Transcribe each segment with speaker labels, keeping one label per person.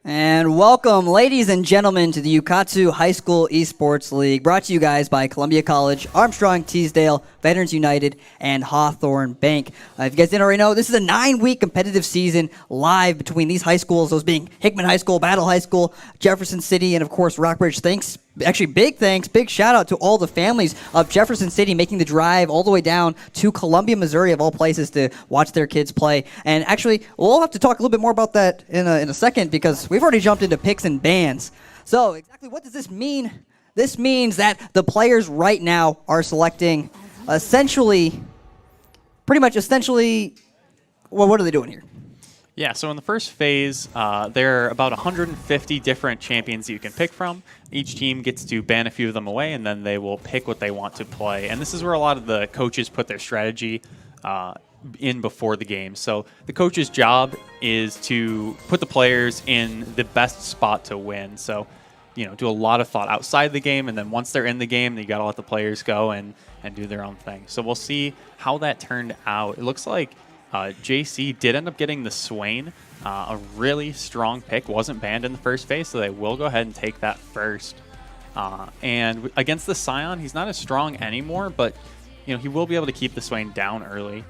Speaker 1: And welcome, ladies and gentlemen, to the Ukatsu High School Esports League, brought to you guys by Columbia College, Armstrong, Teasdale, Veterans United, and Hawthorne Bank. If you guys didn't already know, this is a 9-week competitive season live between these high schools, those being Hickman High School, Battle High School, Jefferson City, and of course Rockbridge. Big shout out to all the families of Jefferson City making the drive all the way down to Columbia, Missouri, of all places, to watch their kids play. And actually, we'll have to talk a little bit more about that in a second, because we've already jumped into picks and bans. So exactly what does this mean? This means that the players right now are selecting well, what are they doing here?
Speaker 2: Yeah, so in the first phase, there are about 150 different champions that you can pick from. Each team gets to ban a few of them away, and then they will pick what they want to play. And this is where a lot of the coaches put their strategy in before the game. So the coach's job is to put the players in the best spot to win. So, do a lot of thought outside the game, and then once they're in the game, you got to let the players go and do their own thing. So we'll see how that turned out. It looks like JC did end up getting the Swain, a really strong pick. Wasn't banned in the first phase, so they will go ahead and take that first. And against the Scion, he's not as strong anymore, but he will be able to keep the Swain down early.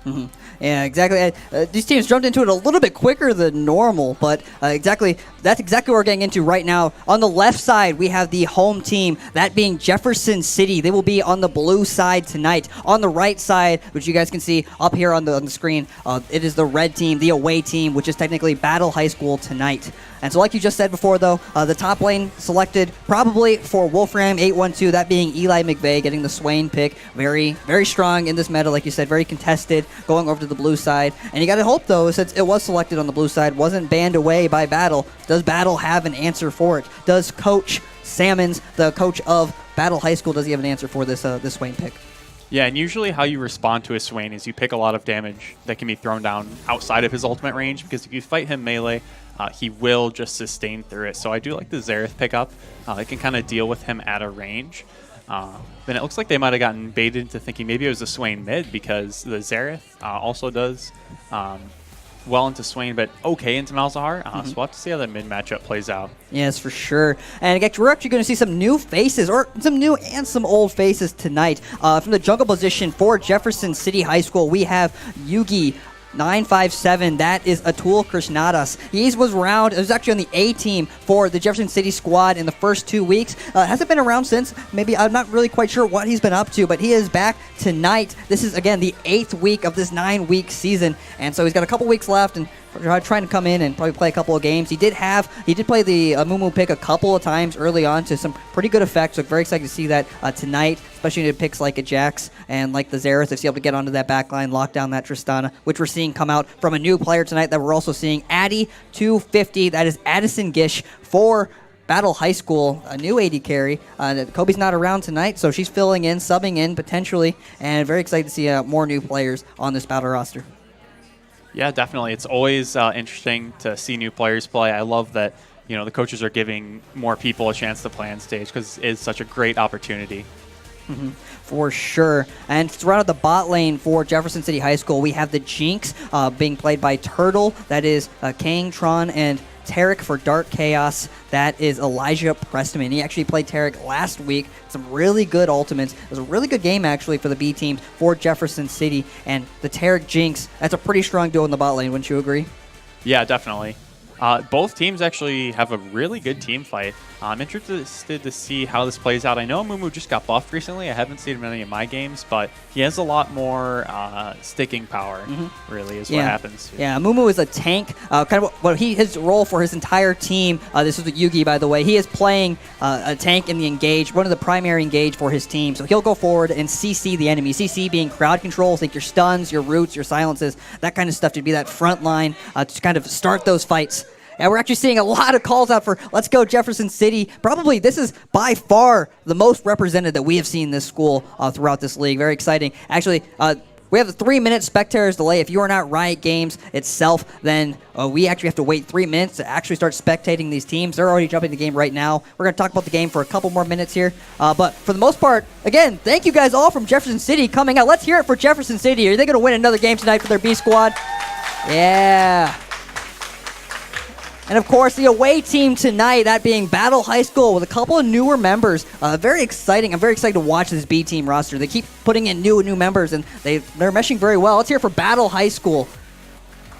Speaker 1: Mm-hmm. Yeah, exactly. These teams jumped into it a little bit quicker than normal, but that's exactly what we're getting into right now. On the left side, we have the home team, that being Jefferson City. They will be on the blue side tonight. On the right side, which you guys can see up here on the screen, it is the red team, the away team, which is technically Battle High School tonight. And so like you just said before, though, the top lane selected probably for Wolfram 812, that being Eli McVeigh getting the Swain pick. Very, very strong in this meta, like you said, very contested, going over to the blue side. And you got to hope, though, since it was selected on the blue side, wasn't banned away by Battle, does Battle have an answer for it? Does Coach Salmons, the coach of Battle High School, does he have an answer for this Swain pick?
Speaker 2: Yeah, and usually how you respond to a Swain is you pick a lot of damage that can be thrown down outside of his ultimate range, because if you fight him melee, he will just sustain through it. So I do like the Xerath pickup. It can kind of deal with him at a range. Then it looks like they might have gotten baited into thinking maybe it was a Swain mid, because the Xerath also does well into Swain, but okay into Malzahar. So we'll have to see how that mid matchup plays out.
Speaker 1: Yes, for sure. And we're actually going to see some new faces, or some new and some old faces tonight. From the jungle position for Jefferson City High School, we have Yugi 957. That is Atul Krishnadas. He was around. It was actually on the A team for the Jefferson City squad in the first 2 weeks. Hasn't been around since. Maybe I'm not really quite sure what he's been up to, but he is back tonight. This is again the 8th week of this 9-week season, and so he's got a couple weeks left and trying to come in and probably play a couple of games. He did play the Mumu pick a couple of times early on to some pretty good effect. So very excited to see that tonight, especially in picks like a Jax and like the Xerath, if he's able to get onto that back line, lock down that Tristana, which we're seeing come out from a new player tonight that we're also seeing, Addy 250. That is Addison Gish for Battle High School, a new AD carry. Kobe's not around tonight, so she's filling in, subbing in potentially, and very excited to see more new players on this battle roster.
Speaker 2: Yeah, definitely. It's always interesting to see new players play. I love that the coaches are giving more people a chance to play on stage, because it is such a great opportunity.
Speaker 1: Mm-hmm. For sure. And to round out the bot lane for Jefferson City High School, we have the Jinx being played by Turtle. That is Kang, Tron, and Tarek for Dark Chaos. That is Elijah Prestman. He actually played Tarek last week. Some really good ultimates. It was a really good game, actually, for the B team for Jefferson City. And the Tarek Jinx, that's a pretty strong duo in the bot lane, wouldn't you agree?
Speaker 2: Yeah, definitely. Both teams actually have a really good team fight. I'm interested to see how this plays out. I know Mumu just got buffed recently. I haven't seen him in any of my games, but he has a lot more sticking power, really, is what happens.
Speaker 1: Yeah, Mumu is a tank. Kind of his role for his entire team. This is with Yugi, by the way. He is playing a tank in the engage, one of the primary engage for his team. So he'll go forward and CC the enemy. CC being crowd control, think your stuns, your roots, your silences, that kind of stuff, to be that front line to kind of start those fights. And we're actually seeing a lot of calls out for Let's Go Jefferson City. Probably this is by far the most represented that we have seen this school throughout this league. Very exciting. Actually, we have a 3-minute spectators delay. If you are not Riot Games itself, then we actually have to wait 3 minutes to actually start spectating these teams. They're already jumping the game right now. We're going to talk about the game for a couple more minutes here. But for the most part, again, thank you guys all from Jefferson City coming out. Let's hear it for Jefferson City. Are they going to win another game tonight for their B squad? Yeah. And of course, the away team tonight, that being Battle High School with a couple of newer members. Very exciting. I'm very excited to watch this B team roster. They keep putting in new members, and they're meshing very well. Let's hear for Battle High School.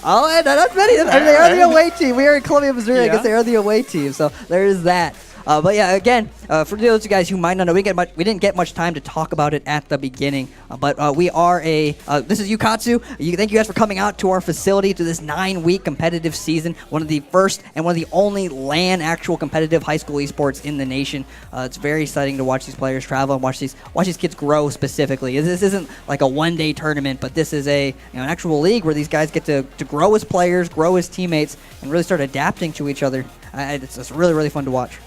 Speaker 1: Oh, and that's many. They are the away team. We are in Columbia, Missouri. I guess they are the away team. So there is that. But yeah, again, for those of you guys who might not know, we didn't get much time to talk about it at the beginning. But we are this is Ukatsu. Thank you guys for coming out to our facility to this 9-week competitive season. One of the first and one of the only LAN actual competitive high school esports in the nation. It's very exciting to watch these players travel and watch these kids grow specifically. This isn't like a one-day tournament, but this is an actual league where these guys get to grow as players, grow as teammates, and really start adapting to each other. It's really, really fun to watch.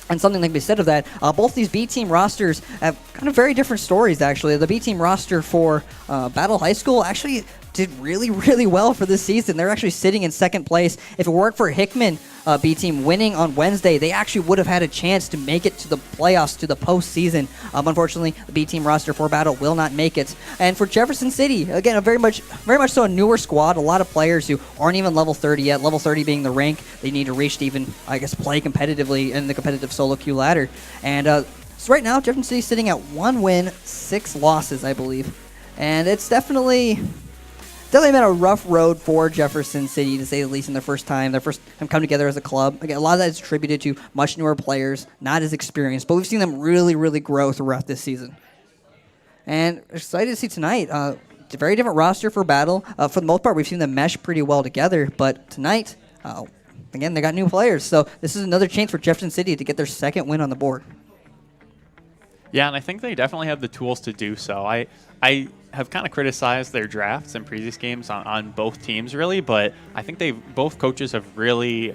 Speaker 1: And something like we said of that, both these B team rosters have kind of very different stories, actually. The B team roster for Battle High School actually did really, really well for this season. They're actually sitting in second place. If it weren't for Hickman B team winning on Wednesday, they actually would have had a chance to make it to the playoffs, to the postseason. Unfortunately, the B team roster for Battle will not make it. And for Jefferson City, again, a very much so a newer squad. A lot of players who aren't even level 30 yet. Level 30 being the rank they need to reach to even, I guess, play competitively in the competitive solo queue ladder. And so right now, Jefferson City is sitting at 1 win, 6 losses, I believe. And it's definitely been a rough road for Jefferson City, to say the least, in their first time come together as a club. Again, a lot of that is attributed to much newer players, not as experienced, but we've seen them really, really grow throughout this season. And excited to see tonight. It's a very different roster for Battle. For the most part, we've seen them mesh pretty well together, but tonight, again, they got new players. So this is another chance for Jefferson City to get their second win on the board.
Speaker 2: Yeah, and I think they definitely have the tools to do so. I have kind of criticized their drafts in previous games on both teams, really, but I think both coaches have really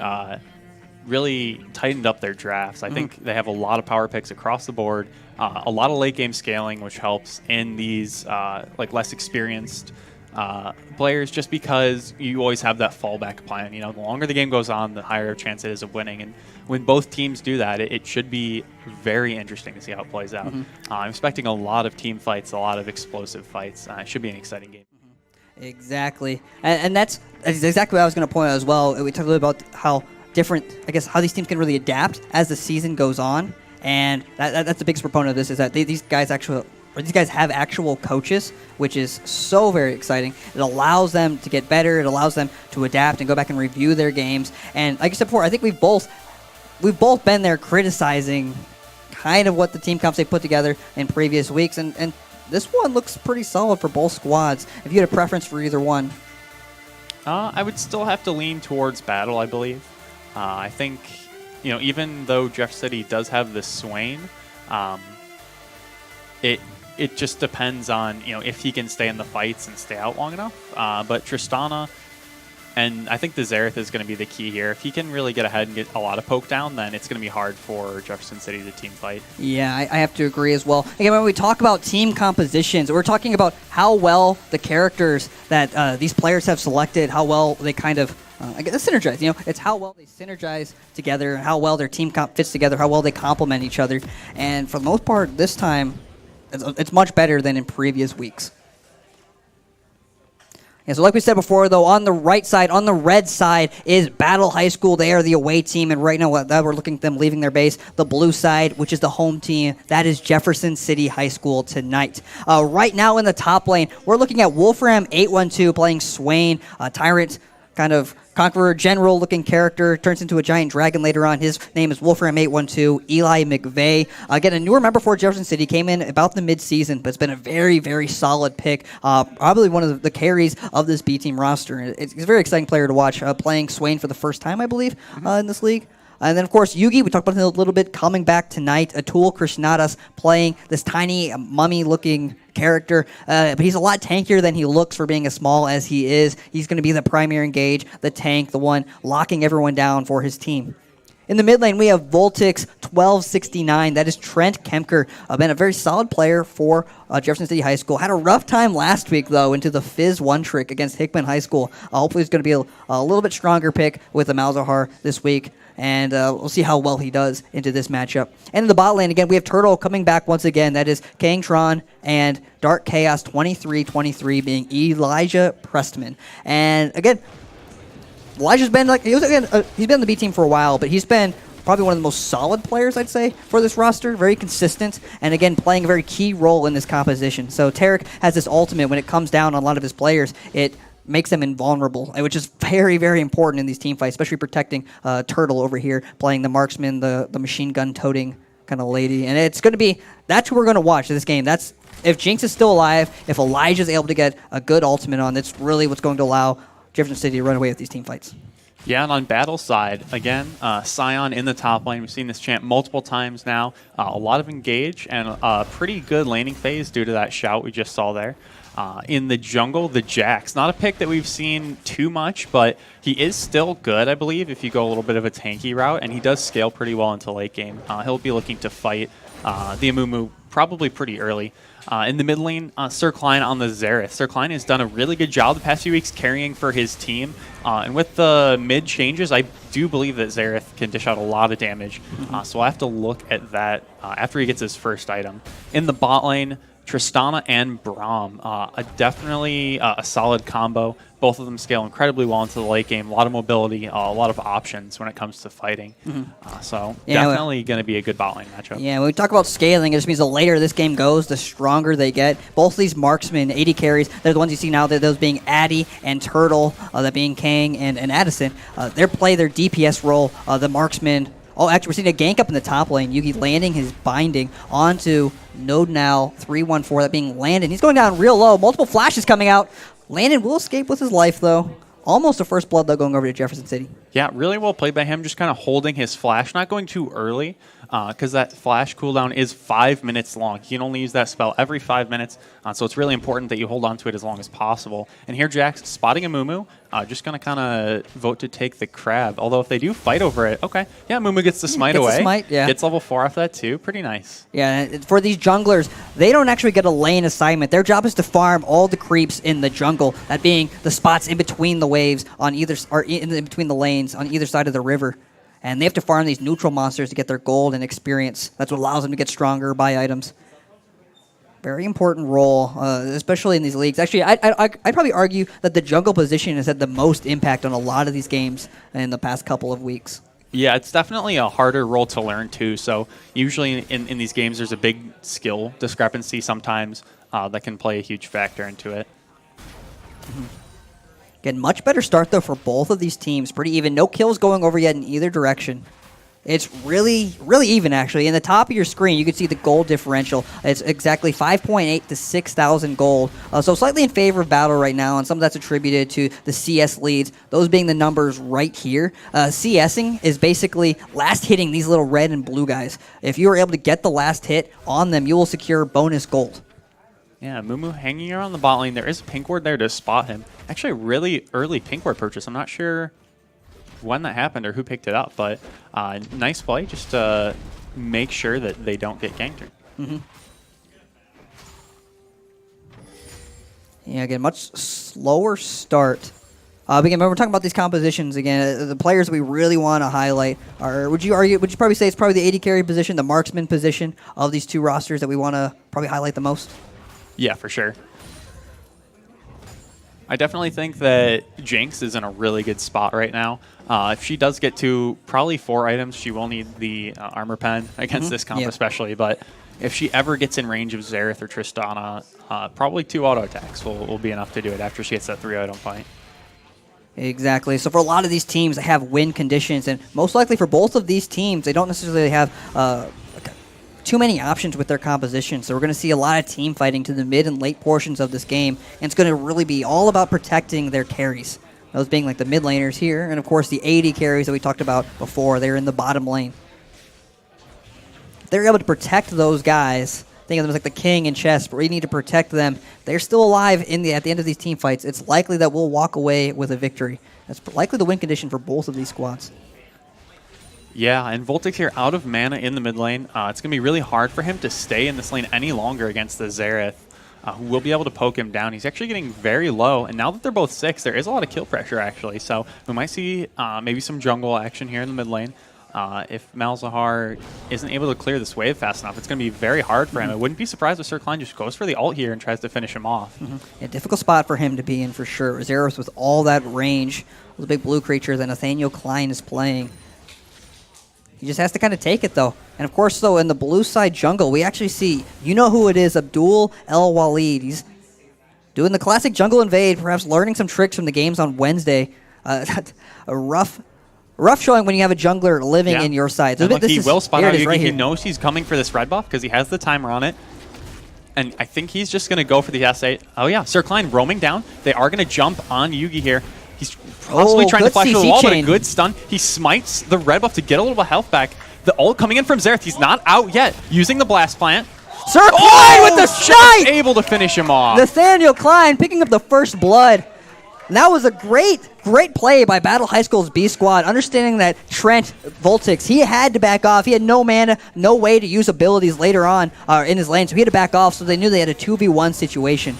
Speaker 2: tightened up their drafts. I think they have a lot of power picks across the board, a lot of late game scaling, which helps in these less experienced players, just because you always have that fallback plan. The longer the game goes on, the higher chance it is of winning. And when both teams do that, it should be very interesting to see how it plays out. I'm expecting a lot of team fights, a lot of explosive fights. It should be an exciting game.
Speaker 1: Exactly. And that's exactly what I was going to point out as well. We talked a little about how different, I guess, how these teams can really adapt as the season goes on. And that's the biggest proponent of this, is that these guys have actual coaches, which is so very exciting. It allows them to get better. It allows them to adapt and go back and review their games. And like I said before, I think we've both been there criticizing kind of what the team comps they put together in previous weeks. And this one looks pretty solid for both squads. If you had a preference for either one.
Speaker 2: I would still have to lean towards Battle, I believe. I think, even though Jeff City does have this Swain, it just depends on, if he can stay in the fights and stay out long enough. But Tristana, and I think the Zareth is going to be the key here. If he can really get ahead and get a lot of poke down, then it's going to be hard for Jefferson City to team fight. Yeah, I have to agree as well. Again, when we talk about team compositions, we're talking about how well the characters that these players have selected, how well they kind of synergize. It's how well they synergize together, how well their team comp fits together, how well they complement each other. And for the most part, this time, it's much better than in previous weeks. Yeah, so like we said before, though, on the right side, on the red side, is Battle High School. They are the away team, and right now we're looking at them leaving their base. The blue side, which is the home team, that is Jefferson City High School tonight. Right now in the top lane, we're looking at Wolfram 812 playing Swain, Tyrant, kind of Conqueror General-looking character, turns into a giant dragon later on. His name is Wolfram 812, Eli McVeigh. Again, a newer member for Jefferson City, came in about the mid-season, but it's been a very, very solid pick. Probably one of the carries of this B-team roster. It's a very exciting player to watch, playing Swain for the first time, I believe, in this league. And then, of course, Yugi, we talked about him a little bit, coming back tonight. Atul Krishnadas playing this tiny, mummy-looking character. But he's a lot tankier than he looks for being as small as he is. He's going to be the primary engage, the tank, the one locking everyone down for his team. In the mid lane, we have Voltix 1269. That is Trent Kemker. Been a very solid player for Jefferson City High School. Had a rough time last week, though, into the Fizz one trick against Hickman High School. Hopefully he's going to be a little bit stronger pick with the Malzahar this week. And we'll see how well he does into this matchup. And in the bot lane, again, we have Turtle coming back once again. That is Kangtron and Dark Chaos 2323 being Elijah Prestman. And again,
Speaker 1: Elijah's been like he's been on the B team for a while, but he's been probably one of the most solid players, I'd say, for this roster. Very consistent, and again, playing a very key role in this composition. So Tarek has this ultimate when it comes down on a lot of his players. It makes them invulnerable, which is very, very important in these team fights, especially protecting Turtle over here, playing the marksman, the machine gun toting kind of lady. And it's going to be, that's who we're going to watch in this game. That's if Jinx is still alive, if Elijah's able to get a good ultimate on, that's really what's going to allow Jefferson City to run away with these team fights.
Speaker 2: Yeah, and on battle side, again, Scion in the top lane. We've seen this champ multiple times now. A lot of engage and a pretty good laning phase due to that shout we just saw there. In the jungle, the Jax. Not a pick that we've seen too much, but he is still good, I believe, if you go a little bit of a tanky route, and he does scale pretty well into late game. He'll be looking to fight the Amumu probably pretty early. In the mid lane, Sir Klein on the Xerath. Sir Klein has done a really good job the past few weeks carrying for his team. And with the mid changes, I do believe that Xerath can dish out a lot of damage. So we'll have to look at that after he gets his first item. In the bot lane, Tristana and Braum, definitely a solid combo. Both of them scale incredibly well into the late game. A lot of mobility, a lot of options when it comes to fighting. So definitely going to be a good bot lane matchup.
Speaker 1: Yeah, when we talk about scaling, it just means the later this game goes, the stronger they get. Both of these marksmen, 80 carries, they're the ones you see now, those being Addy and Turtle, that being Kang and Addison. They play their DPS role, the marksman. Oh, actually, we're seeing a gank up in the top lane. Yugi landing his binding onto Node now, 314, that being Landon. He's going down real low. Multiple flashes coming out. Landon will escape with his life, though. Almost a first blood, though, going over to Jefferson City.
Speaker 2: Yeah, really well played by him, just kind of holding his flash, not going too early, because that flash cooldown is 5 minutes long. You can only use that spell every 5 minutes, so it's really important that you hold on to it as long as possible. And here Jax spotting a Mumu, just going to kind of vote to take the crab. Although if they do fight over it, okay. Yeah, Mumu gets the smite away. Gets level 4 off that too. Pretty nice.
Speaker 1: Yeah, for these junglers, they don't actually get a lane assignment. Their job is to farm all the creeps in the jungle, that being the spots in between the waves, on either, or in between the lanes on either side of the river. And they have to farm these neutral monsters to get their gold and experience. That's what allows them to get stronger, buy items. Very important role, especially in these leagues. Actually, I'd probably argue that the jungle position has had the most impact on a lot of these games in the past couple of weeks.
Speaker 2: Yeah, it's definitely a harder role to learn, too. So usually in these games, there's a big skill discrepancy sometimes that can play a huge factor into it.
Speaker 1: Again, much better start, though, for both of these teams. Pretty even. No kills going over yet in either direction. It's really, really even, actually. In the top of your screen, you can see the gold differential. It's exactly 5.8 to 6,000 gold. So slightly in favor of Battle right now, and some of that's attributed to the CS leads, those being the numbers right here. CSing is basically last hitting these little red and blue guys. If you are able to get the last hit on them, you will secure bonus gold.
Speaker 2: Yeah, Mumu hanging around the bot lane. There is a pink ward there to spot him. Actually, a really early pink ward purchase. I'm not sure when that happened or who picked it up, but nice play just to make sure that they don't get ganked.
Speaker 1: Yeah, again, much slower start. Again, when we're talking about these compositions, again, the players we really want to highlight are, would you probably say it's probably the AD carry position, the marksman position of these two rosters that we want to probably highlight the most?
Speaker 2: Yeah, for sure. I definitely think that Jinx is in a really good spot right now. If she does get to probably 4 items, she will need the armor pen against this comp especially. But if she ever gets in range of Xerath or Tristana, probably 2 auto attacks will be enough to do it after she gets that 3-item fight.
Speaker 1: Exactly. So for a lot of these teams, they have win conditions. And most likely for both of these teams, they don't necessarily have too many options with their composition. So we're going to see a lot of team fighting to the mid and late portions of this game. And it's going to really be all about protecting their carries. Those being like the mid laners here. And of course the AD carries that we talked about before. They're in the bottom lane. If they're able to protect those guys, think of them as like the king in chess, but we need to protect them. They're still alive at the end of these team fights. It's likely that we'll walk away with a victory. That's likely the win condition for both of these squads.
Speaker 2: Yeah, and Voltix here out of mana in the mid lane. It's going to be really hard for him to stay in this lane any longer against the Xerath, who will be able to poke him down. He's actually getting very low, and now that they're both 6, there is a lot of kill pressure, actually. So we might see maybe some jungle action here in the mid lane. If Malzahar isn't able to clear this wave fast enough, it's going to be very hard for him. I wouldn't be surprised if Sir Klein just goes for the ult here and tries to finish him off.
Speaker 1: Yeah, difficult spot for him to be in for sure. Zeros with all that range, the big blue creature that Nathaniel Klein is playing. He just has to kind of take it, though. And, of course, though, in the blue side jungle, we actually see, you know who it is, Abdul El Walid. He's doing the classic jungle invade, perhaps learning some tricks from the games on Wednesday. A rough showing when you have a jungler living in your side. So
Speaker 2: look, he will spot out Yugi.
Speaker 1: Right
Speaker 2: he knows he's coming for this red buff because he has the timer on it. And I think he's just going to go for the S8. Oh, yeah, Sir Klein roaming down. They are going to jump on Yugi here. He's possibly trying to flash the wall, but a good stun. He smites the red buff to get a little bit of health back. The ult coming in from Xerath. He's not out yet. Using the blast plant.
Speaker 1: Sir Klein with the shot!
Speaker 2: Able to finish him off.
Speaker 1: Nathaniel Klein picking up the first blood. And that was a great play by Battle High School's B squad, understanding that Trent Voltix, he had to back off. He had no mana, no way to use abilities later on in his lane, so he had to back off, so they knew they had a 2v1 situation.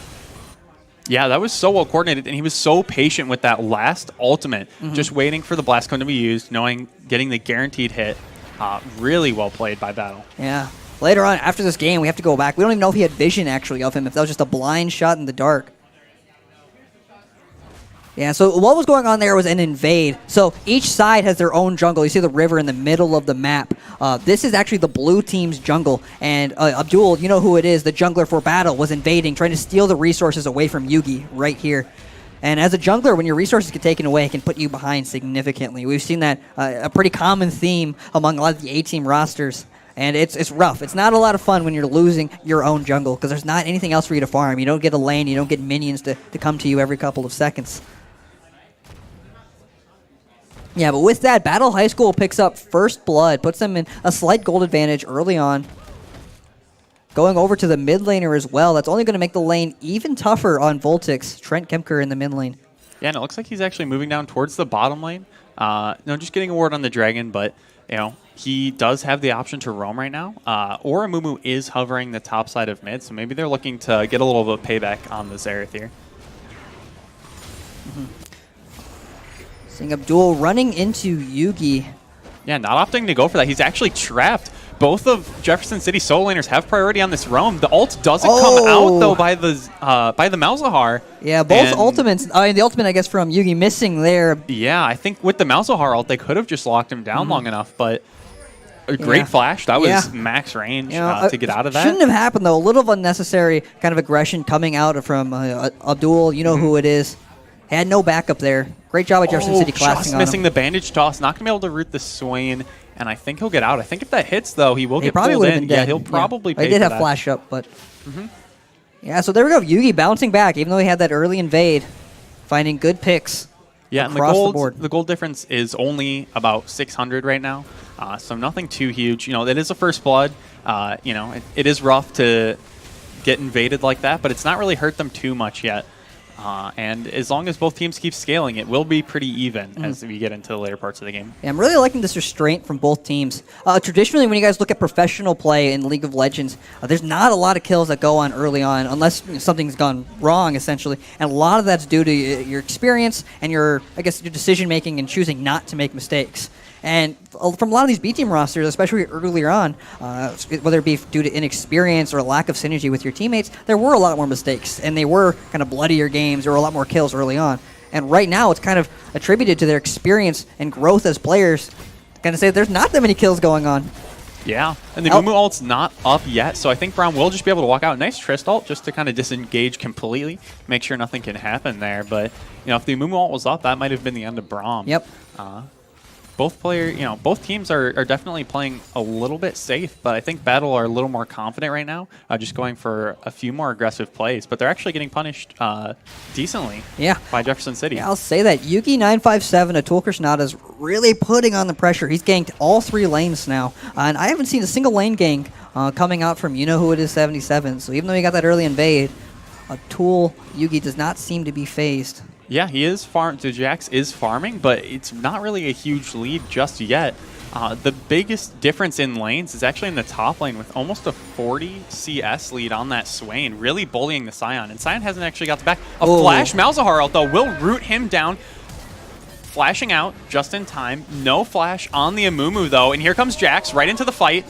Speaker 2: Yeah, that was so well coordinated, and he was so patient with that last ultimate, just waiting for the blast cone to be used, getting the guaranteed hit. Really well played by Battle.
Speaker 1: Yeah. Later on, after this game, we have to go back. We don't even know if he had vision, actually, of him, if that was just a blind shot in the dark. Yeah, so what was going on there was an invade. So each side has their own jungle. You see the river in the middle of the map. This is actually the blue team's jungle. And Abdul, you know who it is, the jungler for Battle, was invading, trying to steal the resources away from Yugi right here. And as a jungler, when your resources get taken away, it can put you behind significantly. We've seen that a pretty common theme among a lot of the A-team rosters. And it's rough. It's not a lot of fun when you're losing your own jungle because there's not anything else for you to farm. You don't get a lane. You don't get minions to come to you every couple of seconds. Yeah, but with that, Battle High School picks up first blood, puts them in a slight gold advantage early on. Going over to the mid laner as well. That's only going to make the lane even tougher on Voltix. Trent Kemker in the mid lane.
Speaker 2: Yeah, and it looks like he's actually moving down towards the bottom lane. No, just getting a ward on the dragon, but he does have the option to roam right now. Or Amumu is hovering the top side of mid, so maybe they're looking to get a little bit of payback on the Xerath here.
Speaker 1: Seeing Abdul running into Yugi.
Speaker 2: Yeah, not opting to go for that. He's actually trapped. Both of Jefferson City solo laners have priority on this roam. The ult doesn't come out, though, by the Malzahar.
Speaker 1: Yeah, both ultimates. The ultimate, I guess, from Yugi missing there.
Speaker 2: Yeah, I think with the Malzahar ult, they could have just locked him down long enough, but a great flash. That was max range to get out of that.
Speaker 1: Shouldn't have happened, though. A little unnecessary kind of aggression coming out from Abdul. You know who it is. Had no backup there. Great job by Jefferson City classing on him.
Speaker 2: Missing the bandage toss. Not going to be able to root the Swain, and I think he'll get out. I think if that hits, though, he will get pulled in. Yeah, he'll probably pay for that.
Speaker 1: He did have flash up, but... Yeah, so there we go. Yugi bouncing back, even though he had that early invade. Finding good picks across the board.
Speaker 2: The gold difference is only about 600 right now, so nothing too huge. It is a first blood. It is rough to get invaded like that, but it's not really hurt them too much yet. And as long as both teams keep scaling, it will be pretty even as we get into the later parts of the game.
Speaker 1: Yeah, I'm really liking this restraint from both teams. Traditionally, when you guys look at professional play in League of Legends, there's not a lot of kills that go on early on unless something's gone wrong, essentially. And a lot of that's due to your experience and your decision-making and choosing not to make mistakes. And from a lot of these B-team rosters, especially earlier on, whether it be due to inexperience or lack of synergy with your teammates, there were a lot more mistakes, and they were kind of bloodier games. There were a lot more kills early on. And right now, it's kind of attributed to their experience and growth as players. Kind of say there's not that many kills going on.
Speaker 2: Yeah, and the Mumu ult's not up yet, so I think Brown will just be able to walk out. Nice Trist ult just to kind of disengage completely, make sure nothing can happen there. But, if the Mumu ult was up, that might have been the end of Braum.
Speaker 1: Yep.
Speaker 2: Both teams are definitely playing a little bit safe, but I think Battle are a little more confident right now, just going for a few more aggressive plays. But they're actually getting punished decently by Jefferson City.
Speaker 1: Yeah, I'll say that. Yugi957, Atul Krishnada, is really putting on the pressure. He's ganked all 3 lanes now, and I haven't seen a single lane gank coming out from you-know-who-it-is 77. So even though he got that early invade, Atul Yugi does not seem to be phased.
Speaker 2: Yeah, he is Jax is farming, but it's not really a huge lead just yet. The biggest difference in lanes is actually in the top lane with almost a 40 CS lead on that Swain, really bullying the Sion. And Sion hasn't actually got the back. A flash Malzahar ult, though, will root him down. flashing out just in time. No flash on the Amumu, though. And here comes Jax right into the fight.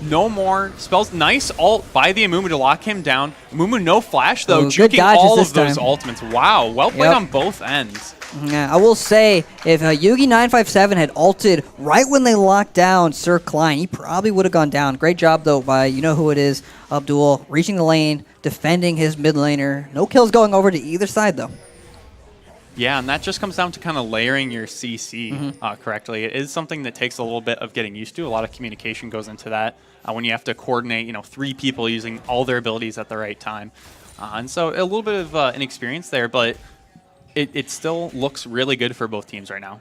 Speaker 2: No more spells. Nice ult by the Amumu to lock him down. Amumu, no flash, though. Juking all of those ultimates. Wow, well played on both ends.
Speaker 1: Yeah, I will say, if Yugi957 had ulted right when they locked down Sir Klein, he probably would have gone down. Great job, though, by you-know-who it is, Abdul, reaching the lane, defending his mid laner. No kills going over to either side, though.
Speaker 2: Yeah, and that just comes down to kind of layering your CC correctly. It is something that takes a little bit of getting used to. A lot of communication goes into that when you have to coordinate, 3 people using all their abilities at the right time. And so a little bit of inexperience there, but it still looks really good for both teams right now.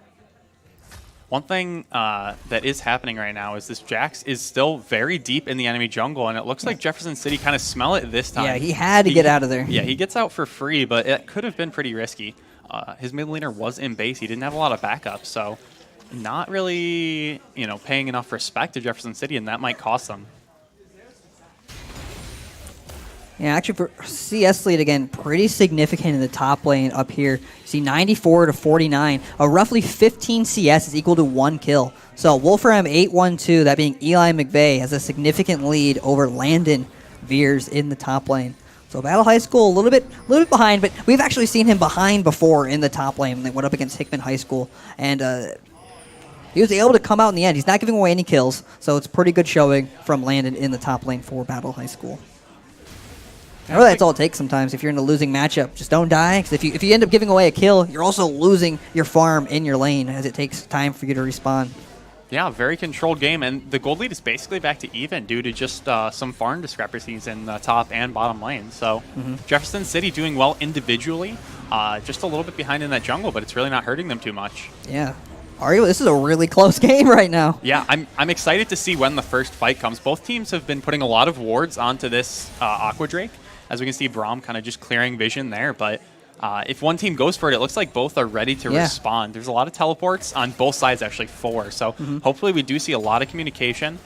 Speaker 2: One thing that is happening right now is this Jax is still very deep in the enemy jungle, and it looks like Jefferson City kind of smell it this time.
Speaker 1: Yeah, he had to get out of there.
Speaker 2: Yeah, he gets out for free, but it could have been pretty risky. His mid laner was in base. He didn't have a lot of backup, so not really, paying enough respect to Jefferson City, and that might cost them.
Speaker 1: Yeah, actually, for CS lead, again, pretty significant in the top lane up here. You see 94 to 49. Roughly 15 CS is equal to 1 kill. So Wolfram 8-1-2, that being Eli McVeigh, has a significant lead over Landon Veers in the top lane. So Battle High School a little bit behind, but we've actually seen him behind before in the top lane when they went up against Hickman High School. And he was able to come out in the end. He's not giving away any kills, so it's pretty good showing from Landon in the top lane for Battle High School. Really, that's all it takes sometimes if you're in a losing matchup. Just don't die, because if you end up giving away a kill, you're also losing your farm in your lane, as it takes time for you to respawn.
Speaker 2: Yeah, very controlled game, and the gold lead is basically back to even due to just some farm discrepancies in the top and bottom lane. So Jefferson City doing well individually, just a little bit behind in that jungle, but it's really not hurting them too much.
Speaker 1: Yeah. This is a really close game right now.
Speaker 2: Yeah, I'm excited to see when the first fight comes. Both teams have been putting a lot of wards onto this Aqua Drake. As we can see, Braum kind of just clearing vision there, but if one team goes for it, it looks like both are ready to respond. There's a lot of teleports on both sides, actually 4. So hopefully we do see a lot of communication.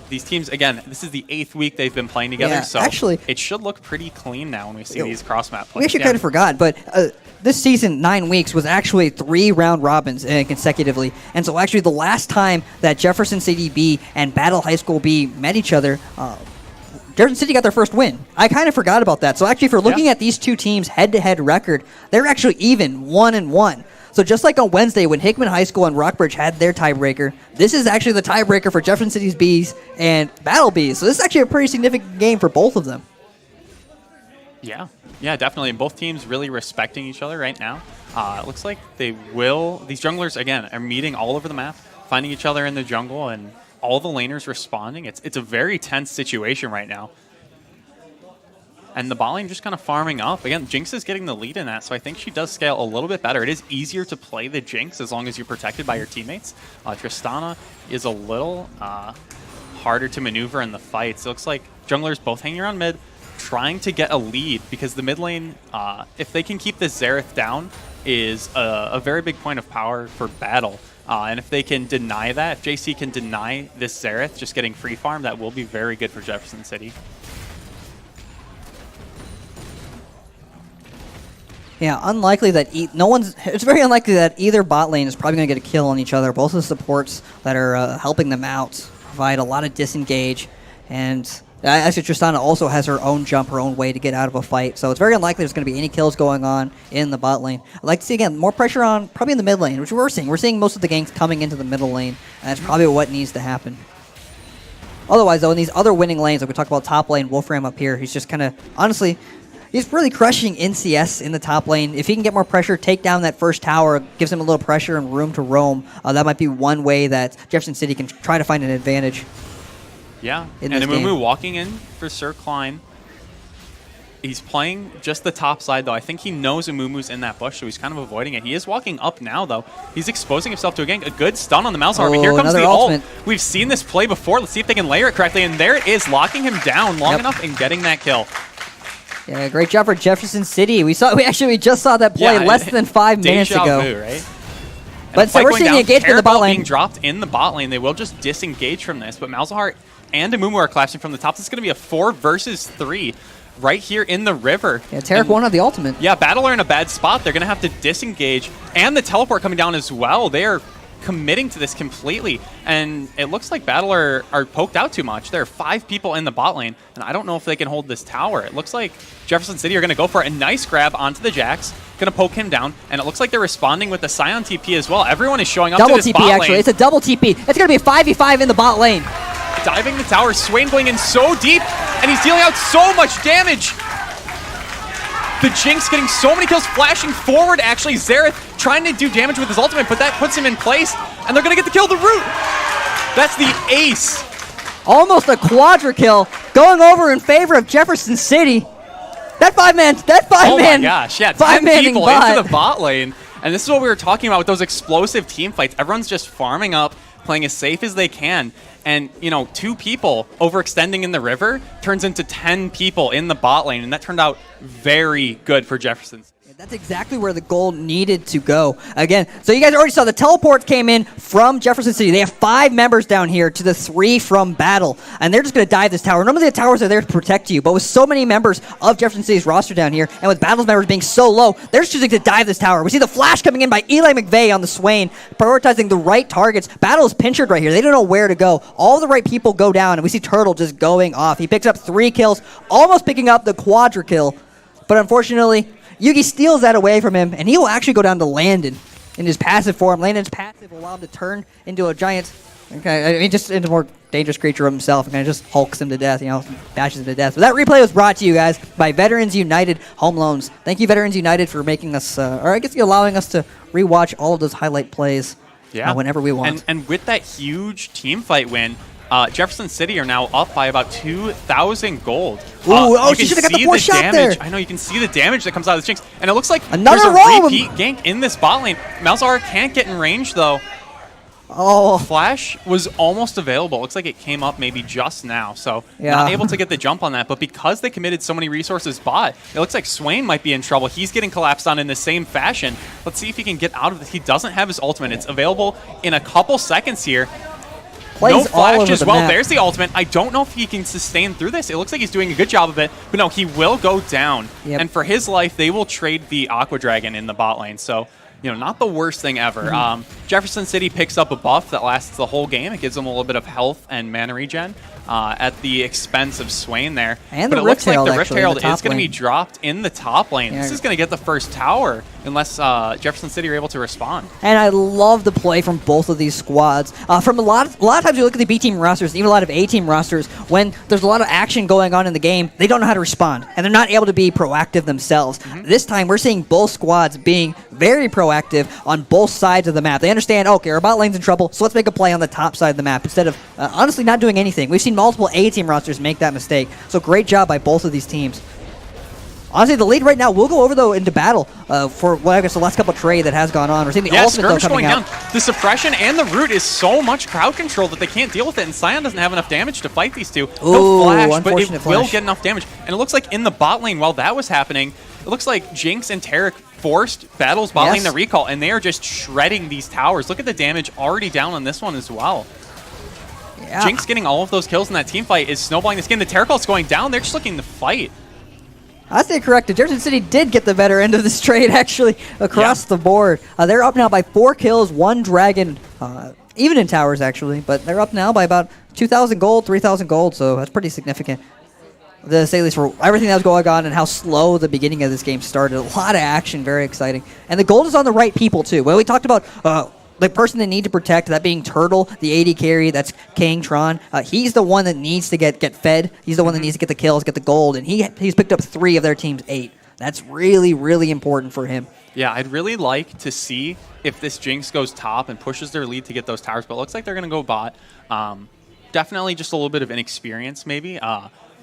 Speaker 2: These teams, again, this is the 8th week they've been playing together, so actually, it should look pretty clean now when we see these cross-map plays.
Speaker 1: We actually kind of forgot, but this season, 9 weeks, was actually 3 round robins consecutively. And so actually the last time that Jefferson City B and Battle High School B met each other, Jefferson City got their first win. I kind of forgot about that. So actually, if you're looking at these two teams' head-to-head record, they're actually even 1-1. So just like on Wednesday when Hickman High School and Rockbridge had their tiebreaker, this is actually the tiebreaker for Jefferson City's Bs and Battle Bs. So this is actually a pretty significant game for both of them.
Speaker 2: Yeah, definitely. And both teams really respecting each other right now. It looks like they will. These junglers, again, are meeting all over the map, finding each other in the jungle, and all the laners responding. It's a very tense situation right now. And the bot lane just kind of farming up. Again, Jinx is getting the lead in that, so I think she does scale a little bit better. It is easier to play the Jinx as long as you're protected by your teammates. Tristana is a little harder to maneuver in the fights. It looks like junglers both hanging around mid, trying to get a lead, because the mid lane, if they can keep this Xerath down, is a very big point of power for battle. And if they can deny that, if JC can deny this Xerath just getting free farm, that will be very good for Jefferson City.
Speaker 1: Yeah, unlikely that it's very unlikely that either bot lane is probably going to get a kill on each other. Both of the supports that are helping them out provide a lot of disengage, and actually Tristana also has her own jump, her own way to get out of a fight. So it's very unlikely there's going to be any kills going on in the bot lane. I'd like to see, again, more pressure on probably in the mid lane, which we're seeing. We're seeing most of the ganks coming into the middle lane, and that's probably what needs to happen. Otherwise, though, in these other winning lanes, like we talk about top lane, Wolfram up here, he's just kind of, honestly, he's really crushing NCS in the top lane. If he can get more pressure, take down that first tower, gives him a little pressure and room to roam, that might be one way that Jefferson City can try to find an advantage.
Speaker 2: Yeah, and Amumu walking in for Sir Klein. He's playing just the top side, though. I think he knows Amumu's in that bush, so he's kind of avoiding it. He is walking up now, though. He's exposing himself to a gank. A good stun on the mouse arm. But here comes the ult. We've seen this play before. Let's see if they can layer it correctly. And there it is, locking him down long enough and getting that kill.
Speaker 1: Yeah, great job for Jefferson City. We just saw that play less than 5 minutes ago.
Speaker 2: Vu, right?
Speaker 1: But so we're seeing the engagement in the bot lane.
Speaker 2: Being dropped in the bot lane. They will just disengage from this. But Malzahar and Amumu are collapsing from the top. This is going to be a 4 versus 3. right here in the river.
Speaker 1: Yeah, Tarek won't have the ultimate.
Speaker 2: Yeah, Battle are in a bad spot. They're going to have to disengage. And the teleport coming down as well. They are committing to this completely. And it looks like Battle are poked out too much. There are 5 people in the bot lane, and I don't know if they can hold this tower. It looks like Jefferson City are going to go for a nice grab onto the Jax. Going to poke him down, and it looks like they're responding with the Scion TP as well. Everyone is showing up
Speaker 1: double
Speaker 2: to this
Speaker 1: TP,
Speaker 2: bot lane.
Speaker 1: actually. It's a double TP. It's going to be a 5v5 in the bot lane.
Speaker 2: Diving the tower, Swain going in so deep, and he's dealing out so much damage. The Jinx getting so many kills, flashing forward, actually. Xerath trying to do damage with his ultimate, but that puts him in place, and they're going to get the kill, the root. That's the ace.
Speaker 1: Almost a quadra kill, going over in favor of Jefferson City. That five-man.
Speaker 2: Oh my gosh, yeah, 10 people
Speaker 1: bot.
Speaker 2: into the bot lane. And this is what we were talking about with those explosive team fights. Everyone's just farming up, playing as safe as they can. And, you know, 2 people overextending in the river turns into 10 people in the bot lane. And that turned out very good for Jefferson.
Speaker 1: That's exactly where the goal needed to go. Again, so you guys already saw the teleport came in from Jefferson City. They have 5 members down here to the 3 from Battle, and they're just going to dive this tower. Normally the towers are there to protect you, but with so many members of Jefferson City's roster down here, and with Battle's members being so low, they're just choosing to dive this tower. We see the flash coming in by Eli McVeigh on the Swain, prioritizing the right targets. Battle is pinchered right here. They don't know where to go. All the right people go down, and we see Turtle just going off. He picks up 3 kills, almost picking up the quadra kill, but unfortunately, Yugi steals that away from him, and he will actually go down to Landon in his passive form. Landon's passive will allow him to turn into a giant, just into a more dangerous creature of himself, and kind of just hulks him to death, bashes him to death. But that replay was brought to you guys by Veterans United Home Loans. Thank you, Veterans United, for making us, allowing us to rewatch all of those highlight plays whenever we want.
Speaker 2: And with that huge team fight win, Jefferson City are now up by about 2,000 gold.
Speaker 1: She should have got the 4th shot there.
Speaker 2: I know, you can see the damage that comes out of the Jinx. And it looks like
Speaker 1: another
Speaker 2: there's a
Speaker 1: roam.
Speaker 2: repeat gank in this bot lane. Malzahar can't get in range, though.
Speaker 1: Oh.
Speaker 2: Flash was almost available. Looks like it came up maybe just now. So not able to get the jump on that. But because they committed so many resources bot, it looks like Swain might be in trouble. He's getting collapsed on in the same fashion. Let's see if he can get out of this. He doesn't have his ultimate. It's available in a couple seconds here. No flash as well. There's the ultimate. I don't know if he can sustain through this. It looks like he's doing a good job of it, but no, he will go down. Yep. And for his life, they will trade the Aqua Dragon in the bot lane. So, not the worst thing ever. Jefferson City picks up a buff that lasts the whole game. It gives them a little bit of health and mana regen at the expense of Swain there.
Speaker 1: And
Speaker 2: but
Speaker 1: the
Speaker 2: it looks like the
Speaker 1: Rift
Speaker 2: Herald
Speaker 1: is
Speaker 2: going to be dropped in the top lane. This is going to get the first tower unless Jefferson City are able to respond.
Speaker 1: And I love the play from both of these squads. From a lot of times you look at the B team rosters, even a lot of A team rosters, when there's a lot of action going on in the game, they don't know how to respond, and they're not able to be proactive themselves. This time we're seeing both squads being very proactive on both sides of the map. They understand, okay, our bot lane's in trouble, so let's make a play on the top side of the map instead of honestly not doing anything. We've seen multiple A team rosters make that mistake, so great job by both of these teams. Honestly, the lead right now, we'll go over, though, into battle for, I guess, the last couple of trade that has gone on. We're seeing the ultimate, though, coming out.
Speaker 2: Down. The suppression and the root is so much crowd control that they can't deal with it, and Scion doesn't have enough damage to fight these two. He'll flash, but it will get enough damage. And it looks like in the bot lane, while that was happening, it looks like Jinx and Tarek forced Battle's bot lane to recall, and they are just shredding these towers. Look at the damage already down on this one as well. Yeah. Jinx getting all of those kills in that team fight is snowballing this game. The Terracle's going down. They're just looking to fight.
Speaker 1: I stay corrected. Jefferson City did get the better end of this trade, actually, across the board. They're up now by 4 kills, 1 dragon, even in towers, actually. But they're up now by about 2,000 gold, 3,000 gold, so that's pretty significant. To say at least for everything that was going on and how slow the beginning of this game started. A lot of action, very exciting. And the gold is on the right people, too. Well, we talked about the person they need to protect, that being Turtle, the AD carry, that's King Tron. He's the one that needs to get fed. He's the one that needs to get the kills, get the gold, and he's picked up 3 of their team's 8. That's really, really important for him.
Speaker 2: Yeah, I'd really like to see if this Jinx goes top and pushes their lead to get those towers, but it looks like they're going to go bot. Definitely just a little bit of inexperience, maybe.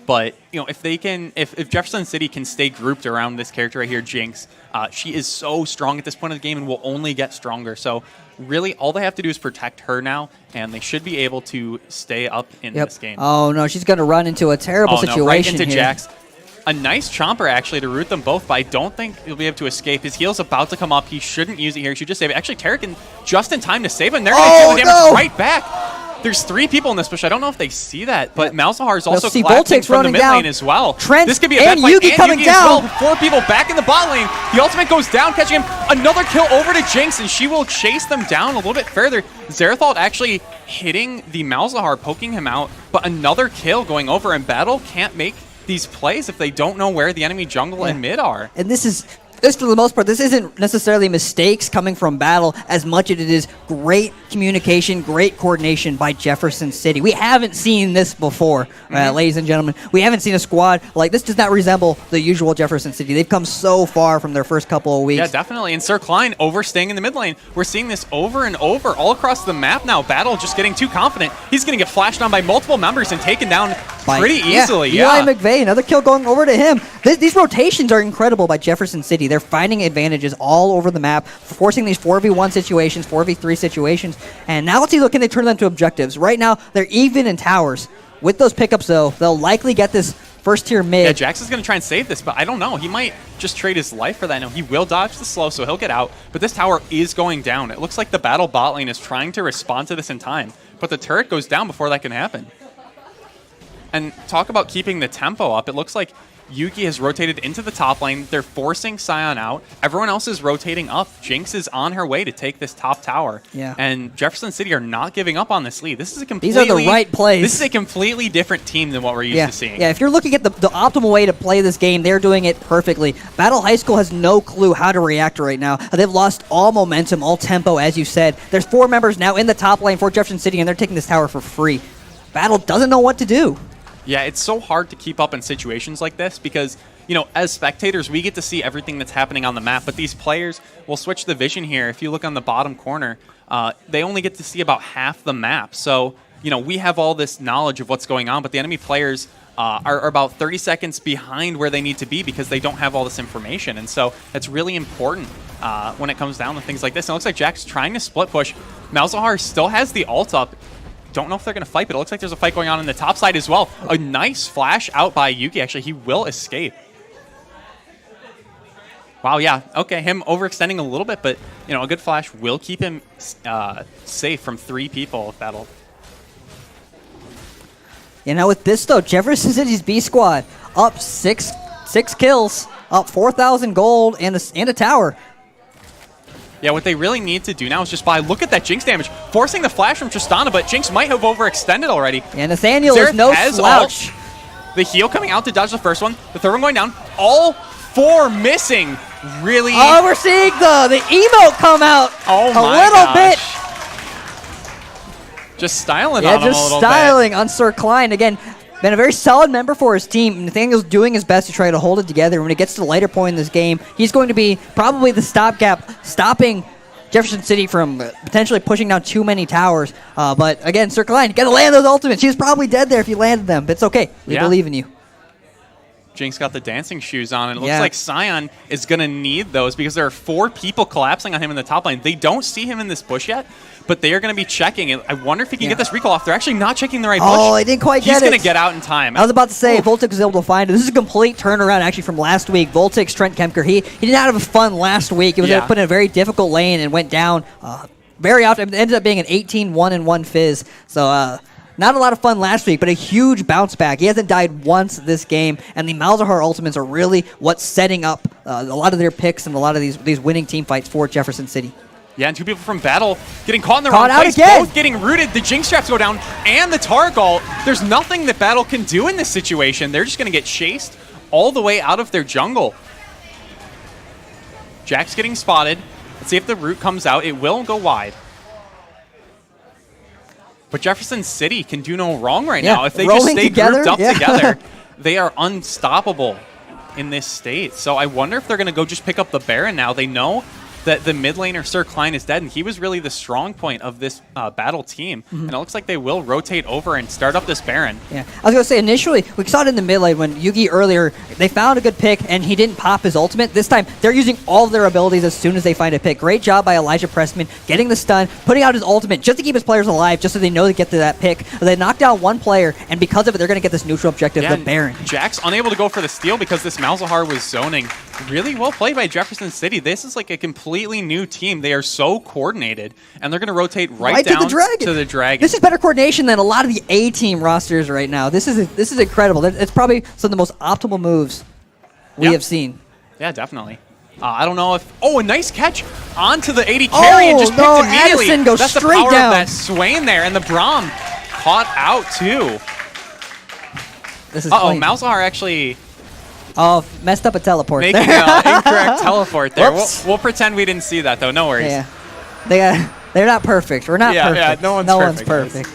Speaker 2: But if they can, if Jefferson City can stay grouped around this character right here, Jinx, she is so strong at this point of the game and will only get stronger. So really, all they have to do is protect her now, and they should be able to stay up in this game.
Speaker 1: Oh no, she's going to run into a terrible situation
Speaker 2: right into
Speaker 1: here.
Speaker 2: Jax. A nice chomper, actually, to root them both, but I don't think he'll be able to escape. His heal's about to come up. He shouldn't use it here. He should just save it. Actually, Tarek just in time to save him. They're going to deal the damage right back. There's 3 people in this bush. I don't know if they see that, but Malzahar is also
Speaker 1: see
Speaker 2: collapsing
Speaker 1: Voltix
Speaker 2: from the
Speaker 1: running
Speaker 2: mid
Speaker 1: down.
Speaker 2: lane as well.
Speaker 1: Trent
Speaker 2: this could be a
Speaker 1: and
Speaker 2: bad fight.
Speaker 1: Yugi
Speaker 2: And
Speaker 1: coming
Speaker 2: Yugi
Speaker 1: down.
Speaker 2: as well. 4 people back in the bot lane. The ultimate goes down, catching him. Another kill over to Jinx, and she will chase them down a little bit further. Xerathald actually hitting the Malzahar, poking him out, but another kill going over, and Battle can't make these plays if they don't know where the enemy jungle and mid are.
Speaker 1: And this for the most part, this isn't necessarily mistakes coming from Battle as much as it is great communication, great coordination by Jefferson City. We haven't seen this before, ladies and gentlemen. We haven't seen a squad like this. Does not resemble the usual Jefferson City. They've come so far from their first couple of weeks.
Speaker 2: Yeah, definitely. And Sir Klein overstaying in the mid lane. We're seeing this over and over all across the map now. Battle just getting too confident. He's going to get flashed on by multiple members and taken down pretty easily.
Speaker 1: Eli McVay, another kill going over to him. These rotations are incredible by Jefferson City. They're finding advantages all over the map, forcing these 4v1 situations, 4v3 situations, and now let's see, can they turn them to objectives? Right now, they're even in towers. With those pickups, though, they'll likely get this first tier mid.
Speaker 2: Yeah, Jax is going to try and save this, but I don't know. He might just trade his life for that. No, he will dodge the slow, so he'll get out, but this tower is going down. It looks like the Battle bot lane is trying to respond to this in time, but the turret goes down before that can happen. And talk about keeping the tempo up. It looks like Yugi has rotated into the top lane. They're forcing Sion out. Everyone else is rotating up. Jinx is on her way to take this top tower.
Speaker 1: Yeah.
Speaker 2: And Jefferson City are not giving up on this lead. This is a completely...
Speaker 1: These are the right plays.
Speaker 2: This is a completely different team than what we're used to seeing.
Speaker 1: Yeah, if you're looking at the optimal way to play this game, they're doing it perfectly. Battle High School has no clue how to react right now. They've lost all momentum, all tempo, as you said. There's 4 members now in the top lane for Jefferson City, and they're taking this tower for free. Battle doesn't know what to do.
Speaker 2: Yeah, it's so hard to keep up in situations like this because, you know, as spectators, we get to see everything that's happening on the map, but these players will switch the vision here. If you look on the bottom corner, they only get to see about half the map. So, you know, we have all this knowledge of what's going on, but the enemy players are about 30 seconds behind where they need to be because they don't have all this information. And so it's really important when it comes down to things like this. And it looks like Jack's trying to split push. Malzahar still has the ult up. Don't know if they're going to fight, but it looks like there's a fight going on the top side as well. A nice flash out by Yugi. Actually, he will escape. Wow, yeah. Okay, him overextending a little bit, but, you know, a good flash will keep him safe from 3 people if that'll...
Speaker 1: You know, with this, though, Jefferson City's B squad up 6 kills, up 4,000 gold, and a tower.
Speaker 2: Yeah, what they really need to do now is just buy. Look at that Jinx damage, forcing the flash from Tristana, but Jinx might have overextended already.
Speaker 1: Yeah, Nathaniel is no slouch.
Speaker 2: Ult. The heal coming out to dodge the first one, the third one going down. All 4 missing. Really?
Speaker 1: Oh, we're seeing the emote come out bit.
Speaker 2: Just styling on him a little bit.
Speaker 1: Yeah, just styling on Sir Klein. Again, been a very solid member for his team. Nathaniel's doing his best to try to hold it together. When it gets to the later point in this game, he's going to be probably the stopgap, stopping Jefferson City from potentially pushing down too many towers. But again, Sir Klein, you got to land those ultimates. He was probably dead there if you landed them, but it's okay. We believe in you.
Speaker 2: Jinx got the dancing shoes on, and it looks like Sion is going to need those because there are 4 people collapsing on him in the top lane. They don't see him in this bush yet, but they are going to be checking. I wonder if he can get this recall off. They're actually not checking the right bush.
Speaker 1: Oh, I didn't quite get it.
Speaker 2: He's going to get out in time.
Speaker 1: I was about to say, Voltix was able to find it. This is a complete turnaround, actually, from last week. Voltix, Trent Kemker, he did not have fun last week. He was put in a very difficult lane and went down very often. It ended up being an 18-1-1 fizz. So, not a lot of fun last week, but a huge bounce back. He hasn't died once this game, and the Malzahar ultimates are really what's setting up a lot of their picks and a lot of these winning team fights for Jefferson City.
Speaker 2: Yeah, and 2 people from Battle getting caught in the wrong place. Both getting rooted. The Jinx traps go down, and the Targal. There's nothing that Battle can do in this situation. They're just going to get chased all the way out of their jungle. Jack's getting spotted. Let's see if the root comes out. It will go wide. But Jefferson City can do no wrong right now. If they just stay grouped up together, they are unstoppable in this state. So I wonder if they're going to go just pick up the Baron now. They know that the mid laner, Sir Klein, is dead, and he was really the strong point of this Battle team. And it looks like they will rotate over and start up this Baron.
Speaker 1: Yeah, I was going to say, initially, we saw it in the mid lane when Yugi earlier, they found a good pick, and he didn't pop his ultimate. This time, they're using all of their abilities as soon as they find a pick. Great job by Elijah Pressman, getting the stun, putting out his ultimate just to keep his players alive, just so they know to get to that pick. They knocked down 1 player, and because of it, they're going to get this neutral objective, the Baron.
Speaker 2: Jack's unable to go for the steal because this Malzahar was zoning. Really well played by Jefferson City. This is like a completely new team. They are so coordinated, and they're going to rotate right down to the Dragon.
Speaker 1: This is better coordination than a lot of the A-team rosters right now. This is incredible. It's probably some of the most optimal moves we have seen.
Speaker 2: Yeah, definitely. I don't know if... Oh, a nice catch onto the 80 carry and just picked immediately.
Speaker 1: Addison goes
Speaker 2: That's
Speaker 1: straight
Speaker 2: the power
Speaker 1: down.
Speaker 2: of that Swain there, and the Braum caught out too.
Speaker 1: This is
Speaker 2: Uh-oh, Malzahar actually...
Speaker 1: Oh, messed up a teleport
Speaker 2: making
Speaker 1: there.
Speaker 2: an incorrect teleport there. We'll pretend we didn't see that, though. No worries.
Speaker 1: Yeah. They're not perfect. We're not perfect.
Speaker 2: Yeah, no one's perfect.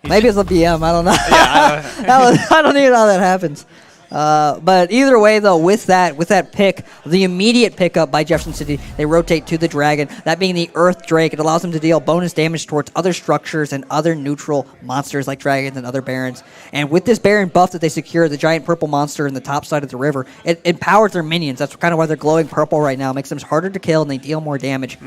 Speaker 1: Maybe it's a BM. I don't know.
Speaker 2: Yeah,
Speaker 1: I don't even know how that happens. But either way, though, with that pick, the immediate pickup by Jefferson City, they rotate to the Dragon. That being the Earth Drake, it allows them to deal bonus damage towards other structures and other neutral monsters like dragons and other barons. And with this Baron buff that they secure, the giant purple monster in the top side of the river, it empowers their minions. That's kind of why they're glowing purple right now. It makes them harder to kill and they deal more damage.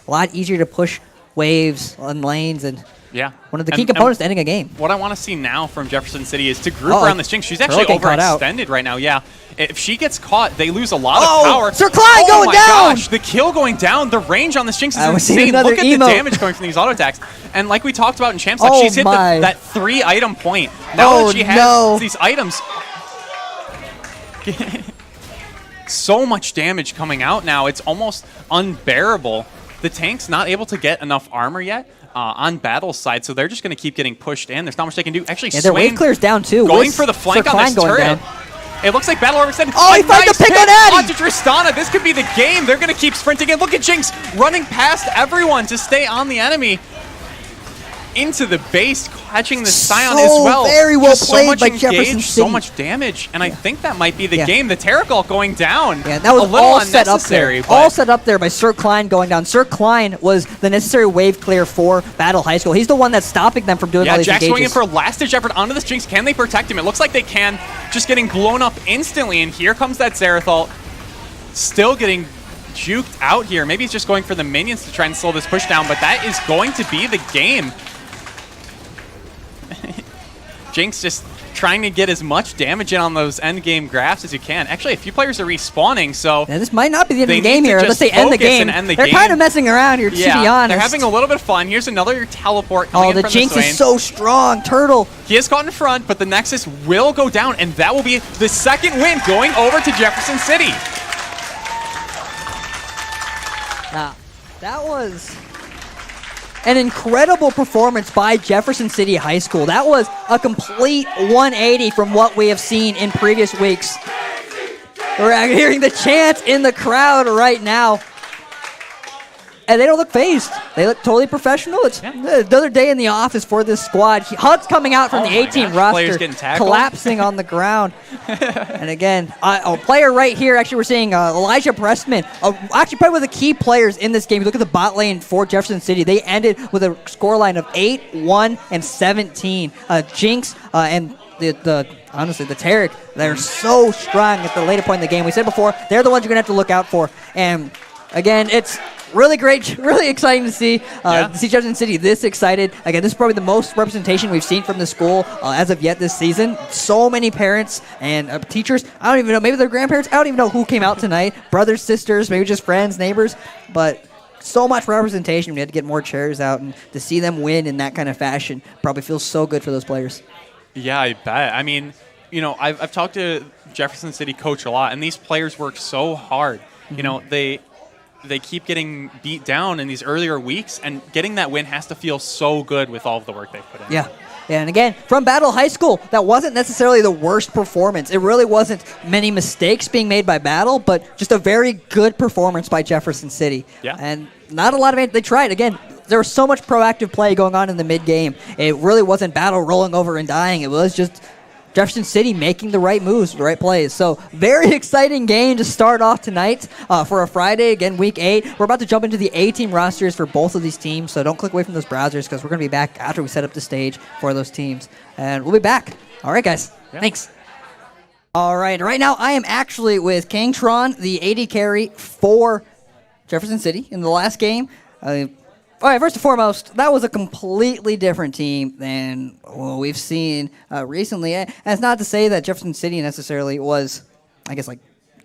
Speaker 1: A lot easier to push waves on lanes and...
Speaker 2: Yeah.
Speaker 1: One of the key components to ending a game.
Speaker 2: What I want to see now from Jefferson City is to group around this Jinx. She's actually overextended right now. Yeah. If she gets caught, they lose a lot of power.
Speaker 1: Sir Klein going down!
Speaker 2: Oh my gosh, the kill going down. The range on this Jinx is insane. Look at the damage going from these auto attacks. And like we talked about in Champs, like she's hit that 3-item point. Now that she has these items, so much damage coming out now. It's almost unbearable. The tank's not able to get enough armor yet. On Battle's side, so they're just going to keep getting pushed in. There's not much they can do. Actually,
Speaker 1: their wave clear's down too.
Speaker 2: Going for the flank on this turret. Down. It looks like Battle overextended.
Speaker 1: Oh, he finds the pick on Addy!
Speaker 2: Onto Tristana. This could be the game. They're going to keep sprinting in. Look at Jinx running past everyone to stay on the enemy. Into the base, catching the Scion as well.
Speaker 1: Very well
Speaker 2: just
Speaker 1: played
Speaker 2: so much
Speaker 1: by
Speaker 2: engaged,
Speaker 1: Jefferson City.
Speaker 2: So much damage, and I think that might be the game. The Terragalt going down.
Speaker 1: Yeah, that was
Speaker 2: a little
Speaker 1: all set up
Speaker 2: unnecessary.
Speaker 1: there. All set up there by Sir Klein going down. Sir Klein was the necessary wave clear for Battle High School. He's the one that's stopping them from doing all these
Speaker 2: Jack's
Speaker 1: engages.
Speaker 2: going in for a last-ditch effort onto this Jinx. Can they protect him? It looks like they can. Just getting blown up instantly, and here comes that Zerathal. Still getting juked out here. Maybe he's just going for the minions to try and slow this push down, but that is going to be the game. Jinx just trying to get as much damage in on those end game graphs as you can. Actually, a few players are respawning, so...
Speaker 1: Yeah, this might not be the end of the game here. Let's say end the game. They're kind of messing around here, to be honest.
Speaker 2: They're having a little bit of fun. Here's another teleport coming in from the
Speaker 1: Jinx is so strong. Turtle.
Speaker 2: He is caught in front, but the Nexus will go down, and that will be the second win going over to Jefferson City.
Speaker 1: That was... an incredible performance by Jefferson City High School. That was a complete 180 from what we have seen in previous weeks. We're hearing the chants in the crowd right now. And they don't look phased. They look totally professional. It's another day in the office for this squad. Hunt's coming out from the 18 roster, collapsing on the ground. And again, a player right here, actually we're seeing Elijah Pressman, actually probably one of the key players in this game. You look at the bot lane for Jefferson City. They ended with a scoreline of 8-1 and 17. Jinx and honestly, the Tarek, they're so strong at the later point in the game. We said before, they're the ones you're going to have to look out for. And again, it's really great, really exciting to see Jefferson City this excited. Again, this is probably the most representation we've seen from the school as of yet this season. So many parents and teachers. I don't even know. Maybe their grandparents. I don't even know who came out tonight. Brothers, sisters, maybe just friends, neighbors. But so much representation. We had to get more chairs out, and to see them win in that kind of fashion probably feels so good for those players.
Speaker 2: Yeah, I bet. I mean, you know, I've talked to Jefferson City coach a lot, and these players work so hard. Mm-hmm. You know, they keep getting beat down in these earlier weeks, and getting that win has to feel so good with all of the work they've put in.
Speaker 1: Yeah. And again, from Battle High School, that wasn't necessarily the worst performance. It really wasn't many mistakes being made by Battle, but just a very good performance by Jefferson City.
Speaker 2: Yeah.
Speaker 1: And not a lot of it. They tried. Again, there was so much proactive play going on in the mid-game. It really wasn't Battle rolling over and dying. It was just Jefferson City making the right moves, the right plays. So very exciting game to start off tonight for a Friday, again, Week 8. We're about to jump into the A-team rosters for both of these teams, so don't click away from those browsers because we're going to be back after we set up the stage for those teams. And we'll be back. All right, guys. Yeah. Thanks. All right. Right now, I am actually with Kangtron, the AD carry for Jefferson City. In the last game, All right, first and foremost, that was a completely different team than we've seen recently. And it's not to say that Jefferson City necessarily was, I guess, like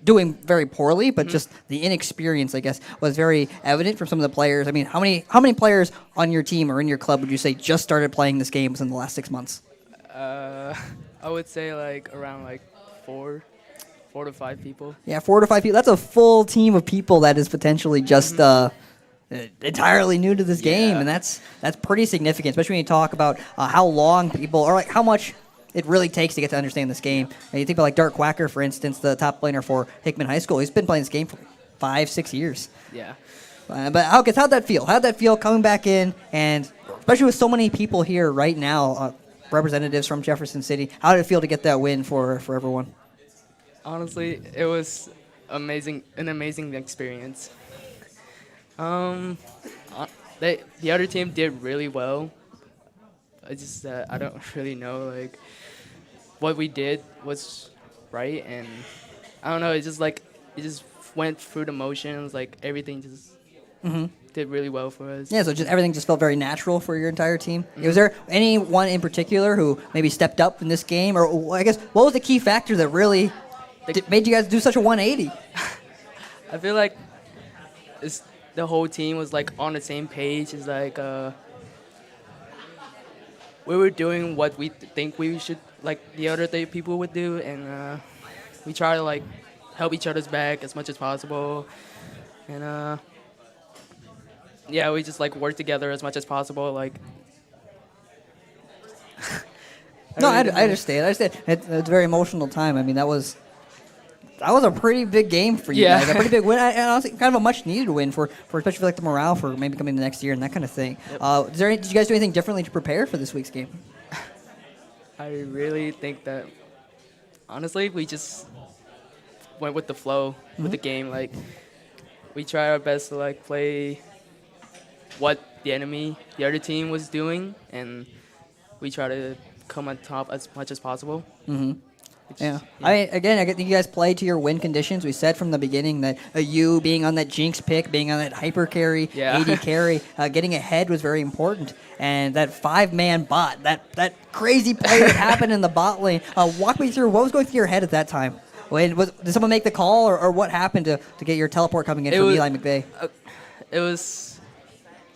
Speaker 1: doing very poorly, but just the inexperience, I guess, was very evident from some of the players. I mean, how many players on your team or in your club would you say just started playing this game within the last 6 months?
Speaker 3: I would say like around like four to five people.
Speaker 1: Yeah, 4 to 5 people. That's a full team of people that is potentially just entirely new to this game, and that's pretty significant, especially when you talk about how long people, or like how much it really takes to get to understand this game. And you think about like Dark Quacker, for instance, the top laner for Hickman High School. He's been playing this game for 5-6 years.
Speaker 3: Yeah.
Speaker 1: But how'd that feel? How'd that feel coming back in, and especially with so many people here right now, representatives from Jefferson City? How did it feel to get that win for everyone?
Speaker 3: Honestly, it was an amazing experience. The other team did really well. I don't really know like what we did was right, and I don't know. It just went through the motions. Like everything just did really well for us.
Speaker 1: Yeah, so just everything just felt very natural for your entire team. Was there anyone in particular who maybe stepped up in this game, or I guess what was the key factor that really made you guys do such a 180?
Speaker 3: I feel like the whole team was like on the same page. It's like we were doing what we think we should, like the other people would do, and we try to like help each other's back as much as possible, and yeah, we just like work together as much as possible. Like,
Speaker 1: I understand. It's a very emotional time. I mean, that was a pretty big game for you guys. A pretty big win, and honestly, kind of a much needed win for especially for like the morale for maybe coming the next year and that kind of thing. Yep. Did you guys do anything differently to prepare for this week's game?
Speaker 3: I really think that honestly, we just went with the flow with the game. Like, we tried our best to like play what the other team was doing, and we try to come on top as much as possible.
Speaker 1: Yeah. I mean, again, I think you guys played to your win conditions. We said from the beginning that you being on that Jinx pick, being on that hyper carry, AD carry, getting ahead was very important. And that 5-man bot, that crazy play that happened in the bot lane, walk me through what was going through your head at that time. Did someone make the call, or what happened to get your teleport coming in from Eli McVeigh?
Speaker 3: It was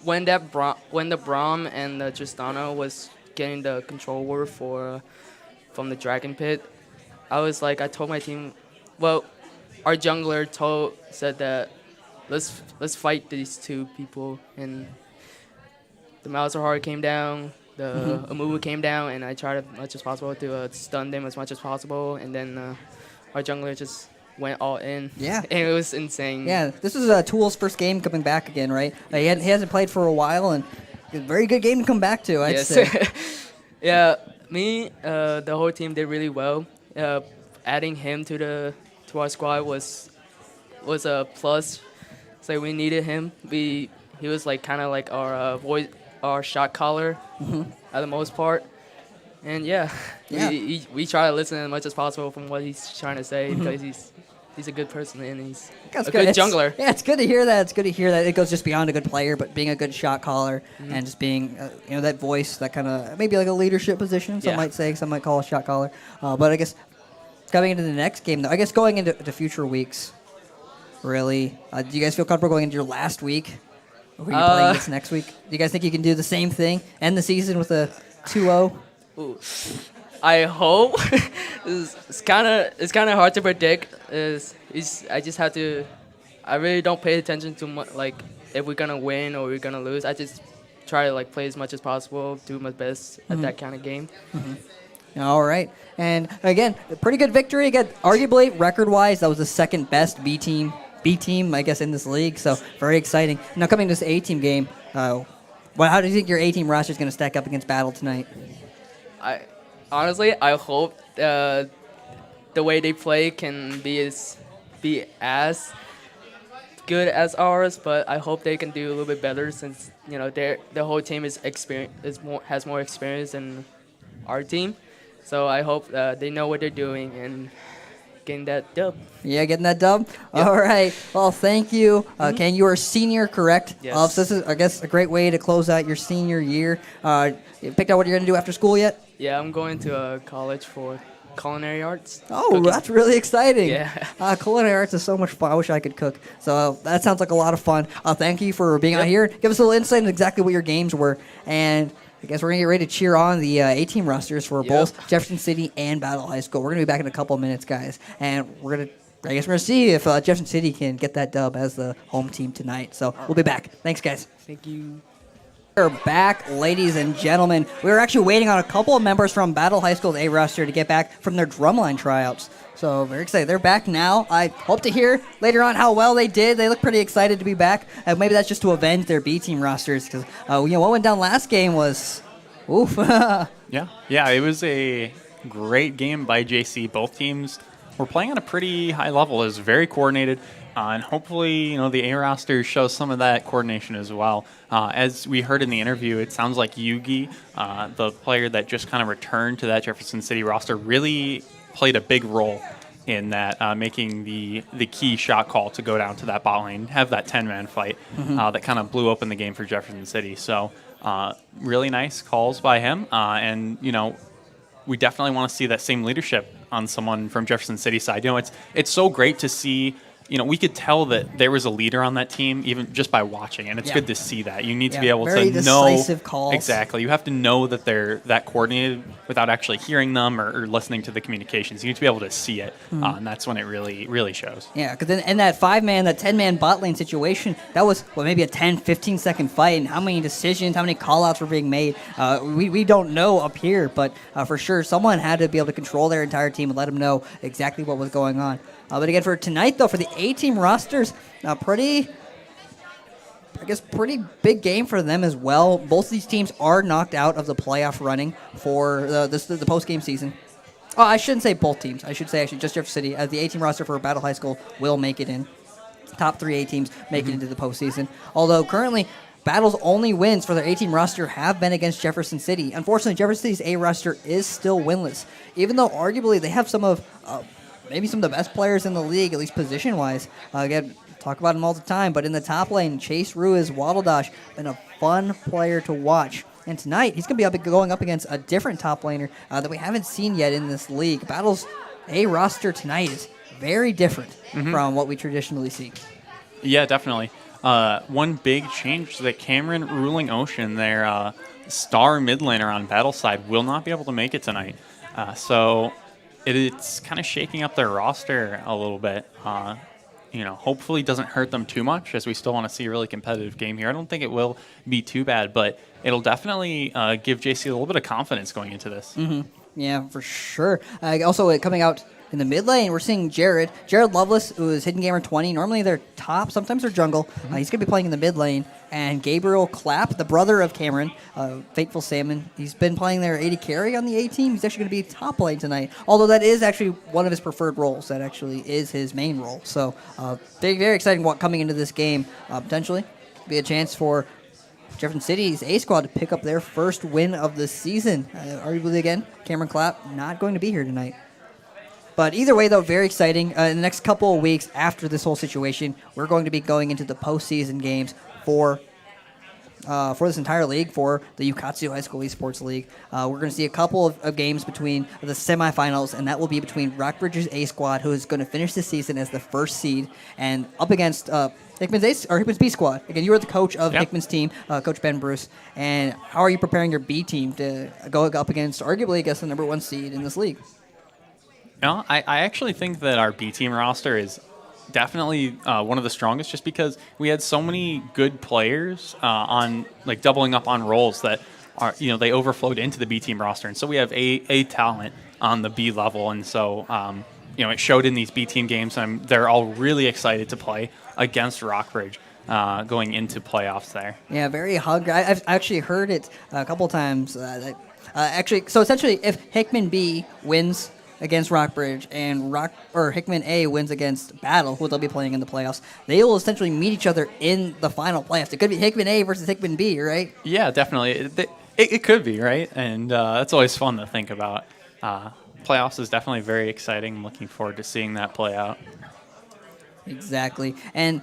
Speaker 3: when the Braum and the Tristana was getting the control word from the Dragon Pit. I told my team, well, our jungler said that let's fight these two people, and the Malzahar came down, the Amumu came down, and I tried as much as possible to stun them as much as possible, and then our jungler just went all in. Yeah. And it was insane.
Speaker 1: Yeah, this is Tool's first game coming back again, right? He hasn't played for a while, and a very good game to come back to, I'd say.
Speaker 3: Yeah, the whole team did really well. Adding him to our squad was a plus. So we needed him. He was like kind of like our shot caller at the most part. And we try to listen as much as possible from what he's trying to say, because he's a good person and he's a good jungler.
Speaker 1: Yeah, it's good to hear that. It's good to hear that it goes just beyond a good player, but being a good shot caller and just being that voice, that kind of maybe like a leadership position. Some might say, some might call a shot caller. But I guess coming into the next game, though, I guess going into the future weeks, really, do you guys feel comfortable going into your last week? Or are you playing this next week? Do you guys think you can do the same thing, end the season with a 2-0?
Speaker 3: Ooh. I hope. It's kind of hard to predict. I just have to. I really don't pay attention to much, like if we're gonna win or we're gonna lose. I just try to like play as much as possible, do my best at that kind of game.
Speaker 1: All right, and again, a pretty good victory. Again, arguably record-wise, that was the second best B team, I guess, in this league. So very exciting. Now coming to this A-team game, how do you think your A-team roster is going to stack up against Battle tonight?
Speaker 3: Honestly, I hope the way they play can be as good as ours, but I hope they can do a little bit better, since the whole team has more experience than our team. So I hope they know what they're doing, and getting that dub.
Speaker 1: Yeah, getting that dub?
Speaker 3: Yep.
Speaker 1: All right. Well, thank you. Ken, you are a senior, correct?
Speaker 3: Yes.
Speaker 1: So this is, I guess, a great way to close out your senior year. You picked out what you're going to do after school yet?
Speaker 3: Yeah, I'm going to college for culinary arts.
Speaker 1: Oh,
Speaker 3: Cooking.
Speaker 1: that's really exciting.
Speaker 3: Yeah.
Speaker 1: Culinary arts is so much fun. I wish I could cook. So that sounds like a lot of fun. Thank you for being out here. Give us a little insight into exactly what your games were. And I guess we're going to get ready to cheer on the A-team rosters for both Jefferson City and Battle High School. We're going to be back in a couple of minutes, guys. And I guess we're going to see if Jefferson City can get that dub as the home team tonight. So we'll be back. Thanks, guys.
Speaker 3: Thank you.
Speaker 1: We're back, ladies and gentlemen. We were actually waiting on a couple of members from Battle High School's A roster to get back from their drumline tryouts. So very excited. They're back now. I hope to hear later on how well they did. They look pretty excited to be back. Maybe that's just to avenge their B team rosters because what went down last game was, oof.
Speaker 2: Yeah, it was a great game by JC. Both teams were playing on a pretty high level. It was very coordinated. And hopefully, the A roster shows some of that coordination as well. As we heard in the interview, it sounds like Yugi, the player that just kind of returned to that Jefferson City roster, really played a big role in that, making the key shot call to go down to that bot lane, have that 10-man fight that kind of blew open the game for Jefferson City. So really nice calls by him. And, we definitely want to see that same leadership on someone from Jefferson City side. It's so great to see. We could tell that there was a leader on that team even just by watching, and it's good to see that. You need to be able
Speaker 1: very
Speaker 2: to know
Speaker 1: decisive calls.
Speaker 2: Exactly. You have to know that they're that coordinated without actually hearing them or listening to the communications. You need to be able to see it, and that's when it really, really shows.
Speaker 1: Yeah, because in that 5-man, that 10-man bot lane situation, that was maybe a 10, 15-second fight, and how many decisions, how many call-outs were being made, we don't know up here, but for sure someone had to be able to control their entire team and let them know exactly what was going on. But again, for tonight, though, for the A-team rosters, pretty big game for them as well. Both of these teams are knocked out of the playoff running for the post-game season. Oh, I shouldn't say both teams. I should say actually just Jefferson City. The A-team roster for Battle High School will make it in. Top 3 A-teams make it into the postseason. Although currently, Battle's only wins for their A-team roster have been against Jefferson City. Unfortunately, Jefferson City's A roster is still winless, even though arguably they have some of maybe some of the best players in the league, at least position-wise. Again, talk about them all the time, but in the top lane, Chase Ruiz, Waddledosh, been a fun player to watch. And tonight, he's going to be going up against a different top laner that we haven't seen yet in this league. Battle's A roster tonight is very different from what we traditionally see.
Speaker 2: Yeah, definitely. One big change that Cameron Ruling Ocean, their star mid laner on Battle side, will not be able to make it tonight. So it's kind of shaking up their roster a little bit. Hopefully doesn't hurt them too much, as we still want to see a really competitive game here. I don't think it will be too bad, but it'll definitely give JC a little bit of confidence going into this.
Speaker 1: Yeah, for sure. Also, coming out in the mid lane, we're seeing Jared Lovelace, who is Hidden Gamer 20. Normally they're top, sometimes they're jungle. He's going to be playing in the mid lane. And Gabriel Clapp, the brother of Cameron, Fateful Salmon, he's been playing their AD carry on the A team. He's actually going to be top lane tonight, although that is actually one of his preferred roles. That actually is his main role. So very, very exciting coming into this game. Potentially be a chance for Jefferson City's A squad to pick up their first win of the season. Arguably, again, Cameron Clapp not going to be here tonight. But either way, though, very exciting. In the next couple of weeks after this whole situation, we're going to be going into the postseason games for this entire league, for the Ukatsu High School eSports League. We're going to see a couple of games between the semifinals, and that will be between Rockbridge's A squad, who is going to finish the season as the first seed, and up against Hickman's B squad. Again, you are the coach of Hickman's team, Coach Ben Bruce. And how are you preparing your B team to go up against, arguably, I guess, the number 1 seed in this league?
Speaker 2: I actually think that our B team roster is definitely one of the strongest, just because we had so many good players on doubling up on roles that are they overflowed into the B team roster, and so we have a talent on the B level, and so it showed in these B team games, and they're all really excited to play against Rockbridge going into playoffs there. Yeah,
Speaker 1: very hungry. I've actually heard it a couple times. So essentially, if Hickman B wins against Rockbridge and Hickman A wins against Battle, who they'll be playing in the playoffs, they will essentially meet each other in the final playoffs. It could be Hickman A versus Hickman B, right?
Speaker 2: Yeah, definitely. It could be, right? And that's always fun to think about. playoffs is definitely very exciting. I'm looking forward to seeing that play out.
Speaker 1: Exactly. And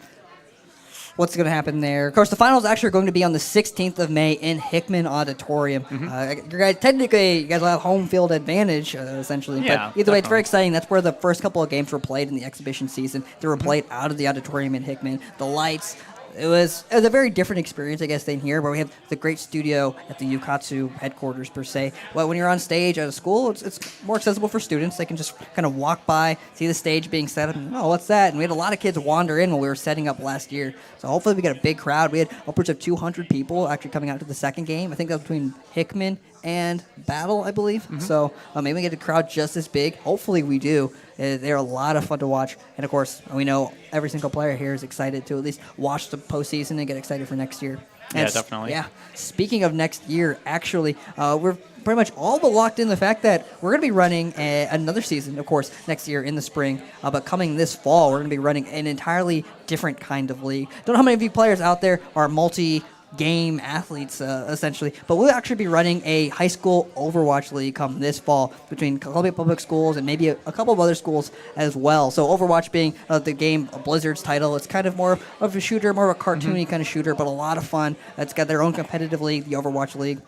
Speaker 1: what's going to happen there? Of course, the finals actually are going to be on the 16th of May in Hickman Auditorium. Technically, you guys will have home field advantage, essentially.
Speaker 2: Yeah,
Speaker 1: but either way, it's
Speaker 2: definitely.
Speaker 1: very exciting. That's where the first couple of games were played in the exhibition season. They were played out of the auditorium in Hickman. The lights. It was a very different experience, I guess, than here, where we have the great studio at the Ukatsu headquarters, per se. But when you're on stage at a school, it's more accessible for students. They can just kind of walk by, see the stage being set up, and, oh, what's that? And we had a lot of kids wander in when we were setting up last year. So hopefully we get a big crowd. We had upwards of 200 people actually coming out to the second game. I think that was between Hickman and Battle, I believe. So maybe we get a crowd just as big. Hopefully we do. They're a lot of fun to watch. And, of course, we know every single player here is excited to at least watch the postseason and get excited for next year.
Speaker 2: Yeah,
Speaker 1: And
Speaker 2: definitely.
Speaker 1: Yeah. Speaking of next year, actually, we're pretty much all but locked in the fact that we're going to be running another season, of course, next year in the spring. But coming this fall, we're going to be running an entirely different kind of league. Don't know how many of you players out there are multi-game athletes, essentially. But we'll actually be running a high school Overwatch league come this fall between Columbia Public Schools and maybe a couple of other schools as well. So Overwatch being the game Blizzard's title, it's kind of more of a shooter, more of a cartoony kind of shooter, but a lot of fun. It's got their own competitive league, the Overwatch League.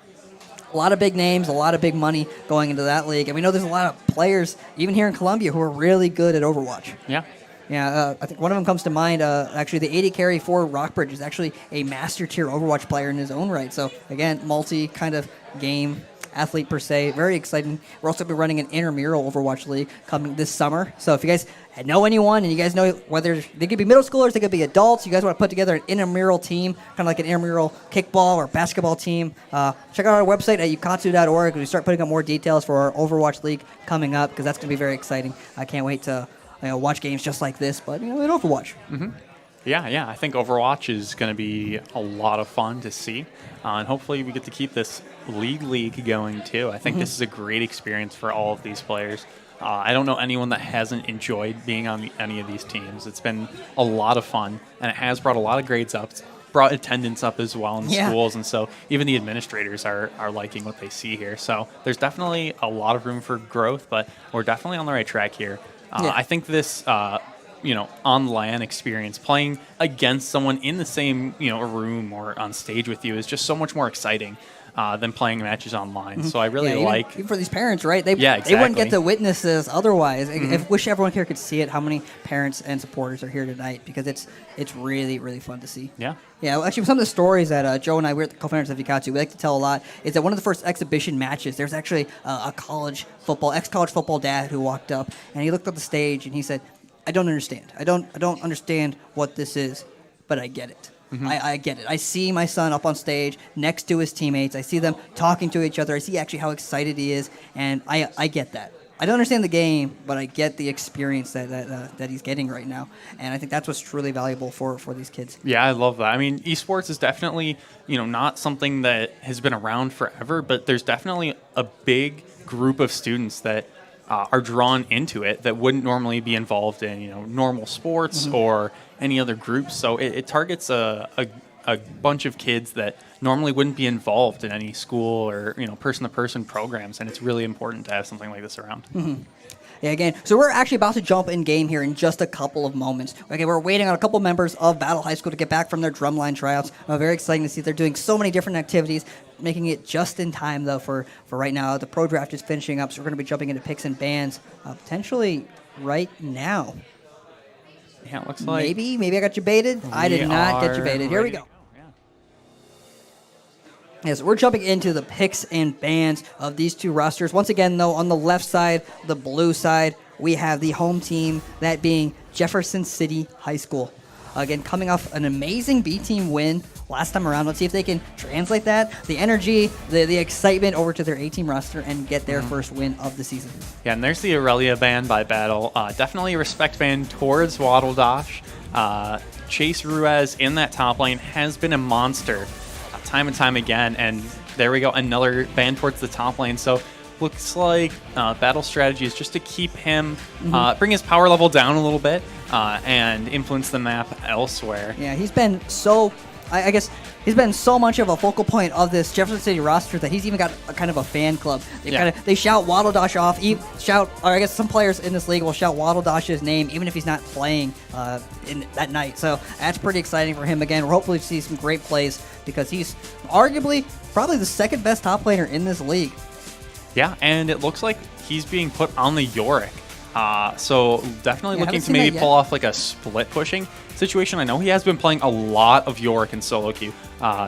Speaker 1: A lot of big names, a lot of big money going into that league. And we know there's a lot of players, even here in Columbia, who are really good at Overwatch.
Speaker 2: Yeah.
Speaker 1: Yeah, I think one of them comes to mind. Actually, the 80 carry for Rockbridge is actually a master tier Overwatch player in his own right. So again, multi kind of game athlete per se. Very exciting. We're also going to be running an intramural Overwatch league coming this summer. So if you guys know anyone and you guys know whether they could be middle schoolers, they could be adults, you guys want to put together an intramural team, kind of like an intramural kickball or basketball team, check out our website at ukatsu.org. We start putting up more details for our Overwatch league coming up because that's going to be very exciting. I can't wait to watch games just like this, but in Overwatch.
Speaker 2: Yeah. I think Overwatch is going to be a lot of fun to see. And hopefully we get to keep this league going, too. I think this is a great experience for all of these players. I don't know anyone that hasn't enjoyed being on any of these teams. It's been a lot of fun, and it has brought a lot of grades up. It's brought attendance up as well in the schools, and so even the administrators are liking what they see here. So there's definitely a lot of room for growth, but we're definitely on the right track here. I think this, on LAN experience, playing against someone in the same, room or on stage with you is just so much more exciting than playing matches online. So I really
Speaker 1: even for these parents, right? They
Speaker 2: exactly.
Speaker 1: wouldn't get to witness this otherwise. I wish everyone here could see it. How many parents and supporters are here tonight? Because it's really, really fun to see.
Speaker 2: Yeah.
Speaker 1: Yeah, well, actually, some of the stories that Joe and I, we're the co-founders of Ukatsu, we like to tell a lot, is that one of the first exhibition matches, there's actually a ex-college football dad who walked up, and he looked at the stage, and he said, I don't understand. I don't understand what this is, but I get it. I get it. I see my son up on stage next to his teammates. I see them talking to each other. I see actually how excited he is, and I get that. I don't understand the game, but I get the experience that he's getting right now, and I think that's what's truly valuable for these kids.
Speaker 2: Yeah, I love that. I mean, esports is definitely, not something that has been around forever, but there's definitely a big group of students that are drawn into it that wouldn't normally be involved in, normal sports or any other groups. So it targets a bunch of kids that normally wouldn't be involved in any school or, person-to-person programs, and it's really important to have something like this around.
Speaker 1: Yeah, again, so we're actually about to jump in game here in just a couple of moments. Okay, we're waiting on a couple members of Battle High School to get back from their drumline tryouts. Very exciting to see they're doing so many different activities, making it just in time, though, for right now. The pro draft is finishing up, so we're going to be jumping into picks and bans potentially right now.
Speaker 2: Yeah, it looks like...
Speaker 1: Maybe I got you baited. I did not get you baited. Here we go. Yes, we're jumping into the picks and bans of these two rosters. Once again, though, on the left side, the blue side, we have the home team, that being Jefferson City High School. Again, coming off an amazing B-team win last time around. Let's see if they can translate that, the energy, the excitement over to their A-team roster and get their first win of the season.
Speaker 2: Yeah, and there's the Aurelia ban by Battle. Definitely a respect ban towards Waddle Dosh. Chase Ruiz in that top lane has been a monster time and time again, and there we go, another ban towards the top lane. So looks like Battle strategy is just to keep him, bring his power level down a little bit and influence the map elsewhere.
Speaker 1: Yeah, he's been so, I guess, He's been so much of a focal point of this Jefferson City roster that he's even got a kind of a fan club. They shout Waddle Dash off. Or I guess some players in this league will shout Waddle Dash's name even if he's not playing in that night. So that's pretty exciting for him. Again, we're hopefully to see some great plays because he's arguably probably the second best top laner in this league.
Speaker 2: Yeah, and it looks like he's being put on the Yorick. So definitely looking to maybe pull off like a split pushing situation. I know he has been playing a lot of Yorick in solo queue,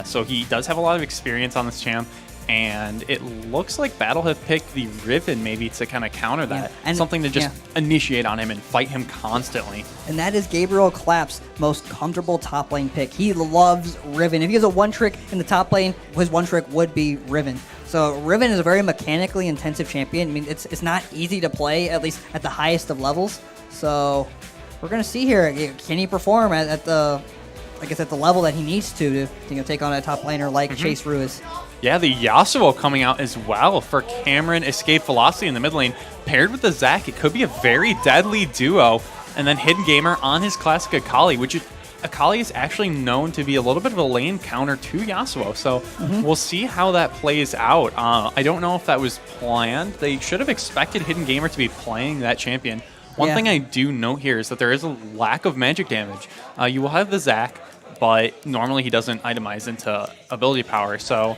Speaker 2: so he does have a lot of experience on this champ, and it looks like Battle have picked the Riven maybe to kind of counter that, and something to just initiate on him and fight him constantly.
Speaker 1: And that is Gabriel Clapp's most comfortable top lane pick. He loves Riven. If he has a one trick in the top lane, his one trick would be Riven. So Riven is a very mechanically intensive champion. I mean, it's not easy to play, at least at the highest of levels. So we're gonna see here, can he perform at the, I guess, at the level that he needs to take on a top laner like Chase Ruiz.
Speaker 2: Yeah, the Yasuo coming out as well for Cameron, Escape Velocity in the mid lane, paired with the Zac. It could be a very deadly duo. And then Hidden Gamer on his classic Akali, which Akali is actually known to be a little bit of a lane counter to Yasuo. So we'll see how that plays out. I don't know if that was planned. They should have expected Hidden Gamer to be playing that champion. One thing I do note here is that there is a lack of magic damage. You will have the Zac, but normally he doesn't itemize into ability power. So,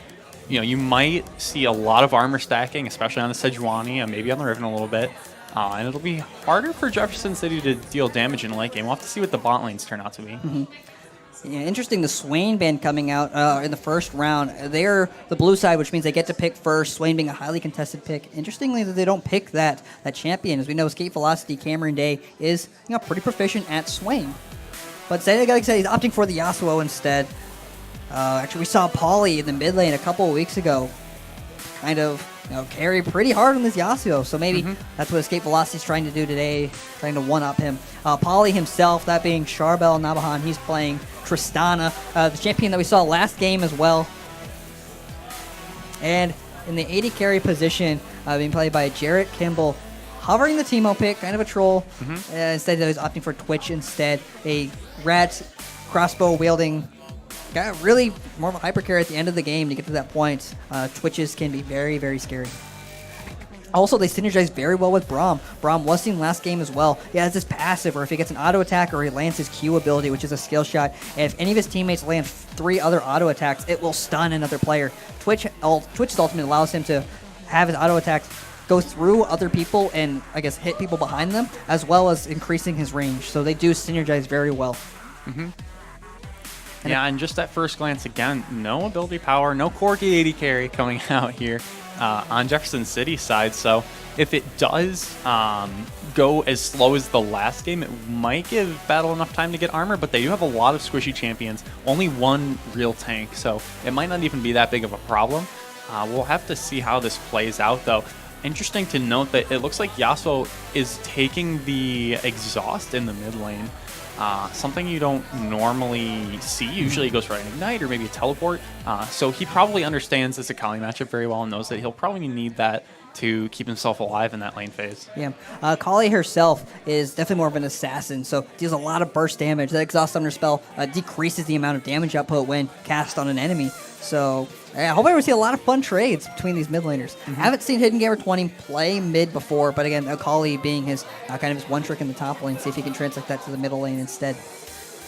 Speaker 2: you might see a lot of armor stacking, especially on the Sejuani and maybe on the Riven a little bit. And it'll be harder for Jefferson City to deal damage in the late game. We'll have to see what the bot lanes turn out to be.
Speaker 1: Yeah, interesting, the Swain ban coming out in the first round. They're the blue side, which means they get to pick first, Swain being a highly contested pick. Interestingly, that they don't pick that champion. As we know, Escape Velocity, Cameron Day is pretty proficient at Swain. But like I said, he's opting for the Yasuo instead. Actually, we saw Pauly in the mid lane a couple of weeks ago kind of carry pretty hard on this Yasuo. So maybe that's what Escape Velocity is trying to do today, trying to one-up him. Pauly himself, that being Charbel Nabahan, he's playing Tristana, the champion that we saw last game as well. And in the AD carry position, being played by Jarrett Kimball, hovering the Teemo pick, kind of a troll. Instead, he's opting for Twitch instead. A rat crossbow wielding guy, really more of a hyper carry at the end of the game to get to that point. Twitches can be very, very scary. Also, they synergize very well with Braum. Braum was seen last game as well. He has this passive where if he gets an auto attack or he lands his Q ability, which is a skill shot, and if any of his teammates land 3 other auto attacks, it will stun another player. Twitch's ultimate allows him to have his auto attacks go through other people and, I guess, hit people behind them, as well as increasing his range. So they do synergize very well.
Speaker 2: And just at first glance, again, no ability power, no Corki AD carry coming out here on Jefferson City's side. So if it does go as slow as the last game, it might give Battle enough time to get armor, but they do have a lot of squishy champions, only one real tank, so it might not even be that big of a problem. We'll have to see how this plays out, though. Interesting to note that it looks like Yasuo is taking the exhaust in the mid lane. Something you don't normally see. Usually he goes for an ignite or maybe a teleport. So he probably understands this Akali matchup very well and knows that he'll probably need that to keep himself alive in that lane phase.
Speaker 1: Yeah, Akali herself is definitely more of an assassin, so deals a lot of burst damage. That Exhaust Thunder spell decreases the amount of damage output when cast on an enemy. So I hope I see a lot of fun trades between these mid laners. Haven't seen Hidden Gamer 20 play mid before, but again, Akali being his kind of his one trick in the top lane, see if he can translate that to the middle lane instead.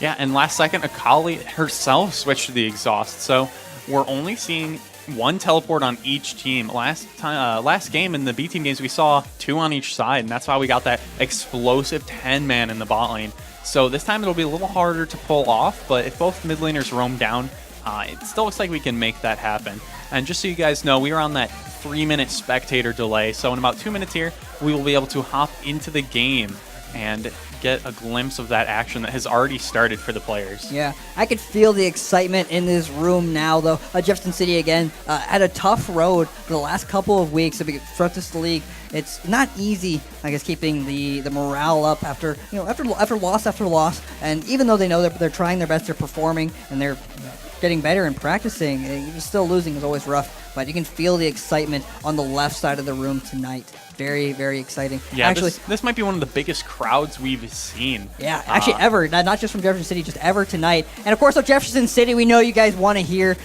Speaker 2: Yeah, and last second, Akali herself switched to the exhaust, so we're only seeing one teleport on each team. Last game in the B team games, we saw 2 on each side, and that's why we got that explosive 10-man in the bot lane. So this time it'll be a little harder to pull off, but if both mid laners roam down, it still looks like we can make that happen. And just so you guys know, we are on that 3-minute spectator delay, so in about 2 minutes here, we will be able to hop into the game and get a glimpse of that action that has already started for the players.
Speaker 1: Yeah, I could feel the excitement in this room now, though. Jefferson City, again, had a tough road for the last couple of weeks throughout this league. It's not easy, I guess, keeping the morale up after loss after loss. And even though they know that they're trying their best, they're performing, and they're getting better and practicing. Even still losing is always rough, but you can feel the excitement on the left side of the room tonight. Very, very exciting.
Speaker 2: Yeah,
Speaker 1: actually,
Speaker 2: this might be one of the biggest crowds we've seen.
Speaker 1: Yeah, actually ever. Not just from Jefferson City, just ever tonight. And of course, of Jefferson City, we know you guys want to hear,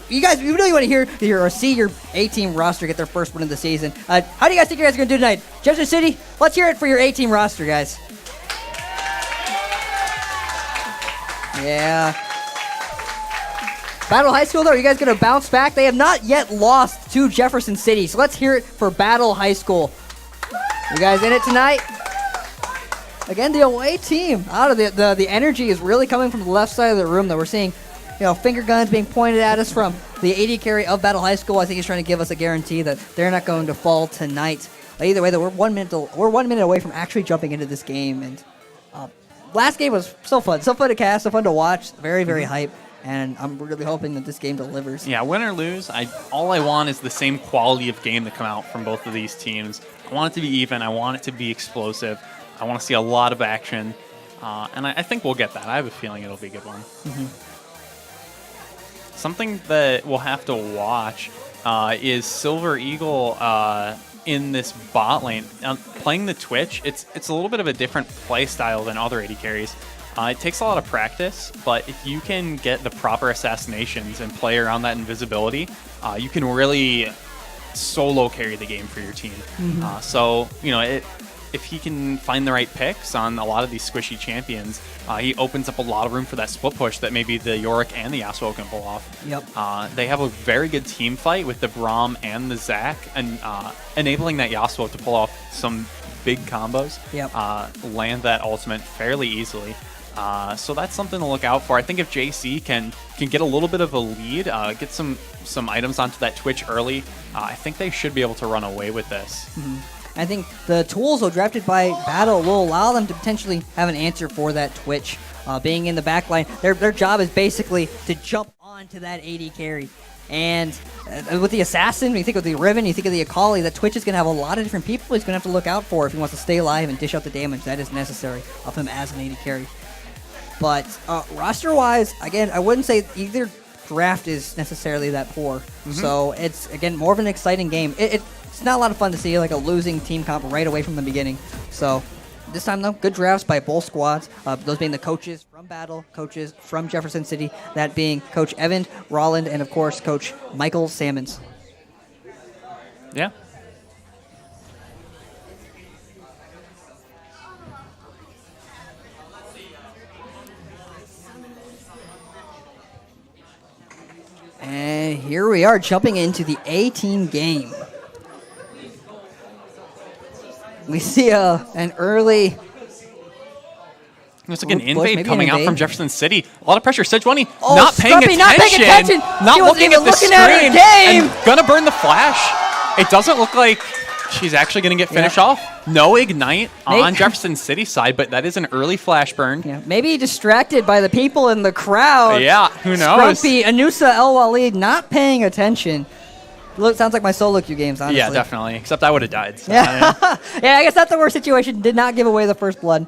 Speaker 1: you really want to hear or see your A-team roster get their first win of the season. How do you guys think you guys are going to do tonight? Jefferson City, let's hear it for your A-team roster, guys. Yeah. Battle High School, though, are you guys going to bounce back? They have not yet lost to Jefferson City, so let's hear it for Battle High School. You guys in it tonight? Again, the away team. Out of the energy is really coming from the left side of the room that we're seeing, finger guns being pointed at us from the AD carry of Battle High School. I think he's trying to give us a guarantee that they're not going to fall tonight. But either way, though, we're 1 minute away from actually jumping into this game. And last game was so fun to cast, so fun to watch. Very, very hype. And I'm really hoping that this game delivers.
Speaker 2: Yeah, win or lose, all I want is the same quality of game to come out from both of these teams. I want it to be even. I want it to be explosive. I want to see a lot of action. And I think we'll get that. I have a feeling it'll be a good one. Something that we'll have to watch is Silver Eagle in this bot lane. Playing the Twitch, it's a little bit of a different play style than other AD carries. It takes a lot of practice, but if you can get the proper assassinations and play around that invisibility, you can really solo carry the game for your team. So, if he can find the right picks on a lot of these squishy champions, he opens up a lot of room for that split push that maybe the Yorick and the Yasuo can pull off.
Speaker 1: Yep.
Speaker 2: They have a very good team fight with the Braum and the Zac, and enabling that Yasuo to pull off some big combos, land that ultimate fairly easily. So that's something to look out for. I think if JC can get a little bit of a lead, get some items onto that Twitch early, I think they should be able to run away with this.
Speaker 1: I think the tools drafted by Battle will allow them to potentially have an answer for that Twitch. Being in the backline, their job is basically to jump onto that AD carry. And with the Assassin, when you think of the Riven, you think of the Akali, that Twitch is going to have a lot of different people he's going to have to look out for if he wants to stay alive and dish out the damage that is necessary of him as an AD carry. But roster-wise, again, I wouldn't say either draft is necessarily that poor. So it's, again, more of an exciting game. It's not a lot of fun to see like a losing team comp right away from the beginning. So this time, though, good drafts by both squads. Those being the coaches from Battle, coaches from Jefferson City, that being Coach Evan Rolland and, of course, Coach Michael Sammons.
Speaker 2: Yeah.
Speaker 1: And here we are jumping into the A-team game. We see an early...
Speaker 2: It's like an invade coming out from Jefferson City. A lot of pressure. Sejuani
Speaker 1: Oh,
Speaker 2: not paying
Speaker 1: Scrumpy
Speaker 2: attention. Not looking at the
Speaker 1: looking at her
Speaker 2: screen.
Speaker 1: game.
Speaker 2: And gonna burn the flash. It doesn't look like she's actually going to get finished off. No Ignite on Jefferson City side, but that is an early flash burn.
Speaker 1: Yeah, maybe distracted by the people in the crowd.
Speaker 2: Yeah, who knows?
Speaker 1: Scrumpy, Anusa El Walid not paying attention. Sounds like my solo queue games, honestly.
Speaker 2: Yeah, definitely. Except I would have died. So
Speaker 1: yeah, I guess that's the worst situation. Did not give away the first blood.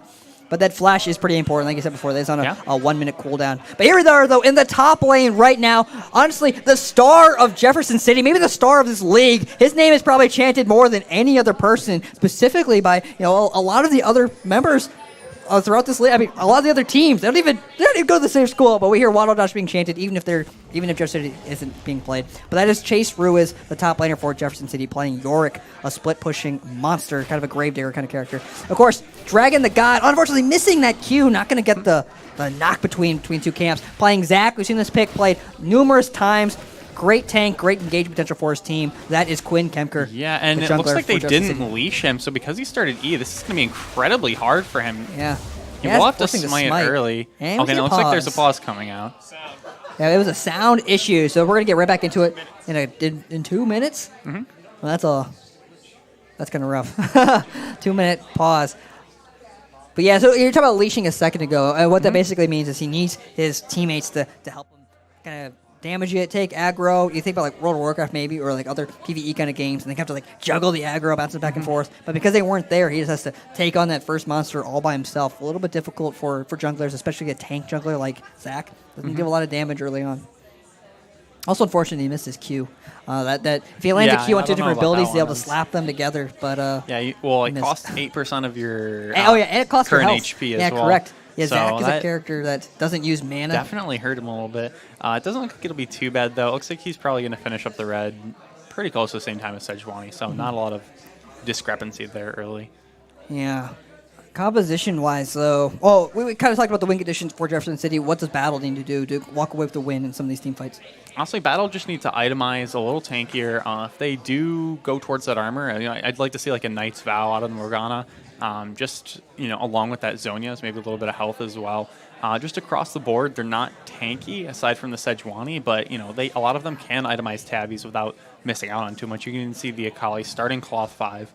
Speaker 1: But that flash is pretty important, like I said before. That's on a 1 minute cooldown. But here they are, though, in the top lane right now. Honestly, the star of Jefferson City, maybe the star of this league. His name is probably chanted more than any other person, specifically by a lot of the other members throughout this league. I mean, a lot of the other teams, they don't even go to the same school, but we hear Waddle Dash being chanted, even if Jefferson City isn't being played. But that is Chase Ruiz, the top laner for Jefferson City, playing Yorick, a split-pushing monster, kind of a Gravedigger kind of character. Of course, Dragon the God, unfortunately missing that Q, not going to get the knock between two camps. Playing Zac, we've seen this pick played numerous times. Great tank, great engagement potential for his team. That is Quinn Kemker.
Speaker 2: Yeah, and it looks like they didn't leash him, so because he started E, this is going to be incredibly hard for him.
Speaker 1: Yeah.
Speaker 2: He will have to smite early.
Speaker 1: And
Speaker 2: okay, it looks like there's a pause coming out.
Speaker 1: Yeah, it was a sound issue, so we're going to get right back into it in 2 minutes. Well, that's kind of rough. 2 minute pause. But yeah, so you're talking about leashing a second ago. And what that basically means is he needs his teammates to help him kind of damage it, take aggro. You think about like World of Warcraft maybe, or like other PvE kind of games, and they have to like juggle the aggro, bounce it back and forth. But because they weren't there, he just has to take on that first monster all by himself. A little bit difficult for junglers, especially a tank jungler like Zac. Doesn't give a lot of damage early on. Also, unfortunately, he missed his Q. That if he lands a Q on two different abilities, he's able to slap them together. But
Speaker 2: yeah, well, it costs 8% of your
Speaker 1: and it costs your
Speaker 2: current
Speaker 1: health.
Speaker 2: HP as well.
Speaker 1: Yeah, correct. Yeah,
Speaker 2: So
Speaker 1: Zach is a character that doesn't use mana.
Speaker 2: Definitely hurt him a little bit. It doesn't look like it'll be too bad, though. It looks like he's probably going to finish up the red pretty close to the same time as Sejuani, so not a lot of discrepancy there early.
Speaker 1: Yeah. Composition-wise, though, we kind of talked about the win conditions for Jefferson City. What does Battle need to do to walk away with the win in some of these team fights?
Speaker 2: Honestly, Battle just needs to itemize a little tankier. If they do go towards that armor, I'd like to see like a Knight's Vow out of the Morgana. Just, along with that Zhonya's, maybe a little bit of health as well. Just across the board, they're not tanky aside from the Sejuani, but a lot of them can itemize tabbies without missing out on too much. You can see the Akali starting Cloth 5,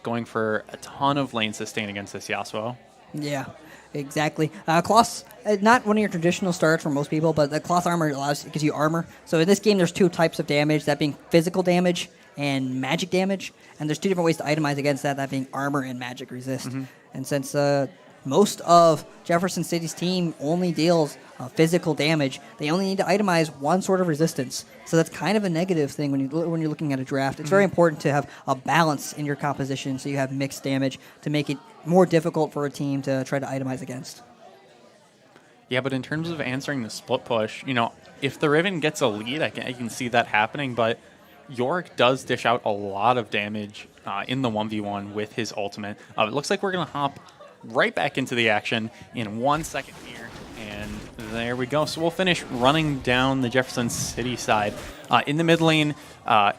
Speaker 2: going for a ton of lane sustain against this Yasuo.
Speaker 1: Yeah, exactly. Cloth, not one of your traditional starts for most people, but the Cloth armor gives you armor. So in this game, there's two types of damage, that being physical damage and magic damage. And there's two different ways to itemize against that being armor and magic resist. And since most of Jefferson City's team only deals physical damage, they only need to itemize one sort of resistance. So that's kind of a negative thing when you're looking at a draft. It's very important to have a balance in your composition so you have mixed damage to make it more difficult for a team to try to itemize against.
Speaker 2: Yeah, but in terms of answering the split push, if the Riven gets a lead, I can see that happening, but Yorick does dish out a lot of damage in the 1v1 with his ultimate. It looks like we're going to hop right back into the action in 1 second here. And there we go. So we'll finish running down the Jefferson City side. In the mid lane,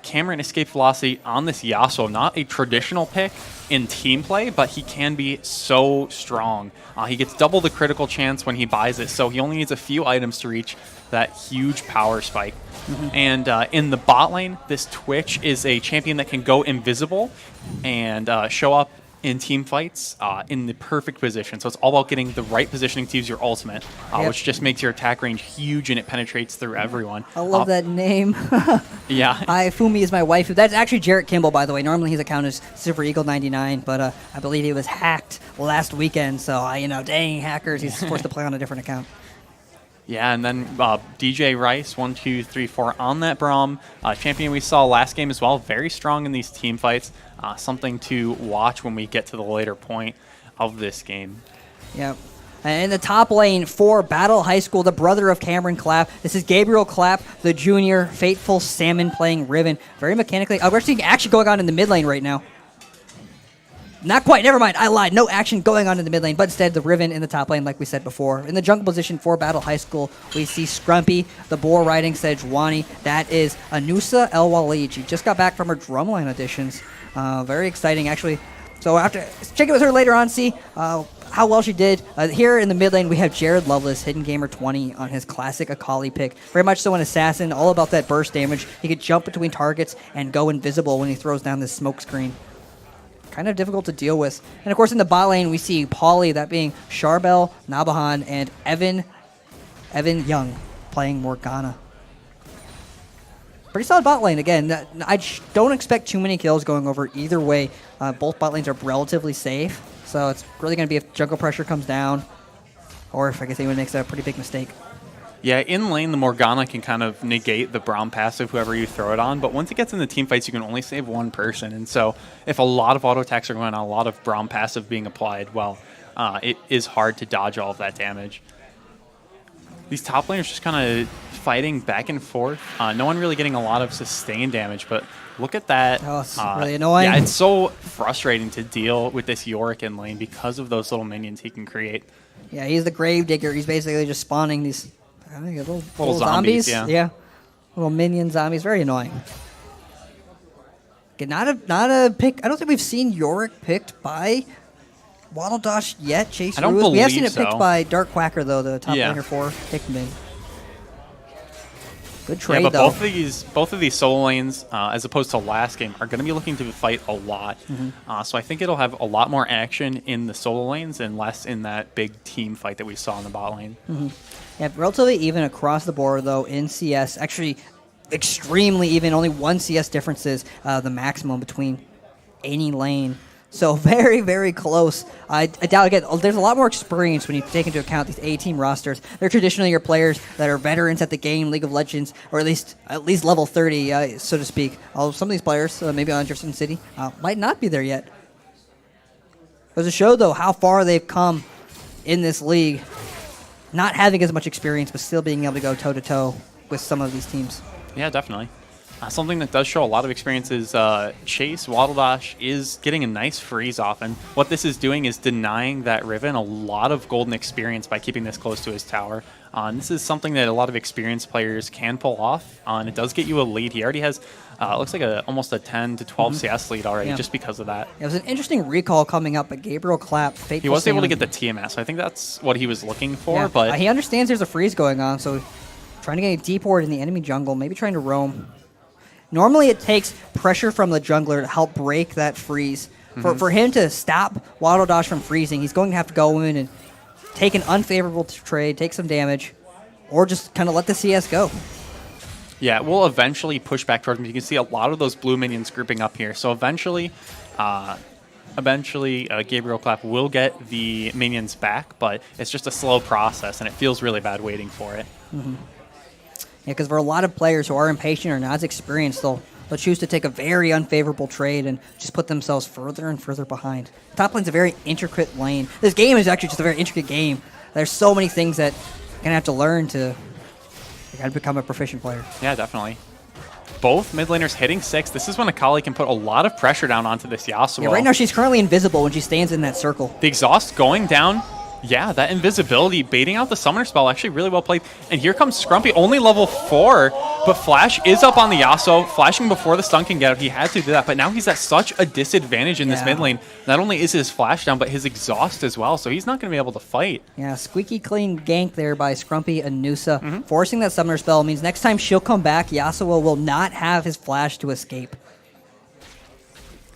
Speaker 2: Cameron Escape Velocity on this Yasuo. Not a traditional pick in team play, but he can be so strong. He gets double the critical chance when he buys it, so he only needs a few items to reach that huge power spike. And in the bot lane, this Twitch is a champion that can go invisible and show up in team fights in the perfect position. So it's all about getting the right positioning to use your ultimate, which just makes your attack range huge and it penetrates through everyone.
Speaker 1: I love that name.
Speaker 2: Yeah.
Speaker 1: Fumi is my wife. That's actually Jarrett Kimball, by the way. Normally his account is Super Eagle 99, but I believe he was hacked last weekend. So, dang hackers, he's forced to play on a different account.
Speaker 2: Yeah, and then DJ Rice, 1, 2, 3, 4 on that Braum. Champion we saw last game as well. Very strong in these team fights. Something to watch when we get to the later point of this game.
Speaker 1: Yep. And in the top lane for Battle High School, the brother of Cameron Clapp. This is Gabriel Clapp, the junior, Fateful Salmon playing Riven. Very mechanically. We're seeing action going on in the mid lane right now. Not quite. Never mind. I lied. No action going on in the mid lane, but instead the Riven in the top lane, like we said before. In the jungle position for Battle High School, we see Scrumpy, the boar riding Sejuani. That is Anusa El Walid. She just got back from her drumline auditions. Very exciting, actually. So after check it with her later on, see how well she did. Here in the mid lane, we have Jared Lovelace, Hidden Gamer 20 on his classic Akali pick. Very much so an assassin, all about that burst damage. He could jump between targets and go invisible when he throws down this smoke screen. Kind of difficult to deal with. And of course in the bot lane we see Pauly, that being Charbel, Nabahan, and Evan Young playing Morgana. Pretty solid bot lane again. I don't expect too many kills going over either way. Both bot lanes are relatively safe, so it's really going to be if jungle pressure comes down, or if I guess anyone makes a pretty big mistake.
Speaker 2: Yeah, in lane, the Morgana can kind of negate the Braum passive, whoever you throw it on. But once it gets into team fights, you can only save one person. And so if a lot of auto attacks are going on, a lot of Braum passive being applied, well, it is hard to dodge all of that damage. These top laners just kind of fighting back and forth. No one really getting a lot of sustained damage, but look at that.
Speaker 1: Oh, it's really annoying.
Speaker 2: Yeah, it's so frustrating to deal with this Yorick in lane because of those little minions he can create.
Speaker 1: Yeah, he's the Grave Digger. He's basically just spawning these little zombies. Yeah, little minion zombies. Very annoying. Okay, not a pick. I don't think we've seen Yorick picked by Waddle Dosh yet. Chase
Speaker 2: I don't
Speaker 1: Ruiz.
Speaker 2: believe
Speaker 1: We have seen it
Speaker 2: so.
Speaker 1: picked by Dark Quacker though, the top laner for Hickman. Good trade
Speaker 2: yeah, but
Speaker 1: though.
Speaker 2: both of these solo lanes, as opposed to last game, are going to be looking to fight a lot. So I think it'll have a lot more action in the solo lanes and less in that big team fight that we saw in the bot lane.
Speaker 1: Yeah, relatively even across the board though in CS. Actually, extremely even. Only one CS difference is the maximum between any lane. So very, very close. I doubt, again, there's a lot more experience when you take into account these A-team rosters. They're traditionally your players that are veterans at the game, League of Legends, or at least level 30, so to speak. Although some of these players, maybe on Jefferson City, might not be there yet. Goes to show, though, how far they've come in this league, not having as much experience, but still being able to go toe-to-toe with some of these teams.
Speaker 2: Yeah, definitely. Something that does show a lot of experience is Chase Waddle Dash is getting a nice freeze off, and what this is doing is denying that Riven a lot of golden experience by keeping this close to his tower. And this is something that a lot of experienced players can pull off, and it does get you a lead. He already has, looks like almost a 10 to 12 CS lead already, just because of that.
Speaker 1: It was an interesting recall coming up, but Gabriel Clapp,
Speaker 2: he was able to get the TMS, so I think that's what he was looking for. But
Speaker 1: he understands there's a freeze going on, so trying to get a deep ward in the enemy jungle, maybe trying to roam. Normally it takes pressure from the jungler to help break that freeze. For him to stop Waddle Dash from freezing, he's going to have to go in and take an unfavorable trade, take some damage, or just kind of let the CS go.
Speaker 2: Yeah, we'll eventually push back towards him. You can see a lot of those blue minions grouping up here. So eventually Gabriel Clapp will get the minions back, but it's just a slow process, and it feels really bad waiting for it.
Speaker 1: Yeah, because for a lot of players who are impatient or not as experienced, they'll choose to take a very unfavorable trade and just put themselves further and further behind. Top lane's a very intricate lane. This game is actually just a very intricate game. There's so many things that you're going to have to learn to become a proficient player.
Speaker 2: Yeah, definitely. Both mid laners hitting 6. This is when Akali can put a lot of pressure down onto this Yasuo.
Speaker 1: Yeah, right now she's currently invisible when she stands in that circle.
Speaker 2: The exhaust going down. Yeah, that invisibility, baiting out the summoner spell, actually really well played. And here comes Scrumpy, only level 4, but Flash is up on the Yasuo, flashing before the stun can get out. He had to do that, but now he's at such a disadvantage in this mid lane. Not only is his Flash down, but his exhaust as well, so he's not going to be able to fight.
Speaker 1: Yeah, squeaky clean gank there by Scrumpy and Nusa. Forcing that summoner spell means next time she'll come back, Yasuo will not have his Flash to escape.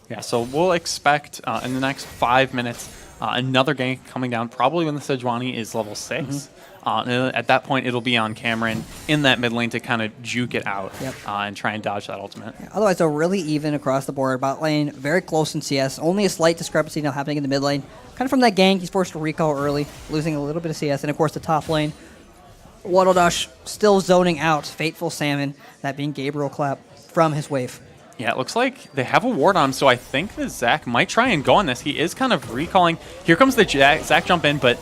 Speaker 2: Yeah, so we'll expect in the next 5 minutes another gank coming down, probably when the Sejuani is level 6. And at that point, it'll be on Cameron in that mid lane to kind of juke it out and try and dodge that ultimate.
Speaker 1: Yeah, otherwise, they're really even across the board. Bot lane, very close in CS. Only a slight discrepancy now happening in the mid lane. Kind of from that gank, he's forced to recall early, losing a little bit of CS. And of course, the top lane, Waddle Dash still zoning out Fateful Salmon, that being Gabriel Clapp, from his wave.
Speaker 2: Yeah, it looks like they have a ward on him, so I think that Zach might try and go on this. He is kind of recalling. Here comes the Zach jump in, but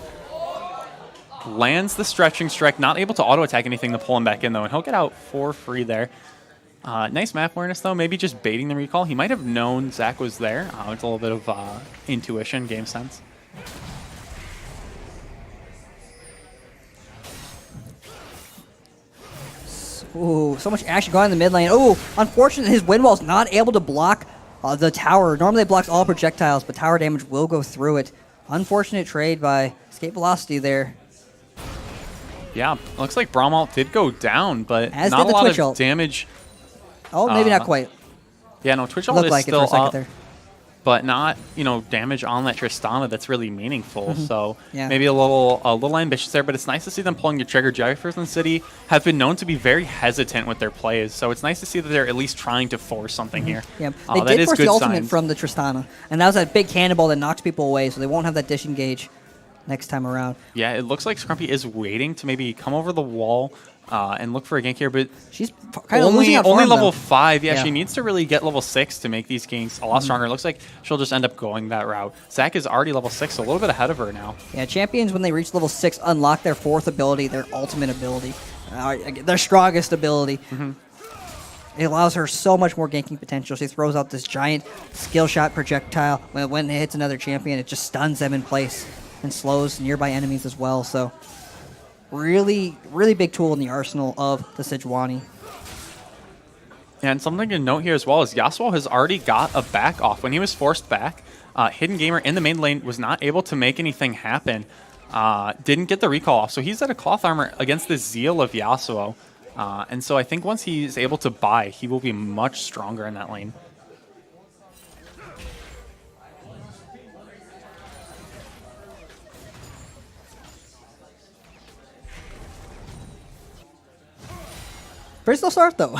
Speaker 2: lands the stretching strike, not able to auto-attack anything to pull him back in, though, and he'll get out for free there. Nice map awareness, though, maybe just baiting the recall. He might have known Zach was there. It's a little bit of intuition, game sense.
Speaker 1: Ooh, so much action going in the mid lane. Ooh, unfortunately, his wind wall's not able to block the tower. Normally it blocks all projectiles, but tower damage will go through it. Unfortunate trade by Escape Velocity there.
Speaker 2: Yeah, looks like Braumalt did go down, but
Speaker 1: As
Speaker 2: not
Speaker 1: did
Speaker 2: a
Speaker 1: the
Speaker 2: lot
Speaker 1: Twitch
Speaker 2: of
Speaker 1: ult.
Speaker 2: damage.
Speaker 1: Oh, maybe not quite.
Speaker 2: Yeah, no, Twitch ult
Speaker 1: Looked
Speaker 2: is
Speaker 1: like it for
Speaker 2: still
Speaker 1: a second
Speaker 2: up,
Speaker 1: there.
Speaker 2: but not, damage on that Tristana that's really meaningful. So
Speaker 1: Yeah.
Speaker 2: maybe a little ambitious there, but it's nice to see them pulling your trigger. Jefferson City have been known to be very hesitant with their plays, so it's nice to see that they're at least trying to force something here.
Speaker 1: Yeah,
Speaker 2: That
Speaker 1: they did
Speaker 2: is
Speaker 1: force
Speaker 2: good
Speaker 1: the ultimate
Speaker 2: signs.
Speaker 1: from the Tristana, and that was that big cannonball that knocks people away, so they won't have that disengage next time around.
Speaker 2: Yeah, it looks like Scrumpy is waiting to maybe come over the wall and look for a gank here, but
Speaker 1: She's kind of losing out
Speaker 2: only
Speaker 1: farm,
Speaker 2: level
Speaker 1: though.
Speaker 2: 5. Yeah,
Speaker 1: Yeah.
Speaker 2: she needs to really get level 6 to make these ganks a lot stronger. It looks like she'll just end up going that route. Zach is already level 6, so a little bit ahead of her now.
Speaker 1: Yeah, champions, when they reach level 6, unlock their 4th ability, their ultimate ability, their strongest ability. It allows her so much more ganking potential. She throws out this giant skill shot projectile. When it hits another champion, it just stuns them in place and slows nearby enemies as well. So really, really big tool in the arsenal of the Sejuani.
Speaker 2: And something to note here as well is Yasuo has already got a back off. When he was forced back, Hidden Gamer in the main lane was not able to make anything happen. Didn't get the recall off. So he's at a cloth armor against the Zeal of Yasuo. And so I think once he's able to buy, he will be much stronger in that lane.
Speaker 1: Pretty slow start, though.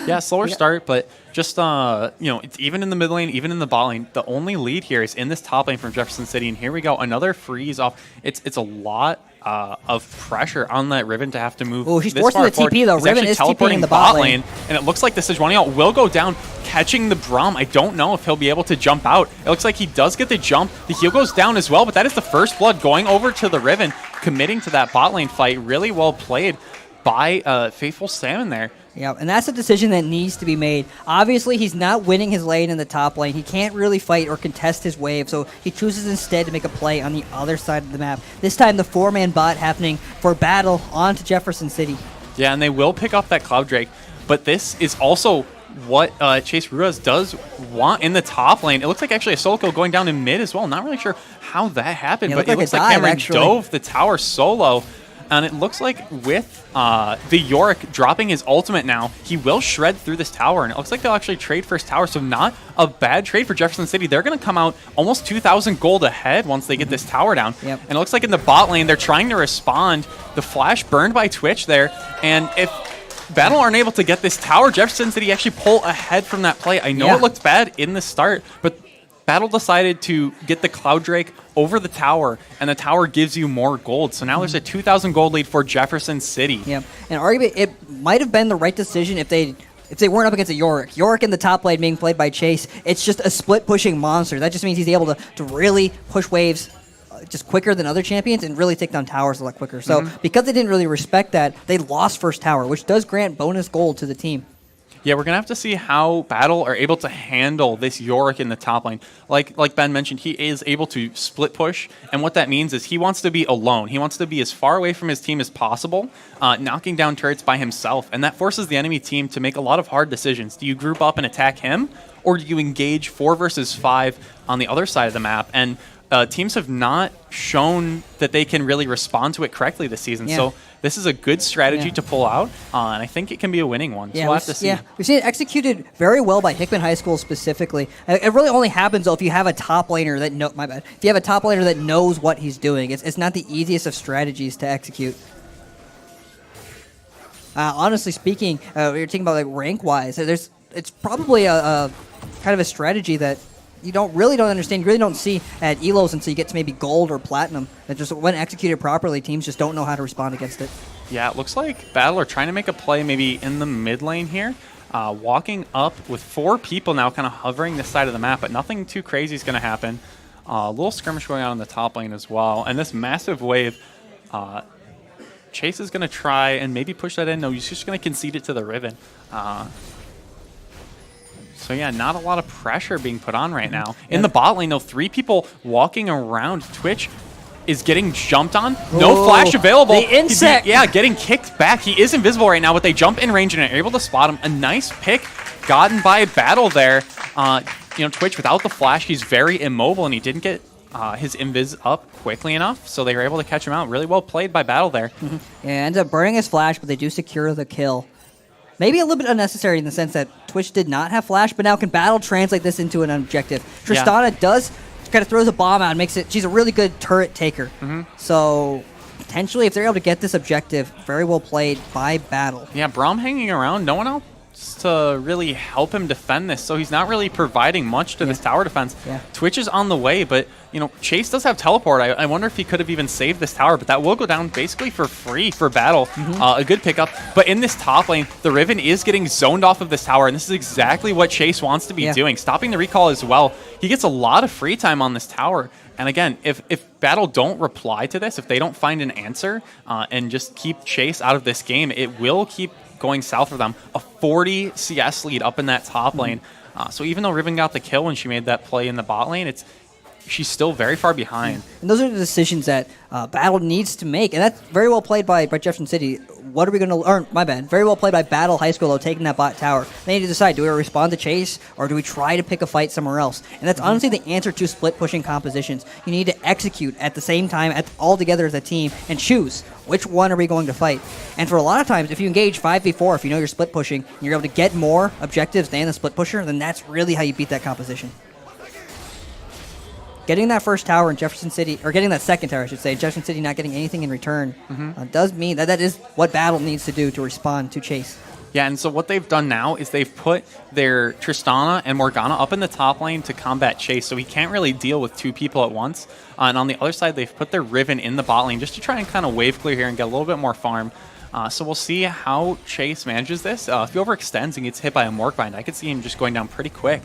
Speaker 2: Yeah, slower start, but just, it's even in the mid lane, even in the bot lane. The only lead here is in this top lane from Jefferson City, and here we go. Another freeze off. It's a lot of pressure on that Riven to have to move.
Speaker 1: Oh, she's
Speaker 2: this
Speaker 1: forcing
Speaker 2: far
Speaker 1: the
Speaker 2: forward.
Speaker 1: TP, though.
Speaker 2: He's
Speaker 1: Riven
Speaker 2: actually
Speaker 1: is
Speaker 2: teleporting
Speaker 1: TPing the bot lane.
Speaker 2: And it looks like this is running out. Will go down, catching the Braum. I don't know if he'll be able to jump out. It looks like he does get the jump. The heal goes down as well, but that is the first blood going over to the Riven, committing to that bot lane fight. Really well played by Faithful Salmon there.
Speaker 1: Yeah, and that's a decision that needs to be made. Obviously, he's not winning his lane in the top lane. He can't really fight or contest his wave, so he chooses instead to make a play on the other side of the map. This time, the 4-man bot happening for battle onto Jefferson City.
Speaker 2: Yeah, and they will pick up that Cloud Drake, but this is also what Chase Ruiz does want in the top lane. It looks like actually a solo kill going down in mid as well. Not really sure how that happened,
Speaker 1: Yeah,
Speaker 2: but it looks like Cameron dove the tower solo. And it looks like with the Yorick dropping his ultimate now, he will shred through this tower. And it looks like they'll actually trade first tower, so not a bad trade for Jefferson City. They're going to come out almost 2,000 gold ahead once they get this tower down.
Speaker 1: Yep.
Speaker 2: And it looks like in the bot lane, they're trying to respond. The flash burned by Twitch there. And if Battle aren't able to get this tower, Jefferson City actually pull ahead from that play. I know it looked bad in the start, but Battle decided to get the Cloud Drake over the tower, and the tower gives you more gold. So now there's a 2,000 gold lead for Jefferson City.
Speaker 1: Yeah, and arguably it might have been the right decision if they weren't up against a Yorick. Yorick in the top lane being played by Chase, it's just a split-pushing monster. That just means he's able to really push waves just quicker than other champions and really take down towers a lot quicker. So because they didn't really respect that, they lost first tower, which does grant bonus gold to the team.
Speaker 2: Yeah, we're going to have to see how Battle are able to handle this Yorick in the top lane. Like Ben mentioned, he is able to split push, and what that means is he wants to be alone. He wants to be as far away from his team as possible, knocking down turrets by himself, and that forces the enemy team to make a lot of hard decisions. Do you group up and attack him, or do you engage 4 versus 5 on the other side of the map? And teams have not shown that they can really respond to it correctly this season.
Speaker 1: Yeah.
Speaker 2: So this is a good strategy to pull out, and I think it can be a winning one. So we'll have to see.
Speaker 1: Yeah, we've seen it executed very well by Hickman High School specifically. It really only happens though if you have a top laner that if you have a top laner that knows what he's doing. It's not the easiest of strategies to execute. Honestly speaking, we were thinking about like rank wise. It's probably a kind of a strategy that you don't understand. You really don't see at Elos until you get to maybe gold or platinum. That just when executed properly, teams just don't know how to respond against it.
Speaker 2: Yeah, it looks like Battle are trying to make a play maybe in the mid lane here. Walking up with 4 people now kind of hovering this side of the map, but nothing too crazy is going to happen. A little skirmish going on in the top lane as well. And this massive wave, Chase is going to try and maybe push that in. No, he's just going to concede it to the Riven. So yeah, not a lot of pressure being put on right now. In the bot lane, though, 3 people walking around. Twitch is getting jumped on. No flash available.
Speaker 1: The insect.
Speaker 2: Getting kicked back. He is invisible right now, but they jump in range and are able to spot him. A nice pick gotten by Battle there. Twitch without the flash, he's very immobile, and he didn't get his invis up quickly enough, so they were able to catch him out. Really well played by Battle there.
Speaker 1: Yeah, ends up burning his flash, but they do secure the kill. Maybe a little bit unnecessary in the sense that Twitch did not have flash, but now can Battle translate this into an objective? Tristana does kind of throws a bomb out and makes it. She's a really good turret taker. So potentially, if they're able to get this objective, very well played by Battle.
Speaker 2: Yeah, Braum hanging around. No one else to really help him defend this, so he's not really providing much to this tower defense. Twitch is on the way, but Chase does have teleport. I wonder if he could have even saved this tower, but that will go down basically for free for Battle. A good pickup, but in this top lane, the Riven is getting zoned off of this tower, and this is exactly what Chase wants to be doing, stopping the recall as well. He gets a lot of free time on this tower, and again, if Battle don't reply to this, if they don't find an answer and just keep Chase out of this game, it will keep going south for them. A 40 CS lead up in that top lane. So even though Riven got the kill when she made that play in the bot lane, she's still very far behind.
Speaker 1: And those are the decisions that Battle needs to make, and that's very well played by Jefferson City. What are we going to learn? My bad. Very well played by Battle High School, though, taking that bot tower. They need to decide, do we respond to Chase, or do we try to pick a fight somewhere else? And that's honestly the answer to split-pushing compositions. You need to execute at the same time, all together as a team, and choose which one are we going to fight. And for a lot of times, if you engage 5v4, if you know you're split-pushing, and you're able to get more objectives than the split-pusher, then that's really how you beat that composition. Getting that first tower in Jefferson City, or getting that second tower, I should say, Jefferson City not getting anything in return, does mean that is what Battle needs to do to respond to Chase.
Speaker 2: Yeah, and so what they've done now is they've put their Tristana and Morgana up in the top lane to combat Chase, so he can't really deal with two people at once. And on the other side, they've put their Riven in the bot lane just to try and kind of wave clear here and get a little bit more farm. So we'll see how Chase manages this. If he overextends and gets hit by a Morkbind, I could see him just going down pretty quick.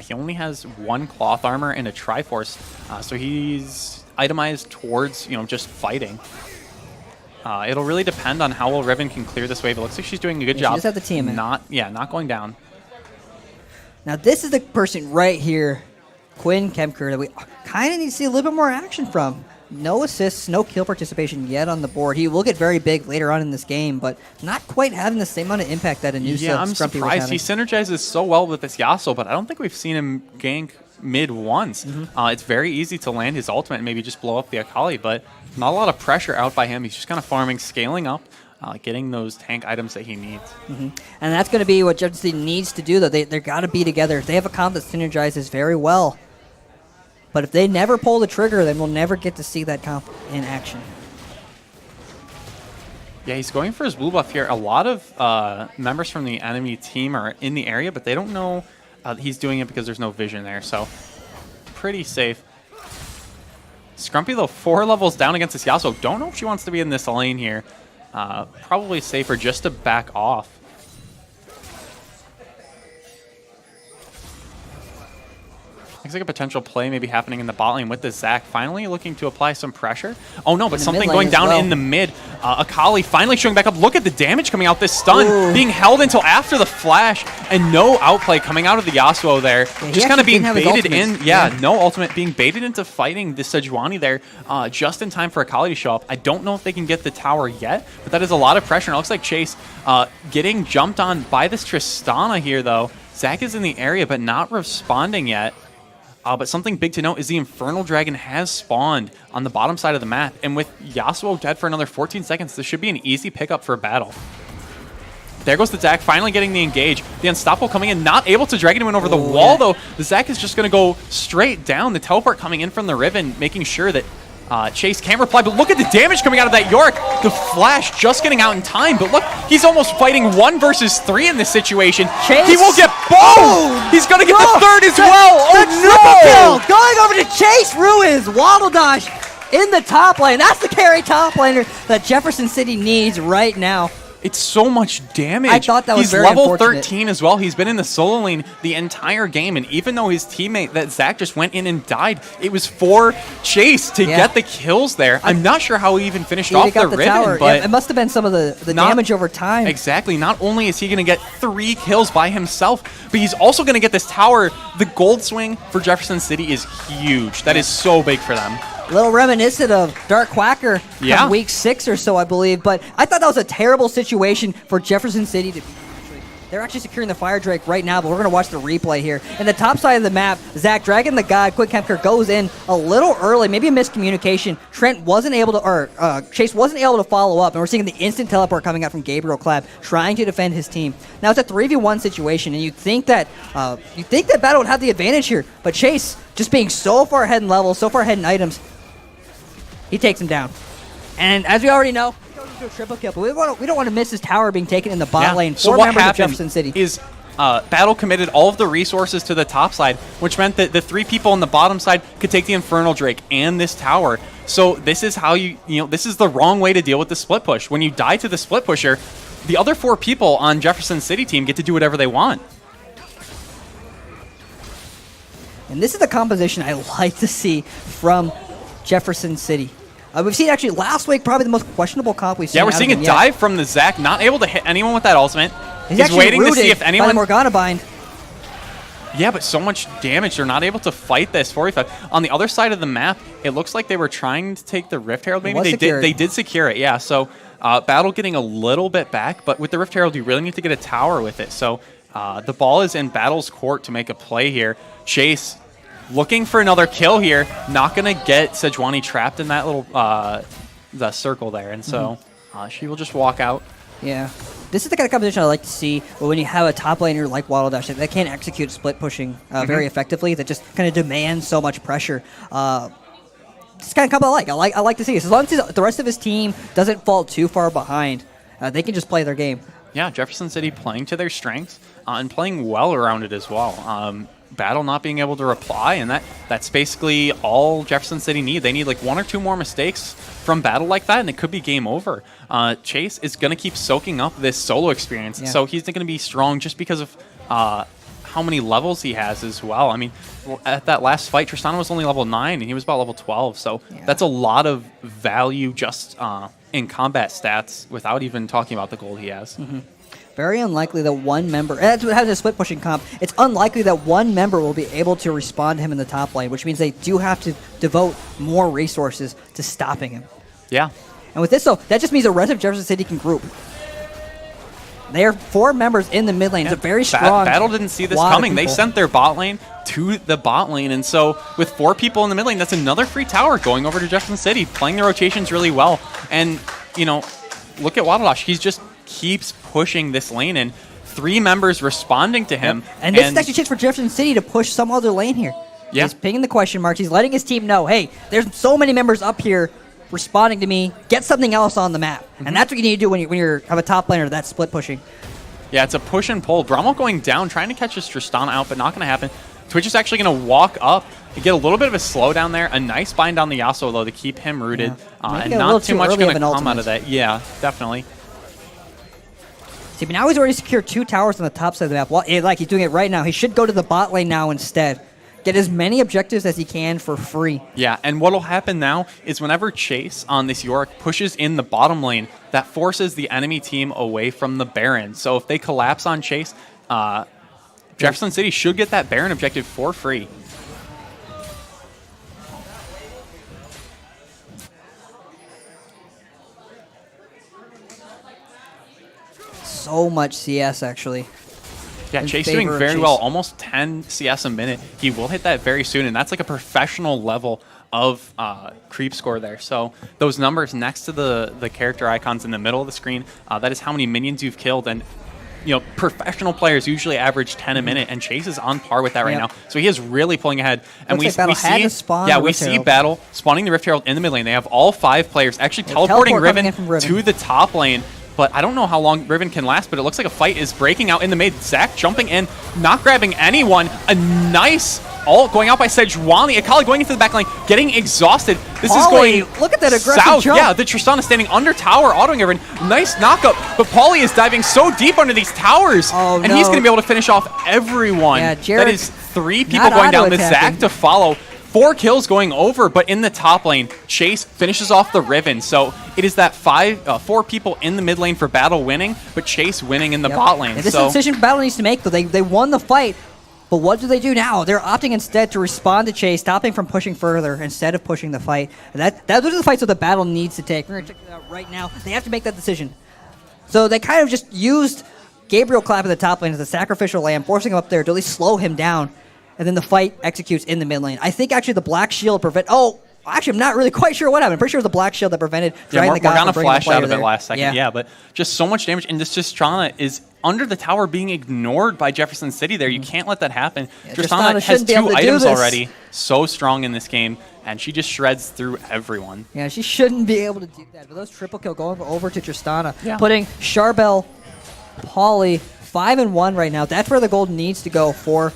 Speaker 2: He only has one cloth armor and a Triforce, so he's itemized towards just fighting. It'll really depend on how well Riven can clear this wave. It looks like she's doing a good job.
Speaker 1: She just had the team in.
Speaker 2: Not going down.
Speaker 1: Now this is the person right here, Quinn Kemker, that we kind of need to see a little bit more action from. No assists, no kill participation yet on the board. He will get very big later on in this game, but not quite having the same amount of impact that Anusa
Speaker 2: Yeah, I'm
Speaker 1: Scrumpy
Speaker 2: surprised. He synergizes so well with this Yasuo, but I don't think we've seen him gank mid once. It's very easy to land his ultimate and maybe just blow up the Akali, but not a lot of pressure out by him. He's just kind of farming, scaling up, getting those tank items that he needs.
Speaker 1: And that's going to be what Jefferson needs to do, though. They're got to be together. They have a comp that synergizes very well. But if they never pull the trigger, then we'll never get to see that comp in action.
Speaker 2: Yeah, he's going for his blue buff here. A lot of members from the enemy team are in the area, but they don't know he's doing it because there's no vision there. So pretty safe. Scrumpy, though, 4 levels down against this Yasuo. Don't know if she wants to be in this lane here. Probably safer just to back off. Looks like a potential play maybe happening in the bot lane with the Zac finally looking to apply some pressure. Oh no, but something going down in the mid. Akali finally showing back up. Look at the damage coming out. This stun being held until after the flash, and no outplay coming out of the Yasuo there. Yeah, just kind of being baited in. Yeah, no ultimate, being baited into fighting the Sejuani there just in time for Akali to show up. I don't know if they can get the tower yet, but that is a lot of pressure. And it looks like Chase getting jumped on by this Tristana here, though. Zac is in the area, but not responding yet. But something big to note is the Infernal Dragon has spawned on the bottom side of the map. And with Yasuo dead for another 14 seconds, this should be an easy pickup for a battle. There goes the Zac, finally getting the engage. The Unstoppable coming in, not able to drag anyone over the wall, though. The Zac is just going to go straight down. The teleport coming in from the Riven, making sure that Chase can't reply. But look at the damage coming out of that Yorick. The flash just getting out in time. But look, he's almost fighting 1 versus 3 in this situation.
Speaker 1: Chase.
Speaker 2: He will get both. He's going to get the third as well.
Speaker 1: The triple kill going over to Chase ruins Waddle Dash in the top lane. That's the carry top laner that Jefferson City needs right now.
Speaker 2: It's so much damage.
Speaker 1: I thought that was
Speaker 2: He's level 13 as well. He's been in the solo lane the entire game, and even though his teammate, that Zac, just went in and died, it was for Chase to get the kills there. I'm not sure how he even finished off the Riven,
Speaker 1: tower.
Speaker 2: but
Speaker 1: it must have been some of the damage over time.
Speaker 2: Exactly. Not only is he going to get 3 kills by himself, but he's also going to get this tower. The gold swing for Jefferson City is huge. That is so big for them.
Speaker 1: A little reminiscent of Dark Quacker from week 6 or so, I believe. But I thought that was a terrible situation for Jefferson City to be. They're actually securing the Fire Drake right now, but we're going to watch the replay here. In the top side of the map, Zac Dragon the God, Quick Kemker goes in a little early, maybe a miscommunication. Trent wasn't able to, or Chase wasn't able to follow up, and we're seeing the instant teleport coming out from Gabriel Clab, trying to defend his team. Now it's a 3v1 situation, and you'd think that Battle would have the advantage here, but Chase, just being so far ahead in levels, so far ahead in items, he takes him down. And as we already know, he goes into a triple kill, but we don't want to miss his tower being taken in the bot lane.
Speaker 2: So what happened Jefferson City is Battle committed all of the resources to the top side, which meant that the 3 people on the bottom side could take the Infernal Drake and this tower. So this is how this is the wrong way to deal with the split push. When you die to the split pusher, the other 4 people on Jefferson City team get to do whatever they want.
Speaker 1: And this is the composition I like to see from Jefferson City. We've seen actually last week probably the most questionable comp we've seen.
Speaker 2: Yeah, we're seeing a dive from the Zac, not able to hit anyone with that ultimate. He's waiting to see if anyone.
Speaker 1: By the Morgana bind.
Speaker 2: Yeah, but so much damage. They're not able to fight this 45. On the other side of the map, it looks like they were trying to take the Rift Herald. Maybe they did secure it. Yeah, so Battle getting a little bit back, but with the Rift Herald, you really need to get a tower with it. So the ball is in Battle's court to make a play here. Chase looking for another kill here, not going to get Sejuani trapped in that little the circle there, and so she will just walk out.
Speaker 1: Yeah. This is the kind of composition I like to see when you have a top laner like Waddle Dash that can't execute split pushing very effectively, that just kind of demands so much pressure. This kind of combo I like to see this. As long as the rest of his team doesn't fall too far behind, they can just play their game.
Speaker 2: Yeah, Jefferson City playing to their strengths and playing well around it as well. Battle not being able to reply, and that's basically all Jefferson City need. They need like 1 or 2 more mistakes from Battle like that, and it could be game over. Chase is going to keep soaking up this solo experience, so he's going to be strong just because of how many levels he has as well. I mean, at that last fight, Tristana was only level 9, and he was about level 12, so that's a lot of value just in combat stats without even talking about the gold he has.
Speaker 1: Very unlikely that one member, and that's what has a split pushing comp, it's unlikely that one member will be able to respond to him in the top lane, which means they do have to devote more resources to stopping him.
Speaker 2: Yeah.
Speaker 1: And with this, though, that just means the rest of Jefferson City can group. They are 4 members in the mid lane. It's a very strong
Speaker 2: Battle didn't see this coming. They sent their bot lane to the bot lane, and so with 4 people in the mid lane, that's another free tower going over to Jefferson City, playing the rotations really well. And, you know, look at Waddledash. He just keeps pushing this lane, and 3 members responding to him.
Speaker 1: And this is actually a chance for Jefferson City to push some other lane here. He's pinging the question marks. He's letting his team know, hey, there's so many members up here responding to me. Get something else on the map. And that's what you need to do when you have a top laner that's split pushing.
Speaker 2: Yeah, it's a push and pull. Bramwell going down, trying to catch his Tristana out, but not going to happen. Twitch is actually going to walk up and get a little bit of a slowdown there. A nice bind on the Yasuo, though, to keep him rooted. And not too much going to come out of that. Yeah, definitely.
Speaker 1: See, but now he's already secured 2 towers on the top side of the map. Well, like he's doing it right now. He should go to the bot lane now instead. Get as many objectives as he can for free.
Speaker 2: Yeah, and what'll happen now is whenever Chase on this Yorick pushes in the bottom lane, that forces the enemy team away from the Baron. So if they collapse on Chase, Jefferson City should get that Baron objective for free.
Speaker 1: So much CS, actually.
Speaker 2: Yeah, Chase doing very well, almost 10 CS a minute. He will hit that very soon, and that's like a professional level of creep score there. So those numbers next to the character icons in the middle of the screen, that is how many minions you've killed. And you know, professional players usually average 10 a minute, and Chase is on par with that right now. So he is really pulling ahead. And we see Battle spawning the Rift Herald in the mid lane. They have all 5 players actually teleporting Riven to the top lane. But I don't know how long Riven can last, but it looks like a fight is breaking out in the mid. Zach jumping in, not grabbing anyone. A nice ult going out by Sejuani. Akali going into the back lane, getting exhausted. This is going
Speaker 1: look at that aggressive
Speaker 2: south.
Speaker 1: jump.
Speaker 2: Yeah, the Tristana standing under tower, autoing everyone. Nice knockup, but Paulie is diving so deep under these towers, and he's going to be able to finish off everyone.
Speaker 1: Yeah,
Speaker 2: that is 3 people going down. The Zach to follow. 4 kills going over, but in the top lane, Chase finishes off the Riven. So it is that 4 people in the mid lane for Battle winning, but Chase winning in the bot lane.
Speaker 1: And this is a decision Battle needs to make, though. They won the fight, but what do they do now? They're opting instead to respond to Chase, stopping from pushing further instead of pushing the fight. And those are the fights that the Battle needs to take. We're going to check it out right now. They have to make that decision. So they kind of just used Gabriel Clap in the top lane as a sacrificial lamb, forcing him up there to at least slow him down. And then the fight executes in the mid lane. I think actually the Black Shield actually I'm not really quite sure what happened. I'm pretty sure it was the Black Shield that prevented
Speaker 2: Morgana flashed out of it last second. Yeah, but just so much damage. And this Tristana is under the tower being ignored by Jefferson City there. You can't let that happen. Tristana has 2 items already. So strong in this game. And she just shreds through everyone.
Speaker 1: Yeah, she shouldn't be able to do that. But those triple kill going over to Tristana. Putting Charbel, Paulie, 5-1 right now. That's where the gold needs to go for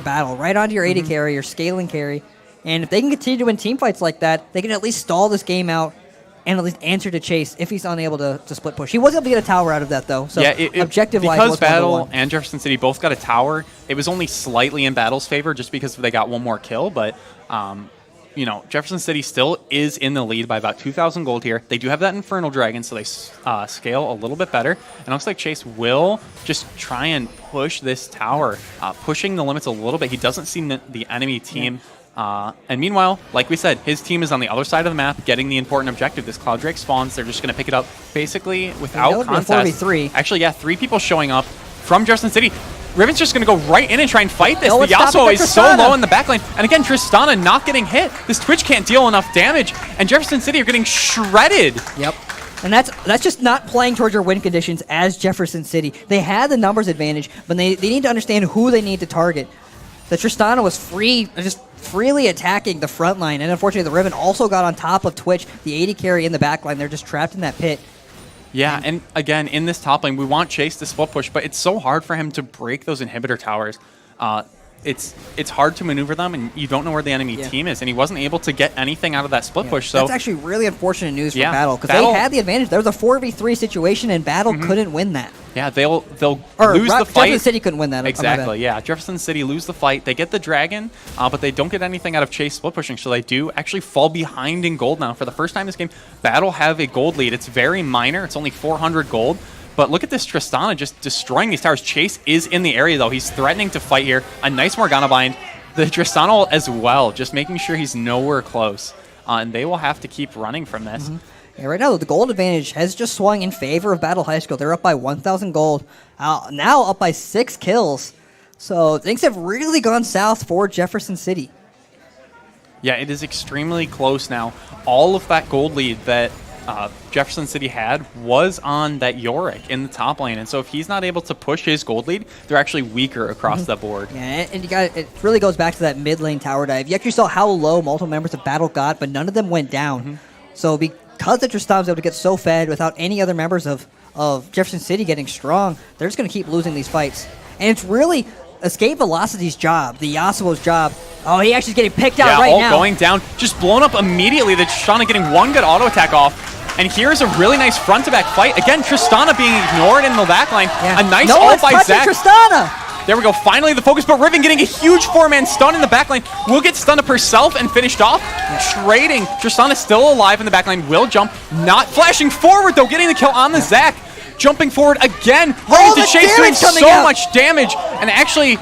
Speaker 1: Battle, right onto your AD carry, your scaling carry. And if they can continue to win team fights like that, they can at least stall this game out and at least answer to Chase if he's unable to split push. He was able to get a tower out of that, though. So objective-wise,
Speaker 2: because Battle and Jefferson City both got a tower, it was only slightly in Battle's favor just because they got 1 more kill. But you know, Jefferson City still is in the lead by about 2,000 gold here. They do have that Infernal Dragon, so they scale a little bit better. And it looks like Chase will just try and push this tower, pushing the limits a little bit. He doesn't see the enemy team. And meanwhile, like we said, his team is on the other side of the map getting the important objective. This Cloud Drake spawns. They're just going to pick it up basically without contest.
Speaker 1: 4v3.
Speaker 2: Actually, yeah, 3 people showing up from Jefferson City. Riven's just going to go right in and try and fight this. The Yasuo is so low in the backline. And again, Tristana not getting hit. This Twitch can't deal enough damage. And Jefferson City are getting shredded.
Speaker 1: Yep. And that's just not playing towards your win conditions as Jefferson City. They had the numbers advantage, but they need to understand who they need to target. The Tristana was just freely attacking the front line. And unfortunately, the Riven also got on top of Twitch, the AD carry in the backline. They're just trapped in that pit.
Speaker 2: Yeah, and again, in this top lane, we want Chase to split push, but it's so hard for him to break those inhibitor towers. It's hard to maneuver them, and you don't know where the enemy team is, and he wasn't able to get anything out of that split push. So
Speaker 1: that's actually really unfortunate news for Battle, because they had the advantage. There was a 4v3 situation, and Battle couldn't win that.
Speaker 2: Yeah, they'll lose the fight.
Speaker 1: Jefferson City couldn't win that.
Speaker 2: Exactly, yeah. Jefferson City lose the fight. They get the dragon, but they don't get anything out of Chase split pushing, so they do actually fall behind in gold now. For the first time this game, Battle have a gold lead. It's very minor. It's only 400 gold. But look at this Tristana just destroying these towers. Chase is in the area, though. He's threatening to fight here. A nice Morgana bind. The Tristana as well, just making sure he's nowhere close. And they will have to keep running from this.
Speaker 1: Yeah, right now, the gold advantage has just swung in favor of Battle High School. They're up by 1,000 gold. Now up by 6 kills. So things have really gone south for Jefferson City.
Speaker 2: Yeah, it is extremely close now. All of that gold lead that Jefferson City had was on that Yorick in the top lane, and so if he's not able to push his gold lead, they're actually weaker across the board.
Speaker 1: Yeah, and it really goes back to that mid lane tower dive. You actually saw how low multiple members of Battle got, but none of them went down. So because the Tristan was able to get so fed without any other members of Jefferson City getting strong, they're just going to keep losing these fights. And it's really Escape Velocity's job, the Yasuo's job. Oh, he actually is getting picked out right now.
Speaker 2: Going down, just blown up immediately. The Tristana getting one good auto attack off. And here's a really nice front-to-back fight. Again, Tristana being ignored in the backline. A nice ult by Zach.
Speaker 1: Tristana.
Speaker 2: There we go. Finally the focus, but Riven getting a huge 4-man stun in the backline. Will get stunned up herself and finished off. Trading. Tristana still alive in the backline. Will jump. Not flashing forward, though. Getting the kill on the Zach. Jumping forward again. Right into Chase, doing so much damage. And actually,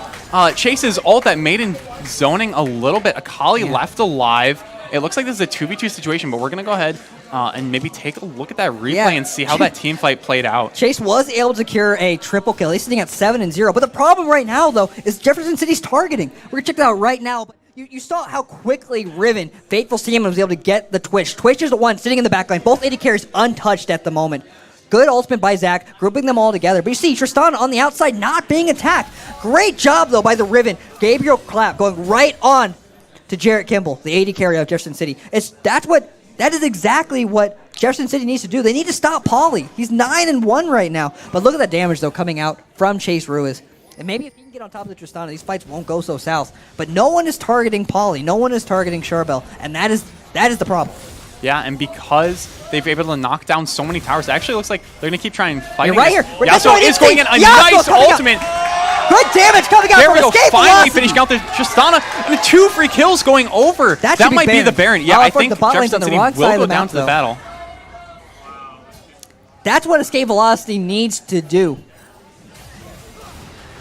Speaker 2: Chase's ult that made him zoning a little bit. Akali left alive. It looks like this is a 2v2 situation, but we're going to go ahead and maybe take a look at that replay and see how that team fight played out.
Speaker 1: Chase was able to secure a triple kill. He's sitting at 7-0. But the problem right now, though, is Jefferson City's targeting. We're going to check that out right now. But you saw how quickly Riven, Fateful Seaman, was able to get the Twitch. Twitch is the one sitting in the backline. Both AD carries untouched at the moment. Good ultimate by Zach, grouping them all together. But you see Tristana on the outside not being attacked. Great job, though, by the Riven. Gabriel Clapp going right on to Jarrett Kimball, the AD carry of Jefferson City. That is exactly what Jefferson City needs to do. They need to stop Pauly. He's 9-1 right now. But look at that damage, though, coming out from Chase Ruiz. And maybe if he can get on top of the Tristana, these fights won't go so south. But no one is targeting Pauly. No one is targeting Charbel. And that is the problem.
Speaker 2: Yeah, and because they've been able to knock down so many towers, it actually looks like they're going to keep trying fighting.
Speaker 1: Right here.
Speaker 2: Yasuo is going in a nice ultimate.
Speaker 1: Good damage coming out from Escape Velocity.
Speaker 2: Finally finishing out the Tristana, and 2 free kills going over. That might be the Baron. Yeah, I think Jefferson City will go down to the battle.
Speaker 1: That's what Escape Velocity needs to do.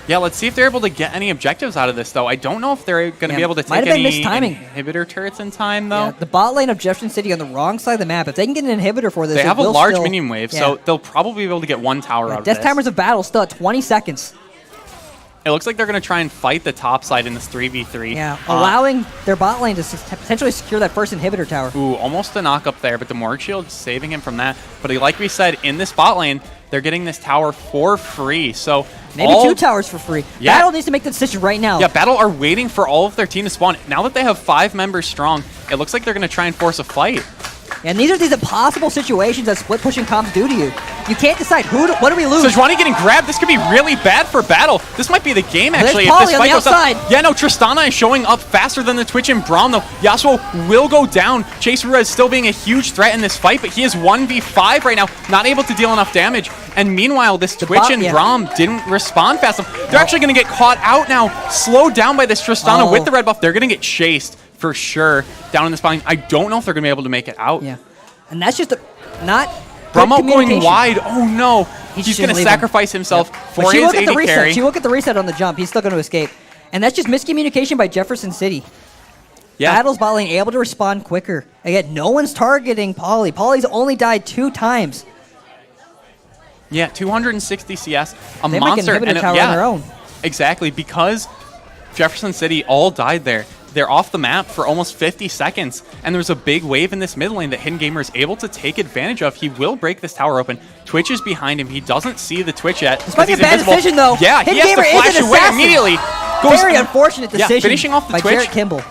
Speaker 2: Yeah, let's see if they're able to get any objectives out of this, though. I don't know if they're going to be able to take any inhibitor turrets in time, though.
Speaker 1: Yeah, the bot lane of Jefferson City on the wrong side of the map. If they can get an inhibitor for this,
Speaker 2: they have a large minion wave, so they'll probably be able to get 1 tower out of this.
Speaker 1: Death timers of battle still at 20 seconds.
Speaker 2: It looks like they're going to try and fight the top side in this 3v3.
Speaker 1: Yeah, allowing their bot lane to potentially secure that first inhibitor tower.
Speaker 2: Ooh, almost a knock up there, but the Morg Shield saving him from that. But like we said, in this bot lane, they're getting this tower for free. So
Speaker 1: maybe 2 towers for free. Yeah. Battle needs to make the decision right now.
Speaker 2: Yeah, Battle are waiting for all of their team to spawn. Now that they have 5 members strong, it looks like they're going to try and force a fight.
Speaker 1: And these are these impossible situations that split pushing comps do to you. You can't decide what do we lose.
Speaker 2: So Sejuani getting grabbed. This could be really bad for Battle. This might be the game, actually.
Speaker 1: If this fight goes up.
Speaker 2: Yeah, no, Tristana is showing up faster than the Twitch and Braum, though. Yasuo will go down. Chase Ruiz still being a huge threat in this fight, but he is 1v5 right now, not able to deal enough damage. And meanwhile, this Twitch and Braum didn't respond fast enough. They're actually going to get caught out now, slowed down by this Tristana with the red buff. They're going to get chased for sure down in the spine. I don't know if they're going to be able to make it out.
Speaker 1: Yeah. And that's just not
Speaker 2: Brummo going wide. Oh, no. He's going to sacrifice himself for his AD carry.
Speaker 1: She will get the reset on the jump. He's still going to escape. And that's just miscommunication by Jefferson City. Yeah. Battle's bot lane able to respond quicker. Again, no one's targeting Pauly. Pauly's only died 2 times.
Speaker 2: Yeah, 260 CS.
Speaker 1: They monster. Make an inhibitor tower on their own.
Speaker 2: Exactly, because Jefferson City all died there. They're off the map for almost 50 seconds, and there's a big wave in this mid lane that Hidden Gamer is able to take advantage of. He will break this tower open. Twitch is behind him. He doesn't see the Twitch yet.
Speaker 1: This might be a bad decision, though.
Speaker 2: Yeah, he has to flash away immediately.
Speaker 1: Very unfortunate decision
Speaker 2: finishing off the
Speaker 1: by
Speaker 2: Twitch.
Speaker 1: Jarrett Kimball.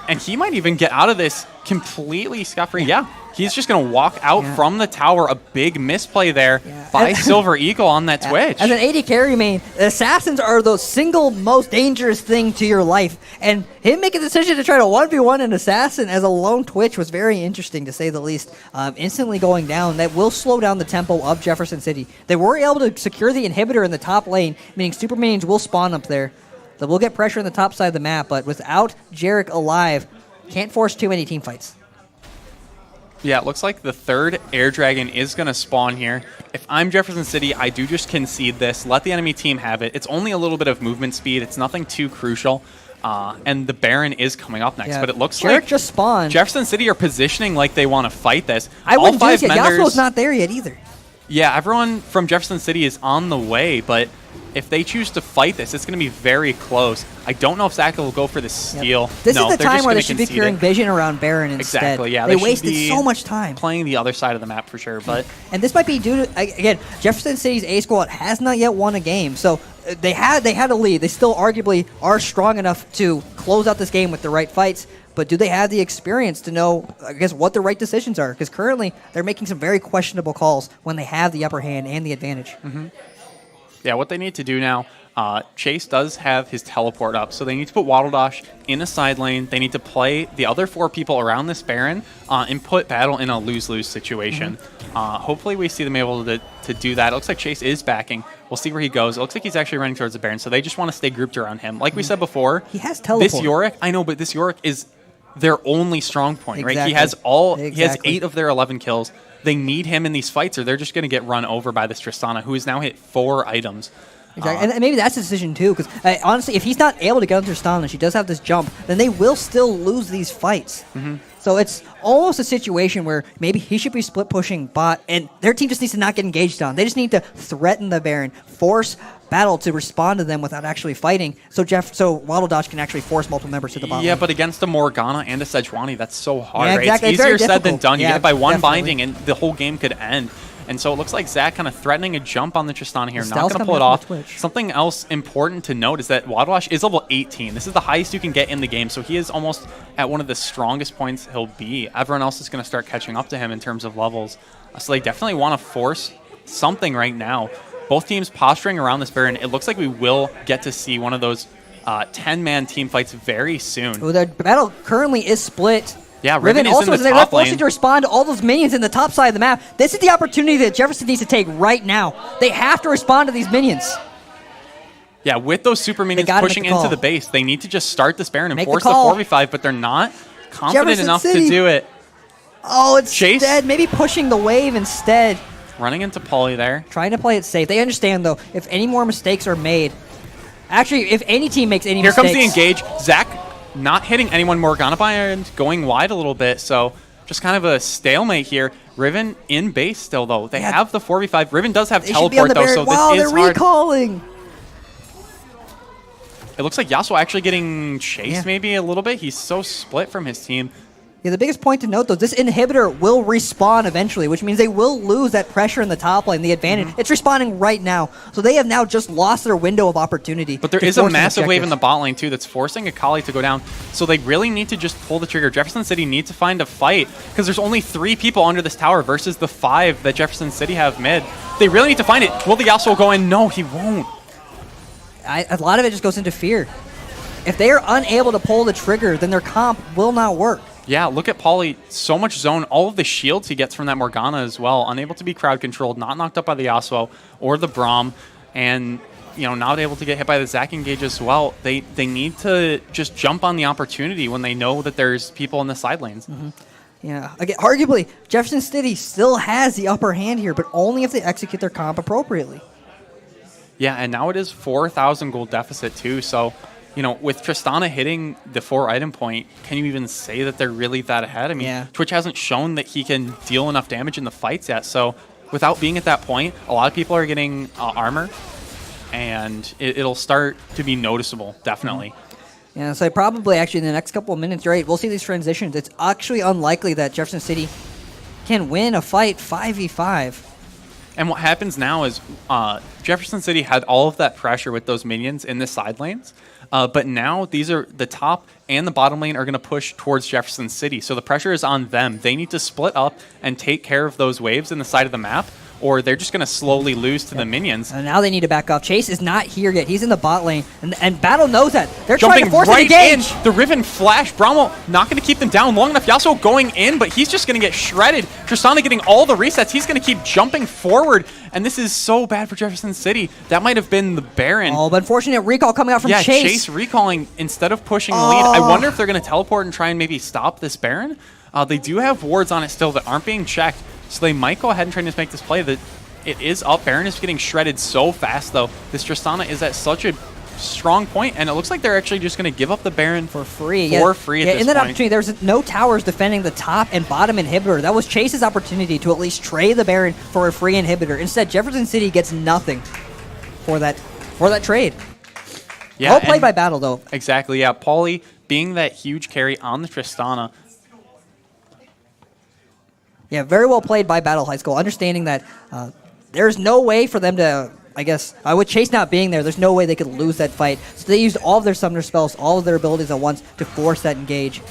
Speaker 2: And he might even get out of this completely scot-free. Yeah, he's just going to walk out
Speaker 1: Yeah.
Speaker 2: from the tower. A big misplay there
Speaker 1: Yeah.
Speaker 2: by
Speaker 1: And-
Speaker 2: Silver Eagle on that Twitch.
Speaker 1: As an AD carry main, assassins are the single most dangerous thing to your life. And him making a decision to try to 1v1 an assassin as a lone Twitch was very interesting, to say the least. Instantly going down, that will slow down the tempo of Jefferson City. They were able to secure the inhibitor in the top lane, meaning super minions will spawn up there. They will get pressure on the top side of the map, but without Jarek alive, can't force too many team fights.
Speaker 2: Yeah, it looks like the third Air Dragon is going to spawn here. If I'm Jefferson City, I do just concede this. Let the enemy team have it. It's only a little bit of movement speed. It's nothing too crucial. And the Baron is coming up next,
Speaker 1: Yeah.
Speaker 2: but it looks
Speaker 1: Jarek
Speaker 2: like
Speaker 1: just spawned.
Speaker 2: Jefferson City are positioning like they want to fight this.
Speaker 1: I
Speaker 2: All
Speaker 1: wouldn't do
Speaker 2: five
Speaker 1: this yet.
Speaker 2: members-
Speaker 1: Yasuo's not there yet either.
Speaker 2: Yeah, everyone from Jefferson City is on the way, but if they choose to fight this, it's going to be very close. I don't know if Zach will go for the steal.
Speaker 1: This
Speaker 2: No,
Speaker 1: is the
Speaker 2: they're
Speaker 1: time
Speaker 2: just
Speaker 1: where they
Speaker 2: gonna
Speaker 1: should be
Speaker 2: concede
Speaker 1: curing
Speaker 2: it.
Speaker 1: vision around Baron instead.
Speaker 2: Exactly, yeah.
Speaker 1: They
Speaker 2: should
Speaker 1: wasted
Speaker 2: be
Speaker 1: so much time.
Speaker 2: playing the other side of the map for sure, but
Speaker 1: And this might be due to, again, Jefferson City's A squad has not yet won a game, so they had a lead. They still arguably are strong enough to close out this game with the right fights. But do they have the experience to know, I guess, what the right decisions are? Because currently they're making some very questionable calls when they have the upper hand and the advantage.
Speaker 2: yeah, what they need to do now, Chase does have his teleport up, so they need to put Waddle Dash in a side lane. They need to play the other 4 people around this Baron and put Battle in a lose-lose situation. Hopefully we see them able to do that. It looks like Chase is backing. We'll see where he goes. It looks like he's actually running towards the Baron, so they just want to stay grouped around him. Like we said before,
Speaker 1: He has teleport.
Speaker 2: this Yorick, I know, but this Yorick is their only strong point, right? He
Speaker 1: Exactly.
Speaker 2: has he has
Speaker 1: Exactly.
Speaker 2: 8 of their 11 kills. They need him in these fights, or they're just going to get run over by this Tristana, who has now hit 4 items.
Speaker 1: Exactly. And maybe that's the decision too, because honestly, if he's not able to get under Stan and she does have this jump, then they will still lose these fights. So it's almost a situation where maybe he should be split pushing bot, and their team just needs to not get engaged on. They just need to threaten the Baron, force Battle to respond to them without actually fighting, so Waddle Dodge can actually force multiple members to the bottom.
Speaker 2: Yeah, but against a Morgana and a Sejuani, that's so hard,
Speaker 1: Yeah,
Speaker 2: right?
Speaker 1: exactly.
Speaker 2: It's
Speaker 1: It's very
Speaker 2: easier said than
Speaker 1: difficult.
Speaker 2: done. You
Speaker 1: Yeah,
Speaker 2: get hit by one
Speaker 1: definitely.
Speaker 2: binding, and the whole game could end. And so it looks like Zach kind of threatening a jump on the Tristana here,
Speaker 1: The
Speaker 2: not
Speaker 1: Stell's
Speaker 2: going to pull it
Speaker 1: coming
Speaker 2: off.
Speaker 1: up on the Twitch.
Speaker 2: Something else important to note is that Waddlewash is level 18. This is the highest you can get in the game, so he is almost at one of the strongest points he'll be. Everyone else is going to start catching up to him in terms of levels. So they definitely want to force something right now. Both teams posturing around this Baron. It looks like we will get to see one of those 10-man team fights very soon.
Speaker 1: Well, the battle currently is split.
Speaker 2: Yeah, Riven is
Speaker 1: also
Speaker 2: in the
Speaker 1: they're
Speaker 2: top
Speaker 1: forced
Speaker 2: lane.
Speaker 1: to respond to all those minions in the top side of the map. This is the opportunity that Jefferson needs to take right now. They have to respond to these minions.
Speaker 2: Yeah, with those super minions
Speaker 1: gotta make
Speaker 2: pushing
Speaker 1: the
Speaker 2: into
Speaker 1: call.
Speaker 2: the base, they need to just start this Baron and
Speaker 1: Make the
Speaker 2: force the
Speaker 1: call.
Speaker 2: 4v5, but they're not confident
Speaker 1: Jefferson
Speaker 2: enough
Speaker 1: City.
Speaker 2: to do it.
Speaker 1: Oh, it's
Speaker 2: Chase?
Speaker 1: dead. Maybe pushing the wave instead.
Speaker 2: Running into Polly there.
Speaker 1: Trying to play it safe. They understand, though, if any more mistakes are made. Actually, if any team makes any
Speaker 2: Here
Speaker 1: mistakes.
Speaker 2: comes the engage. Zach not hitting anyone. Morgana by and going wide a little bit, so just kind of a stalemate here. Riven in base still, though. They
Speaker 1: Yeah.
Speaker 2: have the 4v5. Riven does have
Speaker 1: They should be on
Speaker 2: teleport,
Speaker 1: the
Speaker 2: though,
Speaker 1: Baron.
Speaker 2: so
Speaker 1: Wow,
Speaker 2: this is
Speaker 1: they're
Speaker 2: hard.
Speaker 1: recalling.
Speaker 2: It looks like Yasuo actually getting chased
Speaker 1: Yeah.
Speaker 2: maybe a little bit. He's so split from his team.
Speaker 1: Yeah, the biggest point to note, though, this inhibitor will respawn eventually, which means they will lose that pressure in the top lane, the advantage. It's respawning right now. So they have now just lost their window of opportunity.
Speaker 2: But there
Speaker 1: to
Speaker 2: is a
Speaker 1: force an
Speaker 2: massive wave in the
Speaker 1: objective.
Speaker 2: bot lane, too, that's forcing Akali to go down. So they really need to just pull the trigger. Jefferson City needs to find a fight because there's only 3 people under this tower versus the 5 that Jefferson City have mid. They really need to find it. Will the Yasuo go in? No, he won't.
Speaker 1: A lot of it just goes into fear. If they are unable to pull the trigger, then their comp will not work.
Speaker 2: Yeah, look at Pauly. So much zone. All of the shields he gets from that Morgana as well. Unable to be crowd controlled. Not knocked up by the Yasuo or the Braum. And, you know, not able to get hit by the Zac engage as well. They need to just jump on the opportunity when they know that there's people in the side lanes.
Speaker 1: Yeah, again, arguably, Jefferson City still has the upper hand here, but only if they execute their comp appropriately.
Speaker 2: Yeah, and now it is 4,000 gold deficit too. So, you know, with Tristana hitting the 4 item point, can you even say that they're really that ahead? I mean,
Speaker 1: Yeah.
Speaker 2: Twitch hasn't shown that he can deal enough damage in the fights yet. So, without being at that point, a lot of people are getting armor, and it'll start to be noticeable, definitely.
Speaker 1: Yeah, so probably actually in the next couple of minutes, right, we'll see these transitions. It's actually unlikely that Jefferson City can win a fight 5v5.
Speaker 2: And what happens now is Jefferson City had all of that pressure with those minions in the side lanes. But now these are the top and the bottom lane are going to push towards Jefferson City. So the pressure is on them. They need to split up and take care of those waves in the side of the map, or they're just going to slowly lose to the minions.
Speaker 1: And now they need to back off. Chase is not here yet. He's in the bot lane, and Battle knows that. They're
Speaker 2: Jumping
Speaker 1: trying to force
Speaker 2: right
Speaker 1: it to engage.
Speaker 2: in. The Riven flash. Bramwell not going to keep them down long enough. Yasuo going in, but he's just going to get shredded. Tristana getting all the resets. He's going to keep jumping forward, and this is so bad for Jefferson City. That might have been the Baron.
Speaker 1: Oh, but unfortunate recall coming out from Chase.
Speaker 2: Yeah, Chase recalling instead of pushing the lead. I wonder if they're going to teleport and try and maybe stop this Baron. They do have wards on it still that aren't being checked, so they might go ahead and try to make this play. It is up. Baron is getting shredded so fast, though. This Tristana is at such a strong point, and it looks like they're actually just going to give up the Baron
Speaker 1: for free.
Speaker 2: For free at this
Speaker 1: in that
Speaker 2: point.
Speaker 1: opportunity, there's no towers defending the top and bottom inhibitor. That was Chase's opportunity to at least trade the Baron for a free inhibitor. Instead, Jefferson City gets nothing for that trade.
Speaker 2: Yeah,
Speaker 1: well played by Battle, though.
Speaker 2: Exactly, yeah. Paulie being that huge carry on the Tristana.
Speaker 1: Yeah, very well played by Battle High School, understanding that there's no way for them to, I guess, with Chase not being there, there's no way they could lose that fight. So they used all of their summoner spells, all of their abilities at once to force that engage.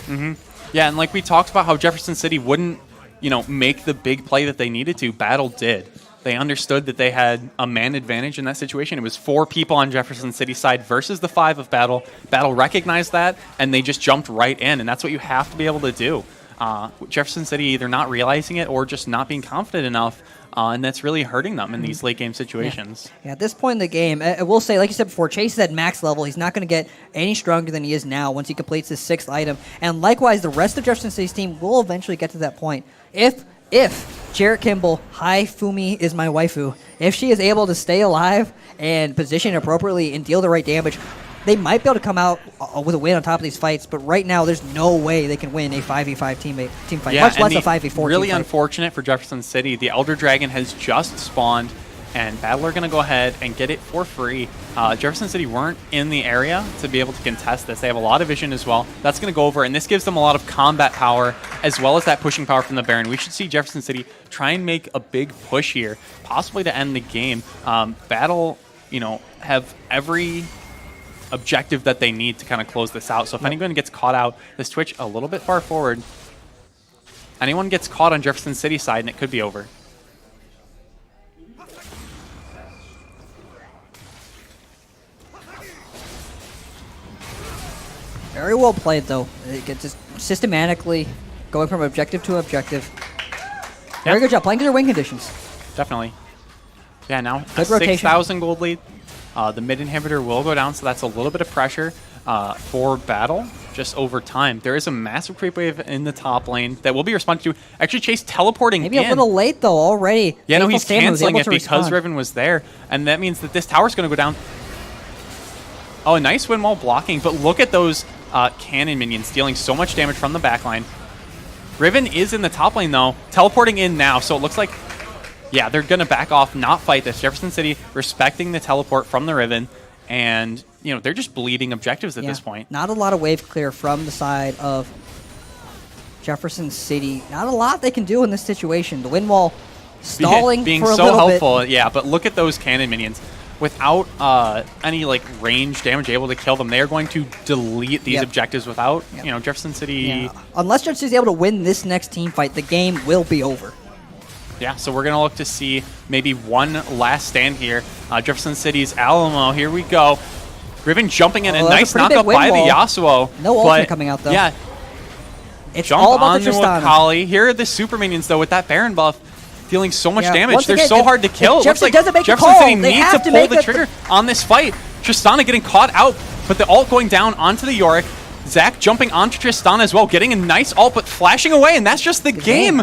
Speaker 2: Yeah, and like we talked about how Jefferson City wouldn't, make the big play that they needed to. Battle did. They understood that they had a man advantage in that situation. It was 4 people on Jefferson City side versus the 5 of Battle. Battle recognized that, and they just jumped right in, and that's what you have to be able to do. Jefferson City either not realizing it or just not being confident enough, and that's really hurting them in these late game situations.
Speaker 1: Yeah, at this point in the game, I will say, like you said before, Chase is at max level. He's not going to get any stronger than he is now once he completes his 6th item. And likewise, the rest of Jefferson City's team will eventually get to that point. If Jarrett Kimball, hi Fumi is my waifu, if she is able to stay alive and position appropriately and deal the right damage, they might be able to come out with a win on top of these fights, but right now there's no way they can win a 5v5 team fight, much less a 5v4
Speaker 2: really
Speaker 1: team fight.
Speaker 2: Unfortunate for Jefferson City. The Elder Dragon has just spawned, and Battle are going to go ahead and get it for free. Jefferson City weren't in the area to be able to contest this. They have a lot of vision as well. That's going to go over, and this gives them a lot of combat power as well as that pushing power from the Baron. We should see Jefferson City try and make a big push here, possibly to end the game. Battle, have every objective that they need to kind of close this out. So if anyone gets caught out, this Twitch a little bit far forward. Anyone gets caught on Jefferson City side, and it could be over.
Speaker 1: Very well played, though. It gets just systematically going from objective to objective. Very good job playing to their win conditions.
Speaker 2: Definitely. Yeah, now
Speaker 1: Good
Speaker 2: a
Speaker 1: rotation.
Speaker 2: 6,000 gold lead. The mid inhibitor will go down, so that's a little bit of pressure for Battle just over time. There is a massive creep wave in the top lane that will be responded to. Actually, Chase teleporting
Speaker 1: Maybe
Speaker 2: in.
Speaker 1: a little late, though, already.
Speaker 2: Yeah, no,
Speaker 1: Faithful
Speaker 2: he's
Speaker 1: Stamina was
Speaker 2: canceling
Speaker 1: able
Speaker 2: it
Speaker 1: to
Speaker 2: because
Speaker 1: respond.
Speaker 2: Riven was there, and that means that this tower's going to go down. Oh, a nice windmill blocking, but look at those cannon minions dealing so much damage from the backline. Riven is in the top lane, though, teleporting in now, so it looks like, yeah, they're going to back off, not fight this. Jefferson City respecting the teleport from the Riven, and, they're just bleeding objectives at this point.
Speaker 1: Not a lot of wave clear from the side of Jefferson City. Not a lot they can do in this situation. The wind wall stalling
Speaker 2: being
Speaker 1: for a
Speaker 2: so
Speaker 1: little
Speaker 2: helpful,
Speaker 1: bit.
Speaker 2: yeah, but look at those cannon minions. Without any range damage able to kill them, they are going to delete these objectives without, Jefferson City.
Speaker 1: Yeah. Unless Jefferson City's able to win this next team fight, the game will be over.
Speaker 2: Yeah, so we're going to look to see maybe one last stand here. Jefferson City's Alamo, here we go. Riven jumping in, a nice knockup by the Yasuo.
Speaker 1: No ultimate coming out, though.
Speaker 2: Yeah,
Speaker 1: it's
Speaker 2: jump
Speaker 1: all about
Speaker 2: on
Speaker 1: the
Speaker 2: the
Speaker 1: Tristana.
Speaker 2: Wakali. Here are the super minions, though, with that Baron buff. Dealing so much damage.
Speaker 1: Once
Speaker 2: They're
Speaker 1: again,
Speaker 2: so hard to kill. It looks like
Speaker 1: doesn't make the
Speaker 2: Jefferson
Speaker 1: call.
Speaker 2: City
Speaker 1: They
Speaker 2: needs
Speaker 1: have
Speaker 2: to
Speaker 1: to
Speaker 2: pull
Speaker 1: make
Speaker 2: the trigger on this fight. Tristana getting caught out, but the ult going down onto the Yorick. Zach jumping onto Tristana as well, getting a nice ult, but flashing away, and that's just the game.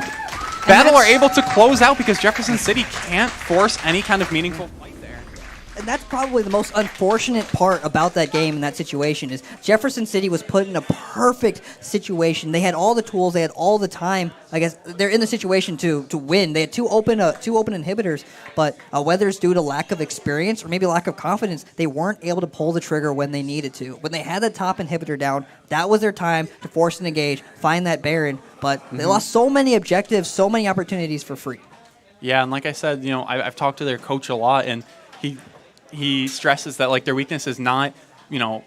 Speaker 2: Battle are able to close out because Jefferson City can't force any kind of meaningful fight there.
Speaker 1: And that's probably the most unfortunate part about that game and that situation is Jefferson City was put in a perfect situation. They had all the tools, they had all the time. I guess they're in the situation to win. They had two open inhibitors, but whether it's due to lack of experience or maybe lack of confidence, they weren't able to pull the trigger when they needed to. When they had the top inhibitor down, that was their time to force an engage, find that Baron, but they lost so many objectives, so many opportunities for free.
Speaker 2: Yeah, and like I said, I've talked to their coach a lot, and he stresses that like their weakness is not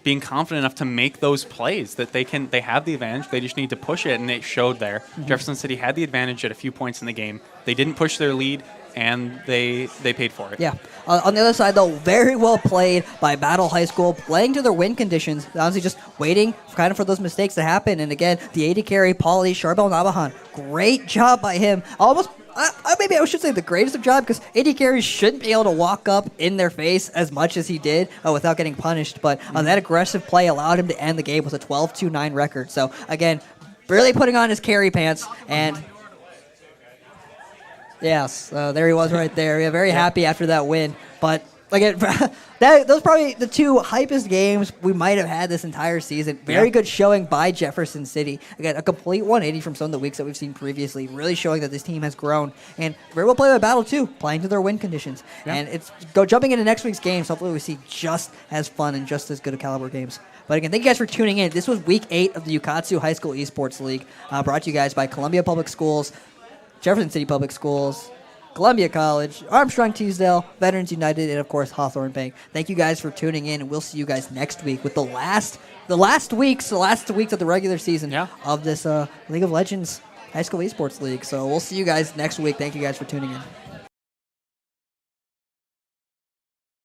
Speaker 2: being confident enough to make those plays, that they have the advantage, they just need to push it, and it showed there. Jefferson City had the advantage at a few points in the game. They didn't push their lead, and they paid for it.
Speaker 1: Yeah. On the other side, though, very well played by Battle High School, playing to their win conditions. Honestly, just waiting kind of for those mistakes to happen. And again, the AD carry, Pauly, Charbel Nabahan, great job by him. Maybe I should say the greatest of job, because AD carries shouldn't be able to walk up in their face as much as he did without getting punished. But that aggressive play allowed him to end the game with a 12-2-9 record. So again, really putting on his carry pants. And yes, there he was right there. Yeah, very happy after that win. But again, those probably the two hypest games we might have had this entire season. Very good showing by Jefferson City. Again, a complete 180 from some of the weeks that we've seen previously, really showing that this team has grown. And very well played by Battle, too, playing to their win conditions. Yeah. And it's jumping into next week's games. Hopefully we see just as fun and just as good of caliber games. But again, thank you guys for tuning in. This was Week 8 of the Ukatsu High School Esports League, brought to you guys by Columbia Public Schools, Jefferson City Public Schools, Columbia College, Armstrong Teasdale, Veterans United, and of course Hawthorne Bank. Thank you guys for tuning in, and we'll see you guys next week with the last weeks of the regular season of this League of Legends High School Esports League. So we'll see you guys next week. Thank you guys for tuning in.